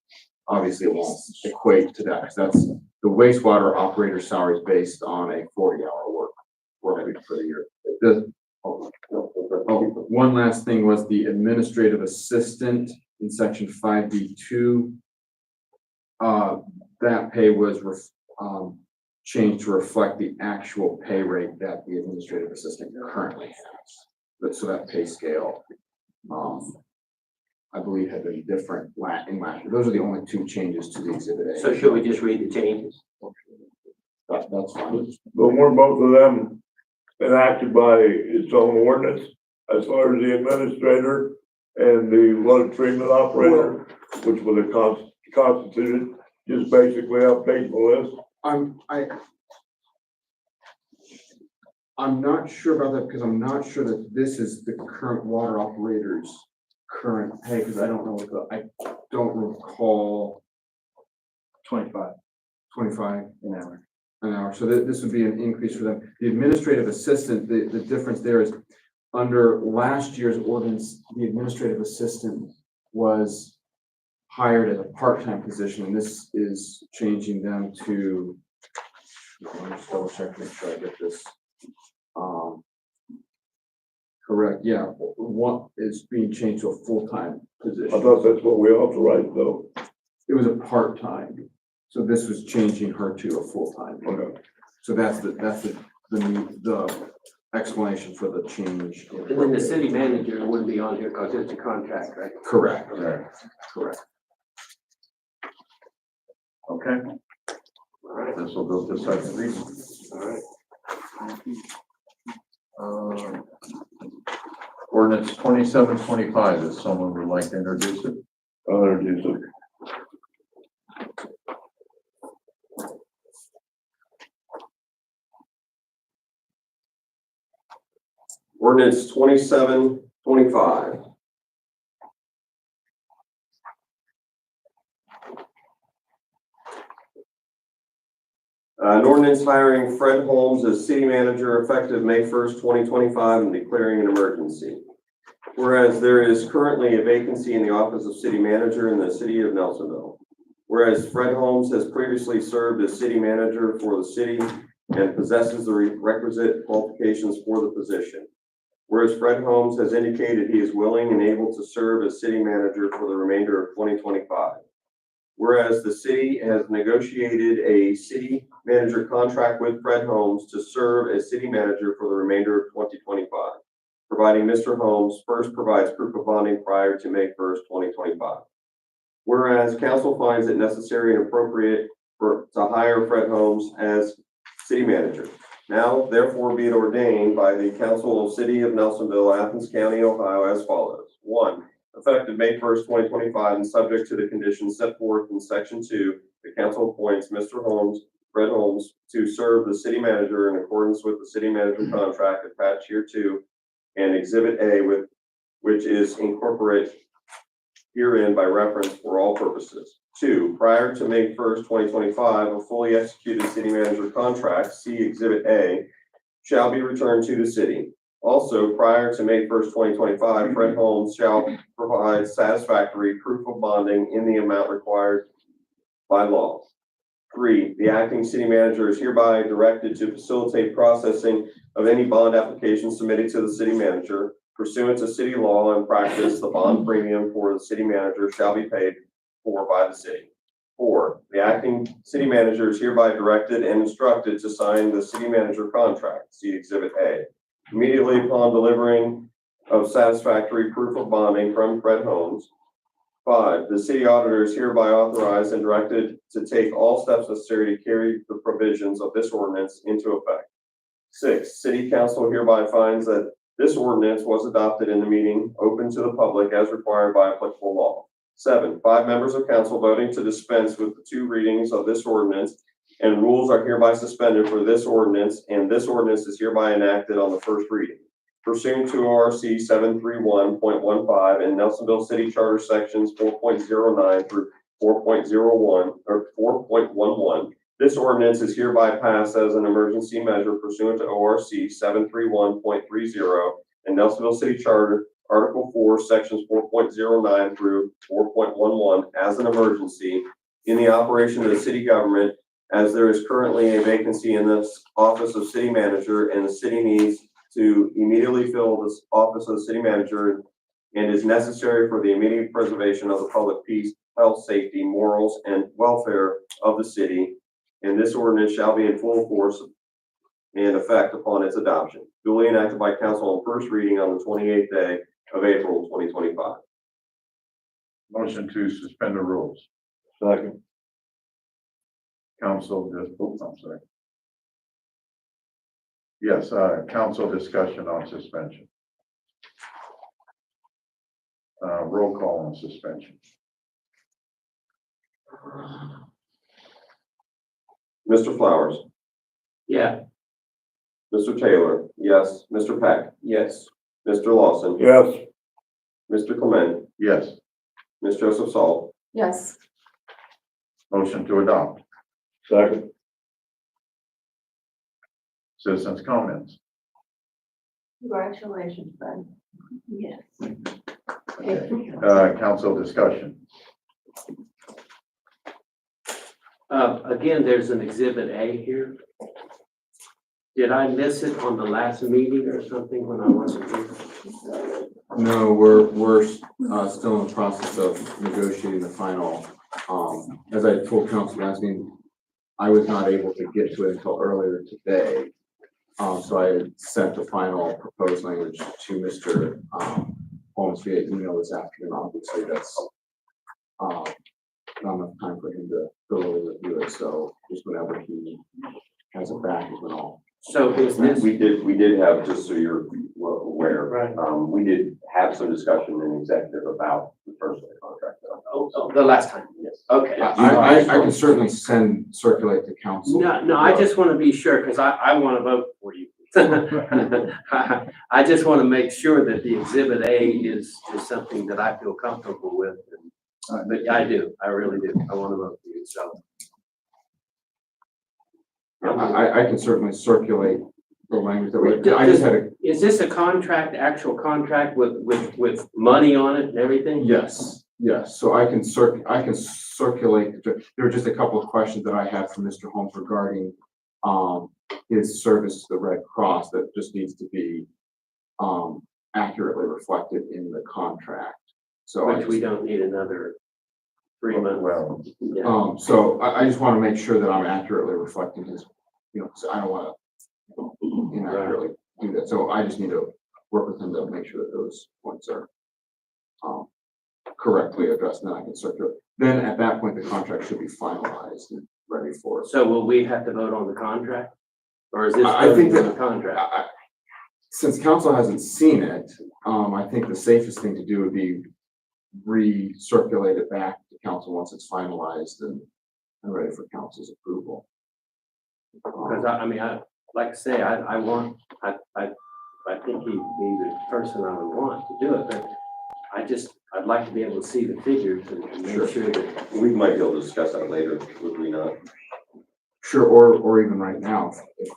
obviously it won't equate to that, because that's the wastewater operator salary is based on a 40-hour work week for the year. One last thing was the administrative assistant in section 5B2. That pay was changed to reflect the actual pay rate that the administrative assistant currently has. But so that pay scale, I believe, had been different in last year. Those are the only two changes to the Exhibit A. So should we just read the changes? That's fine. But weren't both of them enacted by its own ordinance as far as the administrator and the water treatment operator, which was a constituted, just basically updating the list? I'm not sure about that because I'm not sure that this is the current water operator's current pay, because I don't know I don't recall 25. 25 An hour. an hour. So this would be an increase for them. The administrative assistant, the difference there is under last year's ordinance, the administrative assistant was hired as a part-time position, and this is changing them to, let me just double check, make sure I get this. Correct, yeah, what is being changed to a full-time I position. thought that's what we authorized though. It was a part-time, so this was changing her to a full-time. Okay. So that's the explanation for the change. in- And then the city manager wouldn't be on here because it's a contract, right? Correct, Correct. Okay, All right, this will go to second reading. all right. Ordinance 2725, if someone would like to introduce it. I'll introduce it. Ordinance 2725. An ordinance hiring Fred Holmes as city manager effective May 1st, 2025, and declaring an emergency. Whereas there is currently a vacancy in the office of city manager in the city of Nelsonville. Whereas Fred Holmes has previously served as city manager for the city and possesses the requisite qualifications for the position. Whereas Fred Holmes has indicated he is willing and able to serve as city manager for the remainder of 2025. Whereas the city has negotiated a city manager contract with Fred Holmes to serve as city manager for the remainder of 2025, providing Mr. Holmes first provides proof of bonding prior to May 1st, 2025. Whereas council finds it necessary and appropriate to hire Fred Holmes as city manager. Now, therefore, be it ordained by the Council of City of Nelsonville, Athens County, Ohio, as follows. 1, effective May 1st, 2025, and subject to the conditions set forth in Section 2, the council appoints Mr. Holmes, Fred Holmes, to serve the city manager in accordance with the city manager contract attached here to and Exhibit A, which is incorporated herein by reference for all purposes. 2, prior to May 1st, 2025, a fully executed city manager contract, see Exhibit A, shall be returned to the city. Also, prior to May 1st, 2025, Fred Holmes shall provide satisfactory proof of bonding in the amount required by law. 3, the acting city manager is hereby directed to facilitate processing of any bond application submitted to the city manager. Pursuant to city law and practice, the bond premium for the city manager shall be paid for by the city. 4, the acting city manager is hereby directed and instructed to sign the city manager contract, see Exhibit A. Immediately upon delivering of satisfactory proof of bonding from Fred Holmes. 5, the city auditor is hereby authorized and directed to take all steps necessary to carry the provisions of this ordinance into effect. 6, city council hereby finds that this ordinance was adopted in the meeting open to the public as required by applicable law. 7, 5 members of council voting to dispense with the 2 readings of this ordinance and rules are hereby suspended for this ordinance, and this ordinance is hereby enacted on the first reading. Pursuant to ORC 731.15 and Nelsonville City Charter Sections 4.09 through 4.01 or 4.11, this ordinance is hereby passed as an emergency measure pursuant to ORC 731.30 and Nelsonville City Charter Article 4, Sections 4.09 through 4.11 as an emergency in the operation of the city government, as there is currently a vacancy in this office of city manager and the city needs to immediately fill this office of the city manager and is necessary for the immediate preservation of the public peace, health, safety, morals, and welfare of the city. And this ordinance shall be in full force and effect upon its adoption. Duly enacted by council on first reading on the 28th day of April, 2025. Motion to suspend the rules. Second. Council, I'm sorry. Yes, council discussion on suspension. Roll call on suspension. Mr. Flowers, Yeah, Mr. Taylor, yes, Mr. Peck, yes. Mr. Lawson, Yes. Mr. Clement, Yes. Ms. Joseph Saul, Yes. Motion to adopt. Second. Citizens' comments. Congratulations, Ben. Yes. Council discussion. Again, there's an exhibit A here. Did I miss it on the last meeting or something when I wasn't here? No, we're still in the process of negotiating the final. As I told council last meeting, I was not able to get to it until earlier today. So I had sent the final proposed language to Mr. Holmes via email this afternoon. Obviously, that's not enough time for him to thoroughly review it. So just whenever he has it back is when I'll. So is this, we did have, just so you're aware, Right. We did have some discussion in executive about the terms of the contract. the last time? Yes. Okay. I can certainly circulate to council. No, I just want to be sure, because I want to vote for you. I just want to make sure that the exhibit A is something that I feel comfortable with. But I do, I really do. I want to vote for you, so. I can certainly circulate the language that we, I just had a, Is this a contract, actual contract with money on it and everything? yes, so I can circulate, there were just a couple of questions that I had from Mr. Holmes regarding, his service to the Red Cross that just needs to be, accurately reflected in the contract. So Which we don't need another 3 months. Well, Yeah. so I just want to make sure that I'm accurately reflecting his, so I don't want to inaccurately do that. So I just need to work with him to make sure that those points are correctly addressed, and then I can circulate. Then at that point, the contract should be finalized and ready for. So will we have to vote on the contract? Or is this I think voting on that- the contract? Since council hasn't seen it, I think the safest thing to do would be recirculate it back to council once it's finalized and ready for council's approval. Because I mean, like I say, I think he'd be the person I would want to do it, but I'd like to be able to see the figures and make sure that. We might be able to discuss that later, would we not? Sure, or even right now, if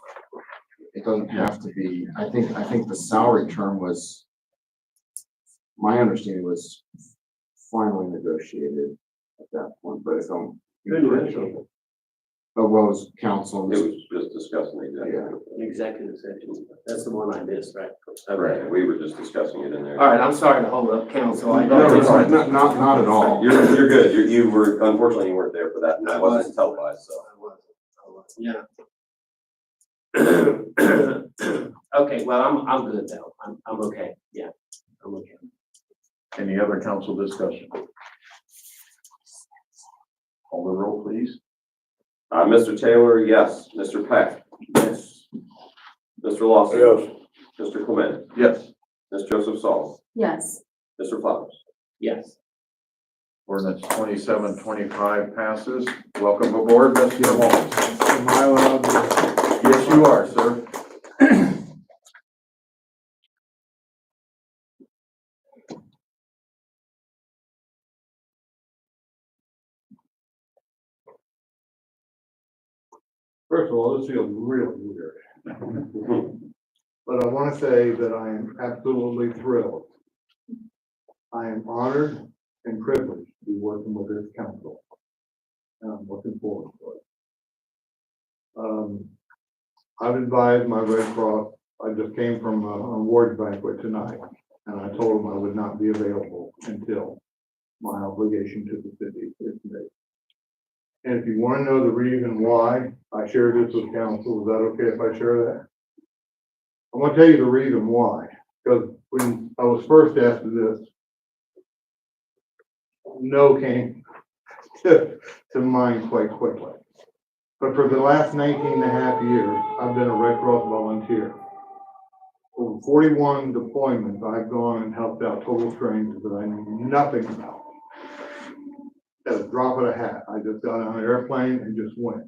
it doesn't have to be, I think the salary term was, my understanding was finally negotiated at that point, but if I'm. Well, as council. It was just discussing the executive. Executive session, that's the one I missed, right? Right, Okay. we were just discussing it in there. All right, I'm sorry to hold up council. I No, just- not at all. You're good, you were, unfortunately, you weren't there for that, and that wasn't televised, so. Yeah. Okay, well, I'm good now. I'm okay. Yeah, I'm okay. any other council discussion? Call the roll, please. Mr. Taylor, yes. Mr. Peck, Yes. Mr. Lawson. Yes. Mr. Clement, Yes. Ms. Joseph Saul, Yes. Mr. Flowers. Yes. Ordinance 2725 passes. Welcome aboard, Mr. Holmes. Am I allowed to? Yes, you are, sir. First of all, this feels really weird. But I want to say that I am absolutely thrilled. I am honored and privileged to be working with this council. And I'm looking forward to it. I've advised my Red Cross, I just came from an awards banquet tonight, and I told them I would not be available until my obligation to the city is made. And if you want to know the reason why I share this with council, is that okay if I share that? I'm gonna tell you the reason why, because when I was first asked this, no came to mind quite quickly. But for the last 19 and a half years, I've been a Red Cross volunteer. Over 41 deployments, I've gone and helped out total strangers that I knew nothing about. at a drop of a hat. I just got on an airplane and just went.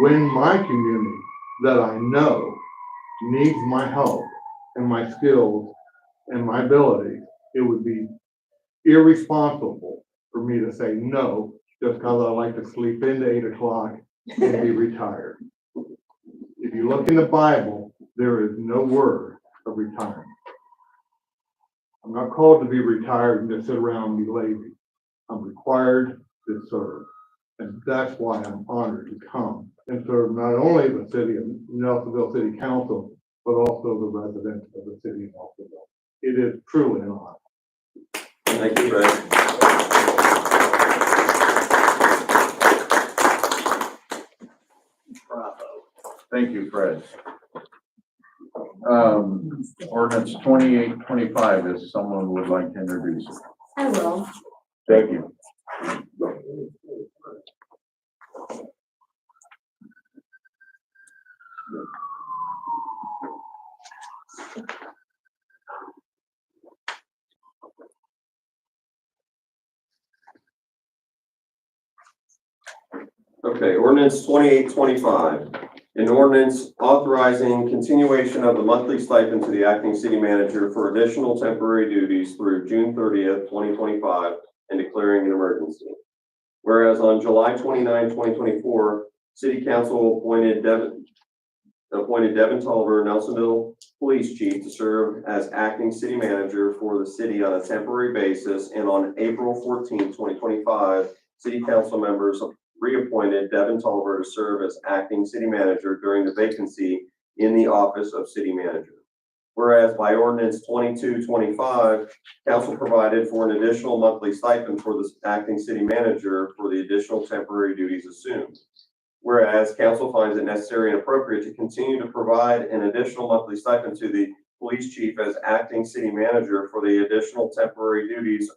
When my community that I know needs my help and my skills and my ability, it would be irresponsible for me to say no, just because I like to sleep in to 8 o'clock and be retired. If you look in the Bible, there is no word of retirement. I'm not called to be retired and just sit around and be lazy. I'm required to serve. And that's why I'm honored to come and serve not only the city of Nelsonville City Council, but also the residents of the city of Nelsonville. It is truly an honor. Thank you, Fred. Thank you, Fred. Ordinance 2825, if someone would like to introduce it. I will. Thank you. Okay, ordinance 2825. An ordinance authorizing continuation of the monthly stipend to the acting city manager for additional temporary duties through June 30th, 2025, and declaring an emergency. Whereas on July 29, 2024, City Council appointed Devin Tolliver, Nelsonville Police Chief, to serve as acting city manager for the city on a temporary basis, and on April 14, 2025, City Council members reappointed Devin Tolliver to serve as acting city manager during the vacancy in the office of city manager. Whereas by ordinance 2225, council provided for an additional monthly stipend for the acting city manager for the additional temporary duties assumed. Whereas council finds it necessary and appropriate to continue to provide an additional monthly stipend to the police chief as acting city manager for the additional temporary duties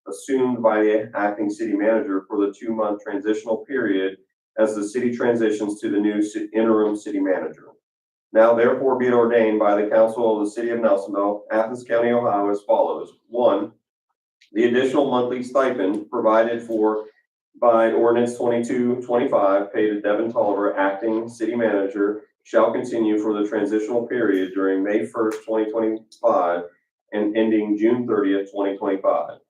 assumed by the acting city manager for the 2-month transitional period as the city transitions to the new interim city manager. Now therefore be it ordained by the council of the city of Nelsonville, Athens County, Ohio, as follows. 1, the additional monthly stipend provided for by ordinance 2225 paid to Devin Tolliver, acting city manager, shall continue for the transitional period during May 1st, 2025 and ending June 30th, 2025.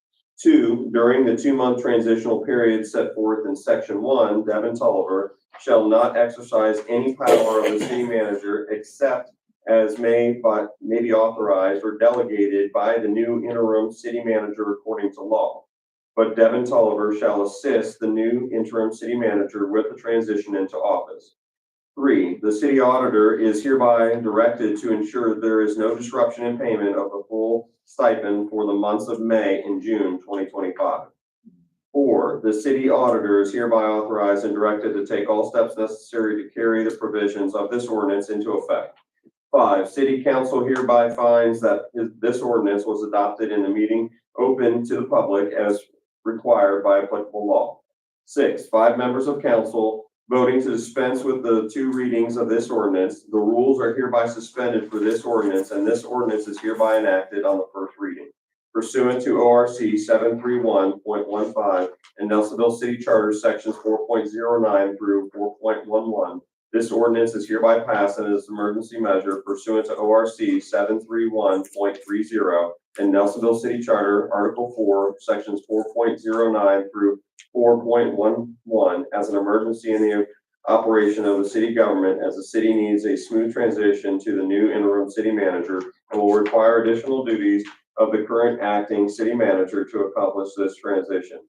2, during the 2-month transitional period set forth in section 1, Devin Tolliver shall not exercise any power of the city manager except as may be authorized or delegated by the new interim city manager according to law. But Devin Tolliver shall assist the new interim city manager with the transition into office. 3, the city auditor is hereby directed to ensure there is no disruption in payment of the full stipend for the months of May and June 2025. 4, the city auditor is hereby authorized and directed to take all steps necessary to carry the provisions of this ordinance into effect. 5, city council hereby finds that this ordinance was adopted in a meeting open to the public as required by applicable law. 6, 5 members of council voting to dispense with the 2 readings of this ordinance. The rules are hereby suspended for this ordinance, and this ordinance is hereby enacted on the first reading. Pursuant to ORC 731.15 and Nelsonville City Charter sections 4.09 through 4.11, this ordinance is hereby passed and is an emergency measure pursuant to ORC 731.30 and Nelsonville City Charter Article 4, sections 4.09 through 4.11 as an emergency in the operation of the city government, as the city needs a smooth transition to the new interim city manager and will require additional duties of the current acting city manager to accomplish this transition,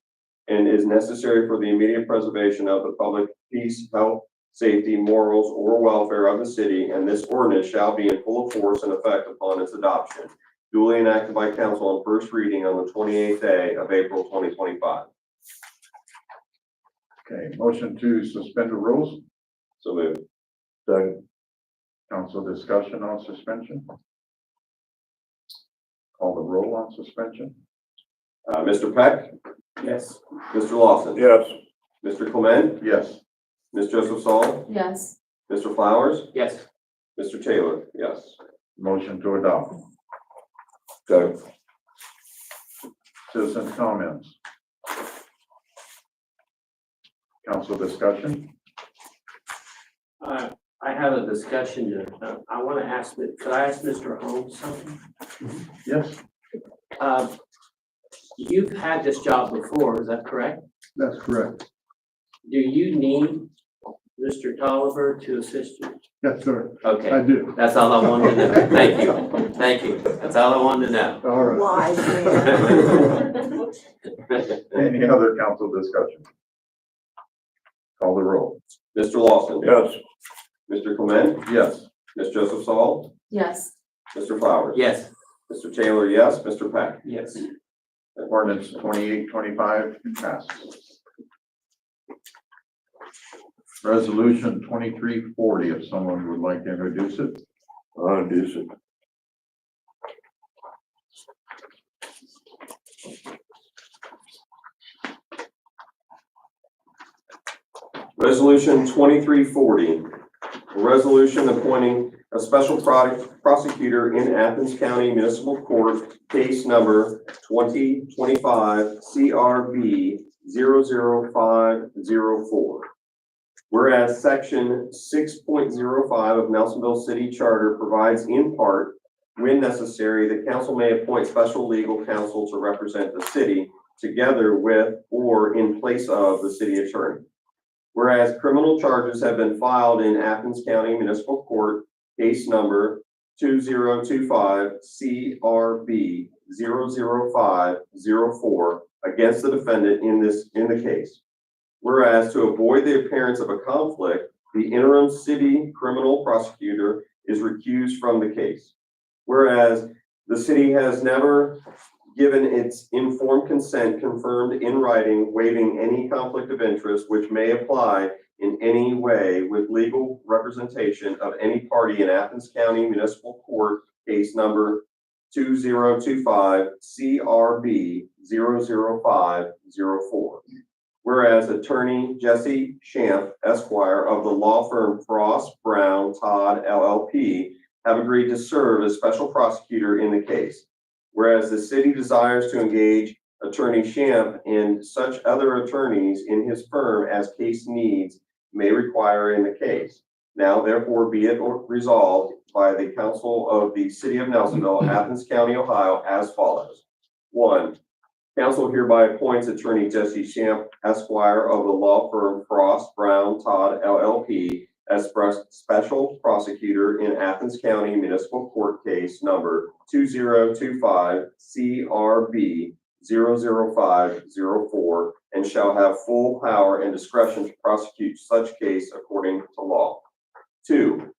and is necessary for the immediate preservation of the public peace, health, safety, morals, or welfare of the city, and this ordinance shall be in full force and effect upon its adoption. Duly enacted by council on first reading on the 28th day of April 2025. Okay, motion to suspend the rules. So moved. Second. Council discussion on suspension. Call the roll on suspension. Mr. Peck, Yes. Mr. Lawson. Yes. Mr. Clement, Yes. Ms. Joseph Saul, Yes. Mr. Flowers, Yes. Mr. Taylor, yes. Motion to adopt. Second. Citizen comments. Council discussion? I have a discussion, I want to ask, could I ask Mr. Holmes something? Yes, You've had this job before, is that correct? that's correct. Do you need Mr. Tolliver to assist you? Yes, sir. Okay, do. that's all I wanted to know. Thank you. That's all I wanted to know. All right. Why? Any other council discussion? Call the roll. Mr. Lawson. Yes. Mr. Clement. Yes. Ms. Joseph Saul. Yes, Mr. Flowers. Yes. Mr. Taylor, yes. Mr. Peck. Yes. Ordinance 2825 passes. Resolution 2340, if someone would like to introduce it. I'll introduce it. Resolution 2340, a resolution appointing a special prosecutor in Athens County Municipal Court, case number 2025 CRB 00504. Whereas section 6.05 of Nelsonville City Charter provides in part, when necessary, the council may appoint special legal counsel to represent the city together with or in place of the city attorney. Whereas criminal charges have been filed in Athens County Municipal Court, case number 2025 CRB 00504 against the defendant in the case. Whereas to avoid the appearance of a conflict, the interim city criminal prosecutor is recused from the case. Whereas the city has never given its informed consent confirmed in writing, waiving any conflict of interest which may apply in any way with legal representation of any party in Athens County Municipal Court, case number 2025 CRB 00504. Whereas attorney Jesse Shamp, Esquire of the law firm Frost, Brown, Todd, LLP, have agreed to serve as special prosecutor in the case. Whereas the city desires to engage attorney Shamp and such other attorneys in his firm as case needs may require in the case. Now therefore be it resolved by the council of the city of Nelsonville, Athens County, Ohio, as follows. 1. Council hereby appoints attorney Jesse Shamp, Esquire of the law firm Frost, Brown, Todd, LLP, as special prosecutor in Athens County Municipal Court case number 2025 CRB 00504 and shall have full power and discretion to prosecute such case according to law. 2.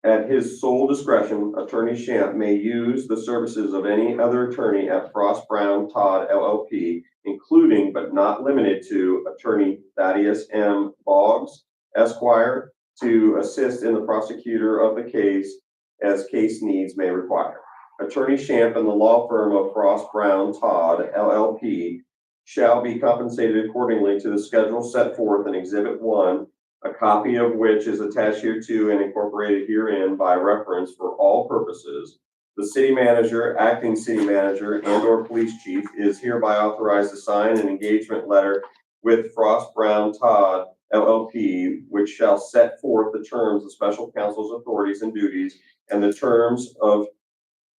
At his sole discretion, attorney Shamp may use the services of any other attorney at Frost, Brown, Todd, LLP, including but not limited to attorney Thaddeus M. Boggs, Esquire, to assist in the prosecutor of the case as case needs may require. Attorney Shamp and the law firm of Frost, Brown, Todd, LLP shall be compensated accordingly to the schedule set forth in Exhibit 1, a copy of which is attached hereto and incorporated herein by reference for all purposes. The city manager, acting city manager, and/or police chief is hereby authorized to sign an engagement letter with Frost, Brown, Todd, LLP, which shall set forth the terms of special counsel's authorities and duties and the terms of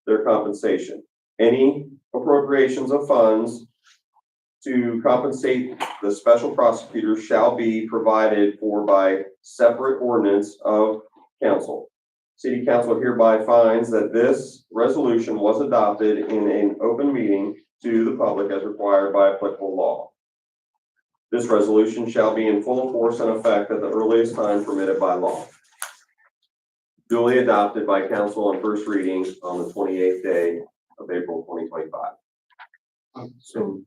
their compensation. Any appropriations of funds to compensate the special prosecutor shall be provided for by separate ordinance of council. City council hereby finds that this resolution was adopted in an open meeting to the public as required by applicable law. This resolution shall be in full force and effect at the earliest time permitted by law. Duly adopted by council on first reading on the 28th day of April 2025. So,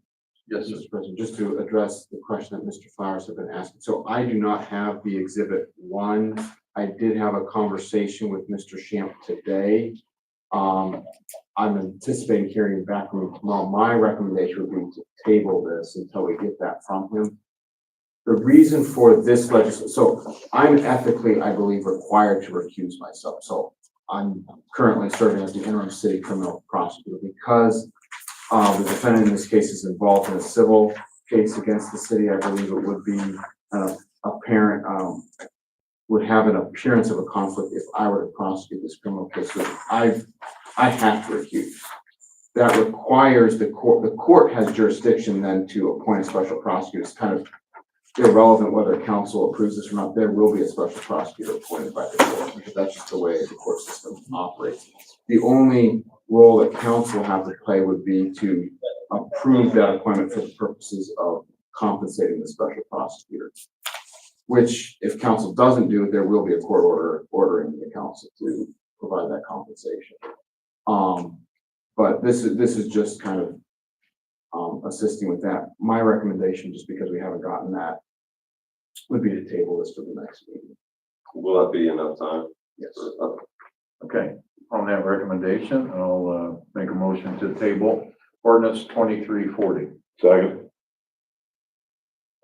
yes, Mr. President, just to address the question that Mr. Flowers had been asking. So I do not have the Exhibit 1. I did have a conversation with Mr. Shamp today. I'm anticipating hearing back from him tomorrow. My recommendation would be to table this until we get that from him. The reason for this legislation, so I'm ethically, I believe, required to recuse myself. So I'm currently serving as the interim city criminal prosecutor because the defendant in this case is involved in a civil case against the city, I believe it would be, a parent, would have an appearance of a conflict if I were to prosecute this criminal case, so I have to recuse. That requires the court has jurisdiction then to appoint a special prosecutor. It's kind of irrelevant whether council approves this or not, there will be a special prosecutor appointed by the court, because that's just the way the court system operates. The only role that council have to play would be to approve that appointment for the purposes of compensating the special prosecutor. Which, if council doesn't do it, there will be a court order ordering the council to provide that compensation. But this is just kind of assisting with that. My recommendation, just because we haven't gotten that, would be to table this for the next meeting. Will that be enough time? Yes. Okay, on that recommendation, I'll make a motion to table ordinance 2340. Second.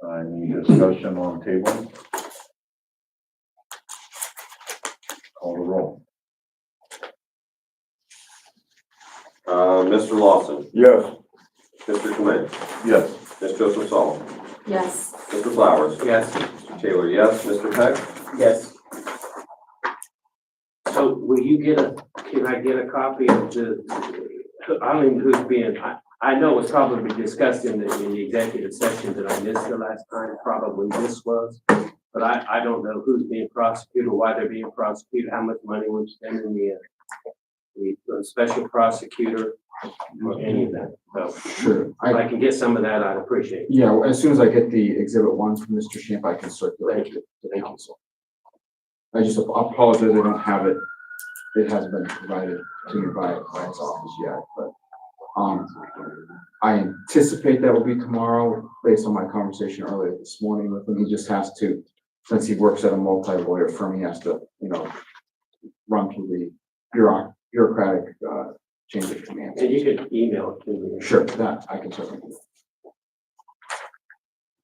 Any discussion on table? Call the roll. Mr. Lawson, Yes. Mr. Clement, Yes. Ms. Joseph Saul, Yes. Mr. Flowers, Yes. Mr. Taylor, yes, Mr. Peck, Yes. So will you can I get a copy of I don't even know who's being, I know it was probably discussed in the executive session that I missed the last time, probably this was. But I don't know who's being prosecuted, why they're being prosecuted, how much money we're spending the special prosecutor, or any of that. So Sure. if I can get some of that, I'd appreciate it. Yeah, well, as soon as I get the exhibit 1 from Mr. Shamp, I can circulate it to the council. I just apologize, I don't have it. It hasn't been provided to me by his office yet, but, I anticipate that will be tomorrow, based on my conversation earlier this morning with him. He just has to, since he works at a multi-lawyer firm, he has to, run through the bureaucratic, change of command. And you could email it to me. Sure, that I can certainly do.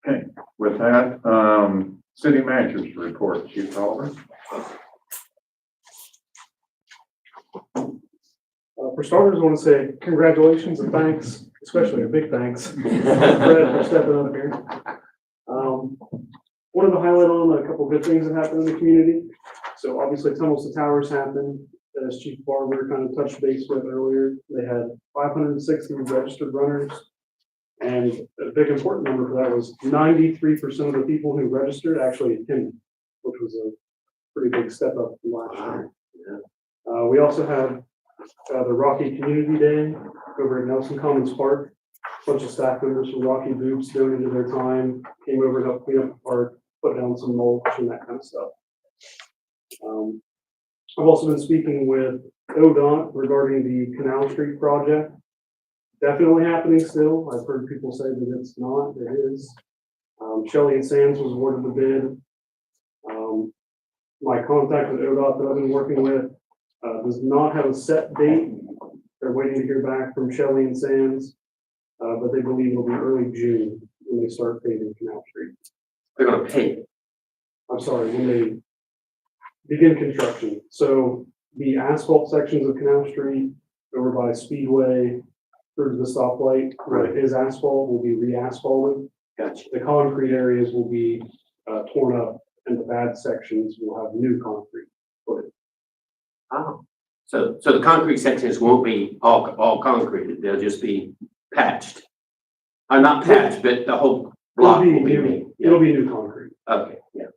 Okay, with that, city manager's report, Chief Oliver. For starters, I want to say congratulations and thanks, especially a big thanks, Fred, for stepping up here. Wanted to highlight on a couple of good things that happened in the community. So obviously Tunnels to Towers happened, as Chief Barber kind of touched base with earlier. They had 560 registered runners. And a big important number for that was 93% of the people who registered actually attended, which was a pretty big step up from last year. We also had the Rocky Community Day over at Nelson Commons Park. A bunch of staff members from Rocky Boots donated their time, came over to help clean up the park, put down some mulch and that kind of stuff. I've also been speaking with ODOT regarding the Canal Street project. Definitely happening still. I've heard people say that it's not, it is. Shelley and Sands was awarded the bid. My contact with ODOT that I've been working with does not have a set date. They're waiting to hear back from Shelley and Sands, but they believe it'll be early June when they start paving Canal Street. They're gonna pay it. I'm sorry, when they begin construction. So the asphalt sections of Canal Street over by Speedway through to the stoplight, where it is asphalt, will be re-asphalted. Gotcha. The concrete areas will be torn up, and the bad sections will have new concrete put in. Oh, so the concrete sections won't be all concreted, they'll just be patched. Not patched, but the whole block will be made. It'll be new concrete. Okay, yeah.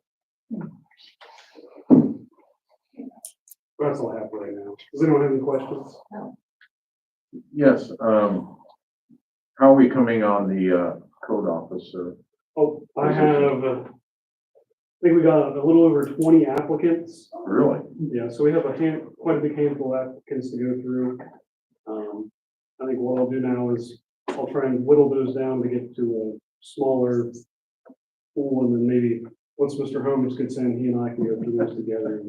That's all I have for right now. Does anyone have any questions? Yes, how are we coming on the code officer? Oh, I think we got a little over 20 applicants. Really? Yeah, so we have quite a big handful of applicants to go through. I think what I'll do now is I'll try and whittle those down to get to a smaller pool, and then maybe once Mr. Holmes gets in, he and I can go through those together.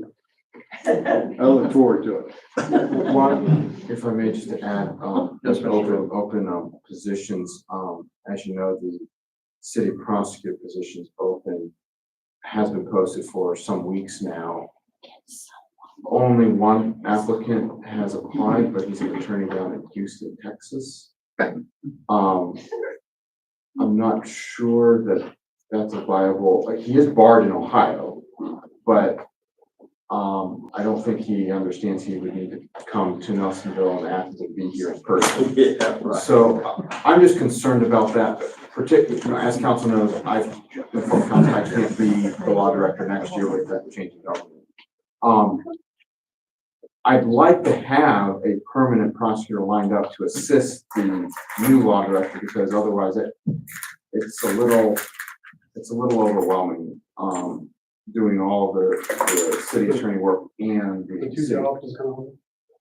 I look forward to it. One, if I may just to add, Yes, just Mr. open positions, as you know, the city prosecutor positions open has been posted for some weeks now. Only one applicant has applied, but he's an attorney down in Houston, Texas. I'm not sure that that's a viable, like, he is barred in Ohio, but I don't think he understands he would need to come to Nelsonville and Athens and be here in person. Yeah, right. So I'm just concerned about that, particularly, as council knows, I can't be the law director next year with that change in government. I'd like to have a permanent prosecutor lined up to assist the new law director, because otherwise it's a little overwhelming, doing all the city attorney work and The the two city. jobs is kind of,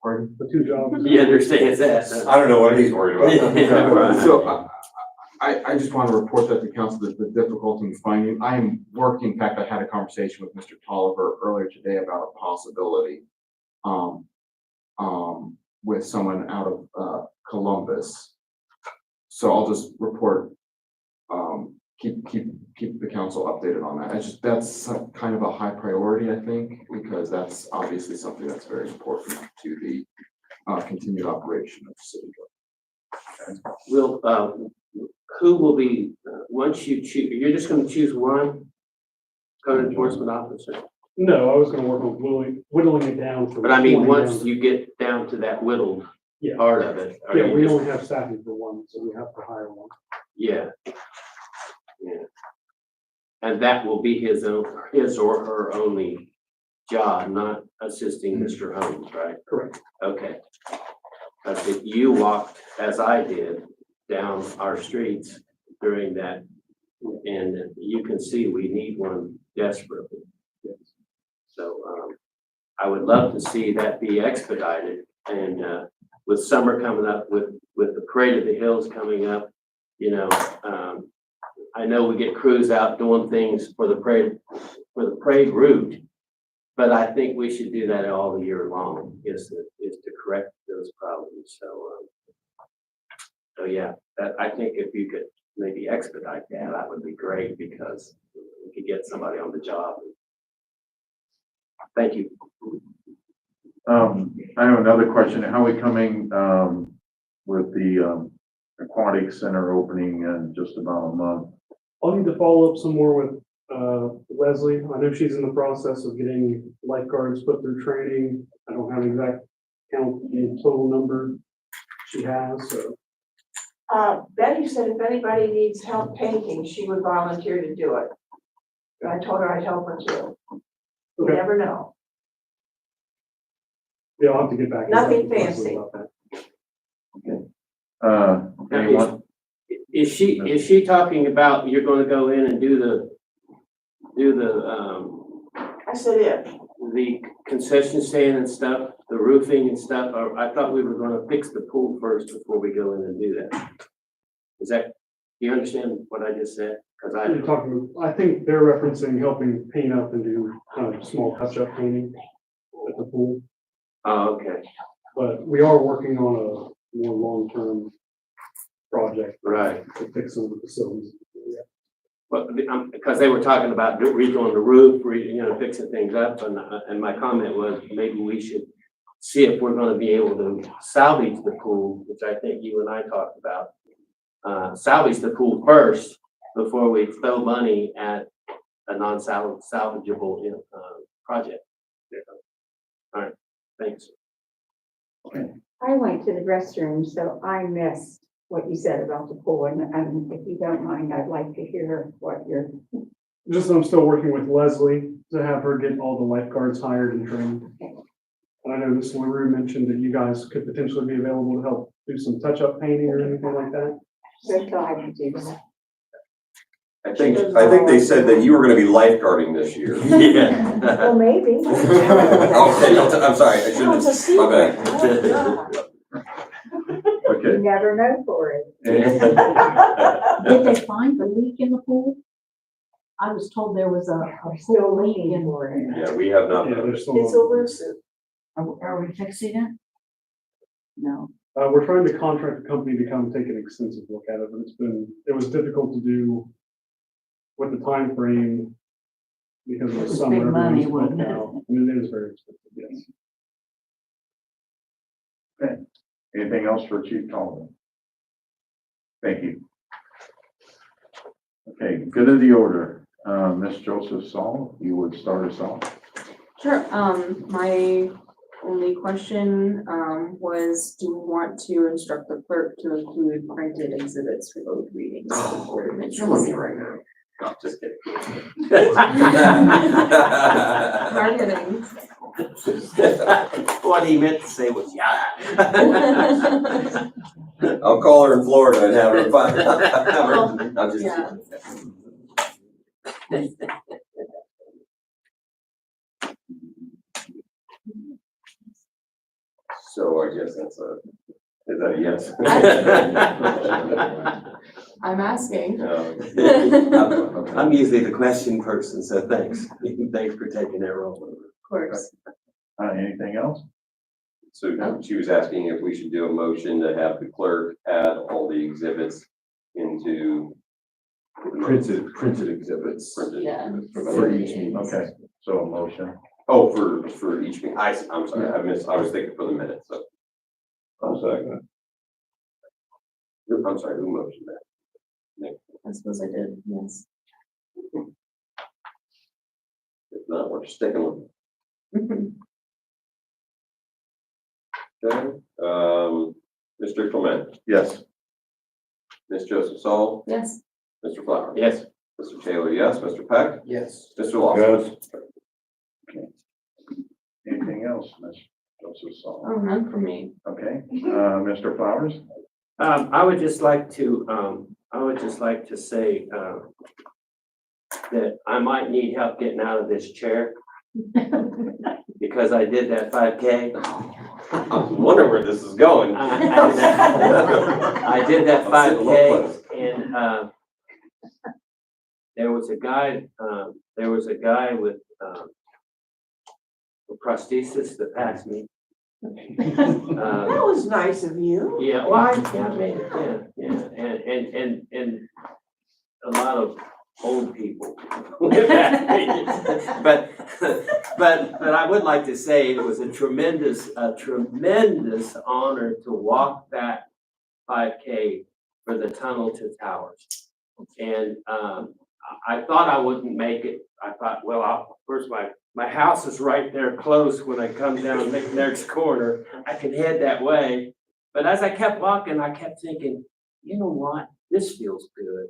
Pardon? the two jobs. He understands that. I don't know what he's worried about. Yeah, right. So I just want to report that to council, that the difficulty in finding, I am working, in fact, I had a conversation with Mr. Tolliver earlier today about a possibility with someone out of Columbus. So I'll just report, keep the council updated on that. That's kind of a high priority, I think, because that's obviously something that's very important to the continued operation of the city. Will, who will be, once you choose, you're just gonna choose one code enforcement officer? No, I was gonna work on whittling it down. from But I mean, 20 once down to- you get down to that whittled Yeah. part of it. are Yeah, you we just- only have staffing for one, so we have to hire one. Yeah. Yeah. And that will be his or her only job, not assisting Mr. Holmes, right? Correct. Okay. But if you walked, as I did, down our streets during that, and you can see we need one desperately. So, I would love to see that be expedited, and, with summer coming up, with the Parade of the Hills coming up, you know, I know we get crews out doing things for the parade route, but I think we should do that all year long, is to correct those problems, so yeah, that, I think if you could maybe expedite that would be great, because we could get somebody on the job. Thank you. I have another question. How are we coming, with the, aquatic center opening in just about a month? I'll need to follow up some more with, Leslie. I know she's in the process of getting lifeguards put through training. I don't have an exact count, the total number she has, so. Betty said if anybody needs help painting, she would volunteer to do it. And I told her I'd help her too. You Okay. never know. Yeah, I'll have to get back. in touch Nothing with Leslie fancy. about that. Anyone? Is she talking about you're gonna go in and do the, I said if. the concession stand and stuff, the roofing and stuff, or I thought we were gonna fix the pool first before we go in and do that. Is that, do you understand what I just said? Cause You're talking, I think they're referencing helping paint up and do kind of small touch-up painting at the pool. oh, okay, But we are working on a more long-term project right. to fix some of the facilities. But, because they were talking about redoing the roof, fixing things up, and my comment was maybe we should see if we're gonna be able to salvage the pool, which I think you and I talked about. Salvage the pool first before we throw money at a non-salvageable, project. All right, thanks. I went to the restroom, so I missed what you said about the pool, and if you don't mind, I'd like to hear what you're. Just, I'm still working with Leslie to have her get all the lifeguards hired and trained. And I know Ms. LaRue mentioned that you guys could potentially be available to help do some touch-up painting or anything like that. We're glad to do that. I think they said that you were gonna be lifeguarding this year. Yeah. Well, maybe. Okay, I'm sorry, I shouldn't, my bad. You Okay. never know for it. Did they find the leak in the pool? I was told there was a Still pool leak looking in. for it. Yeah, we have not. Yeah, there's some. It's elusive. Are we fixing it? No. We're trying to contract a company to come take an extensive look at it, but it was difficult to do with the time frame because of the It's summer. big money, everyone's booked wasn't it? out. I mean, it is very expensive, yes. Okay. Anything else for Chief Tolman? Thank you. Okay, good of the order. Ms. Joseph Saul, you would start us off. Sure, my only question, was, do we want to instruct the clerk to include printed exhibits for both readings? Killing me right now. No, just kidding. Marketing. What he meant to say was, yeah. I'll call her in Florida and have her find out. I'm just Yeah. kidding. So I guess is that a yes? I'm asking. No. I'm usually the question person, so thanks. Thanks for taking that role. Of course. Anything else? So she was asking if we should do a motion to have the clerk add all the exhibits into. Printed exhibits. Printed Yeah. exhibits For each meeting. Okay, so a motion. Oh, for each meeting. I'm sorry, I was thinking for the minutes, so. I'll second. I'm sorry, who motioned that? I suppose I did, yes. If not, we're sticking with Mhm. it. Okay, Mr. Clement, Yes. Ms. Joseph Saul, Yes. Mr. Flower. Yes. Mr. Taylor, yes, Mr. Peck, Yes. Mr. Lawson. Yes. Anything else, Ms. Joseph Saul? Oh, none for me. Okay, Mr. Flowers? I would just like to, say, that I might need help getting out of this chair. Because I did that 5K. I was wondering where this is going. I did that I'm sitting a little 5K and, there was a guy with prosthesis that passed me. That was nice of you. Yeah, well, I made it, yeah, and a lot of old people. But I would like to say it was a tremendous honor to walk that 5K for the Tunnel to Towers. And, I thought I wouldn't make it. I thought, well, first my house is right there close when I come down the next corner. I can head that way. But as I kept walking, I kept thinking, you know what? This feels good.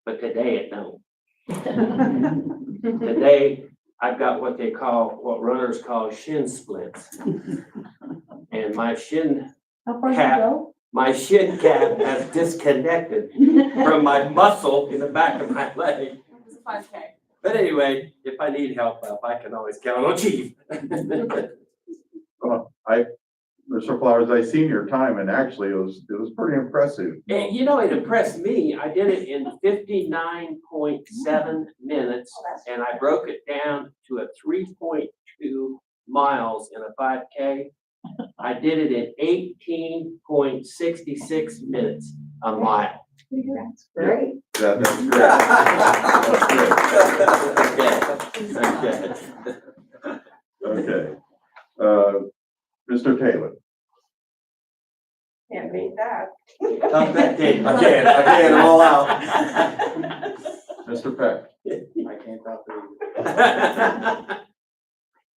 But today it don't. Today, I've got what runners call shin splints. And my shin How far cap has disconnected from my muscle in the back of my leg. It was a 5K. But anyway, if I need help up, I can always count on Chief. Mr. Flowers, I seen your time and actually it was pretty impressive. And you know, it impressed me. I did it in 59.7 minutes and I broke it down to a 3.2 miles in a 5K. I did it in 18.66 minutes a mile. That's great. That's great. Okay. Mr. Taylor? Can't beat that. Tough that day. I can't, I'm all out. Mr. Peck? I can't talk to you.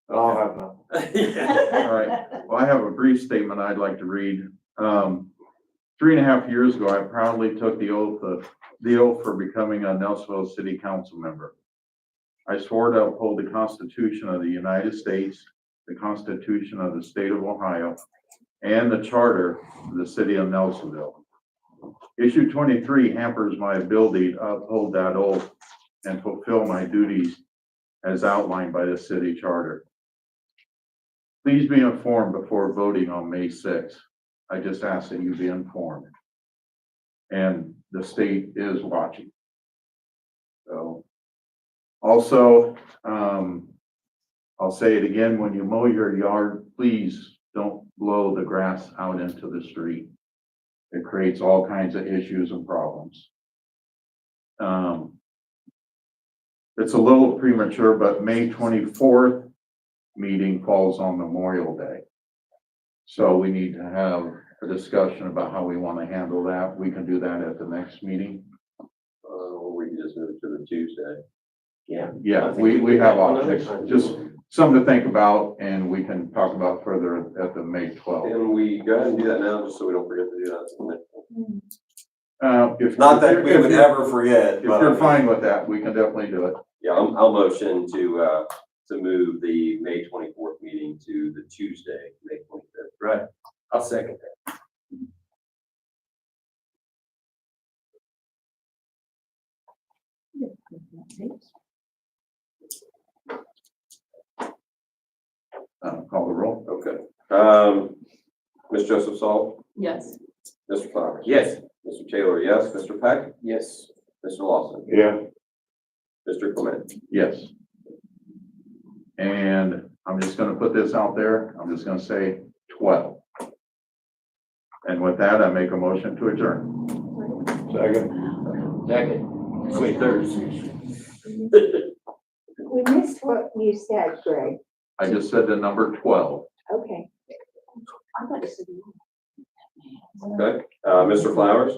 I'll have none. All right, well, I have a brief statement I'd like to read. 3.5 years ago, I proudly took the oath for becoming a Nelsonville City Council member. I swore to uphold the Constitution of the United States, the Constitution of the State of Ohio, and the Charter of the City of Nelsonville. Issue 23 hampers my ability to uphold that oath and fulfill my duties as outlined by the city charter. Please be informed before voting on May 6th. I just ask that you be informed. And the state is watching. So, also, I'll say it again, when you mow your yard, please don't blow the grass out into the street. It creates all kinds of issues and problems. It's a little premature, but May 24th meeting falls on Memorial Day. So we need to have a discussion about how we want to handle that. We can do that at the next meeting. maybe just move it to the Tuesday. Yeah. Yeah, we have options, just something to think about, and we can talk about further at the May 12th. Can we go ahead and do that now, just so we don't forget to do that? If Not that we if would you're- ever forget, If but you're fine with that, we can definitely do it. yeah, I'll motion to move the May 24th meeting to the Tuesday, May 25th. Right. I'll second that. Call the roll. Okay. Ms. Joseph Saul, Yes. Mr. Flowers. Yes. Mr. Taylor, yes. Mr. Peck, Yes. Mr. Lawson, Yeah. Mr. Clement. Yes. And I'm just gonna put this out there, I'm just gonna say 12. And with that, I make a motion to adjourn. Second. Third. We missed what you said, Greg. I just said the number 12. Okay. I thought you said. Okay, Mr. Flowers?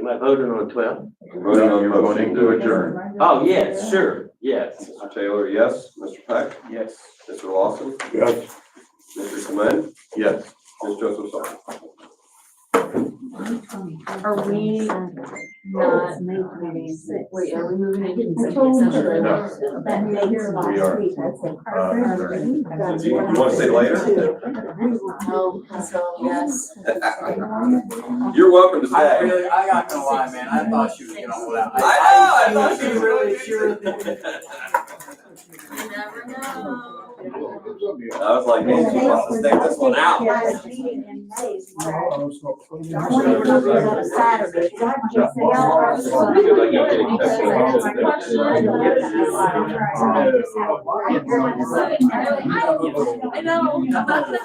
Am I voting on 12? You're voting on the You're voting motion. to adjourn. Oh, yes, sure, yes. Mr. Taylor, yes. Mr. Peck, Yes. Mr. Lawson, Yes. Mr. Clement, Yes. Ms. Joseph Saul. Are we not, wait, are we moving into executive session? No. That makes last We are. week, that's it. Do you want to say later? No, so, yes. You're welcome to stay. I got no lie, man. I thought she was gonna hold out. I thought she was really sure. You never know. I was like, hey, she wants to stick this one out. Last meeting in May. I wanted to do it on a Saturday. God just said, "Oh, Because I keep getting texts. I know, I'm not gonna be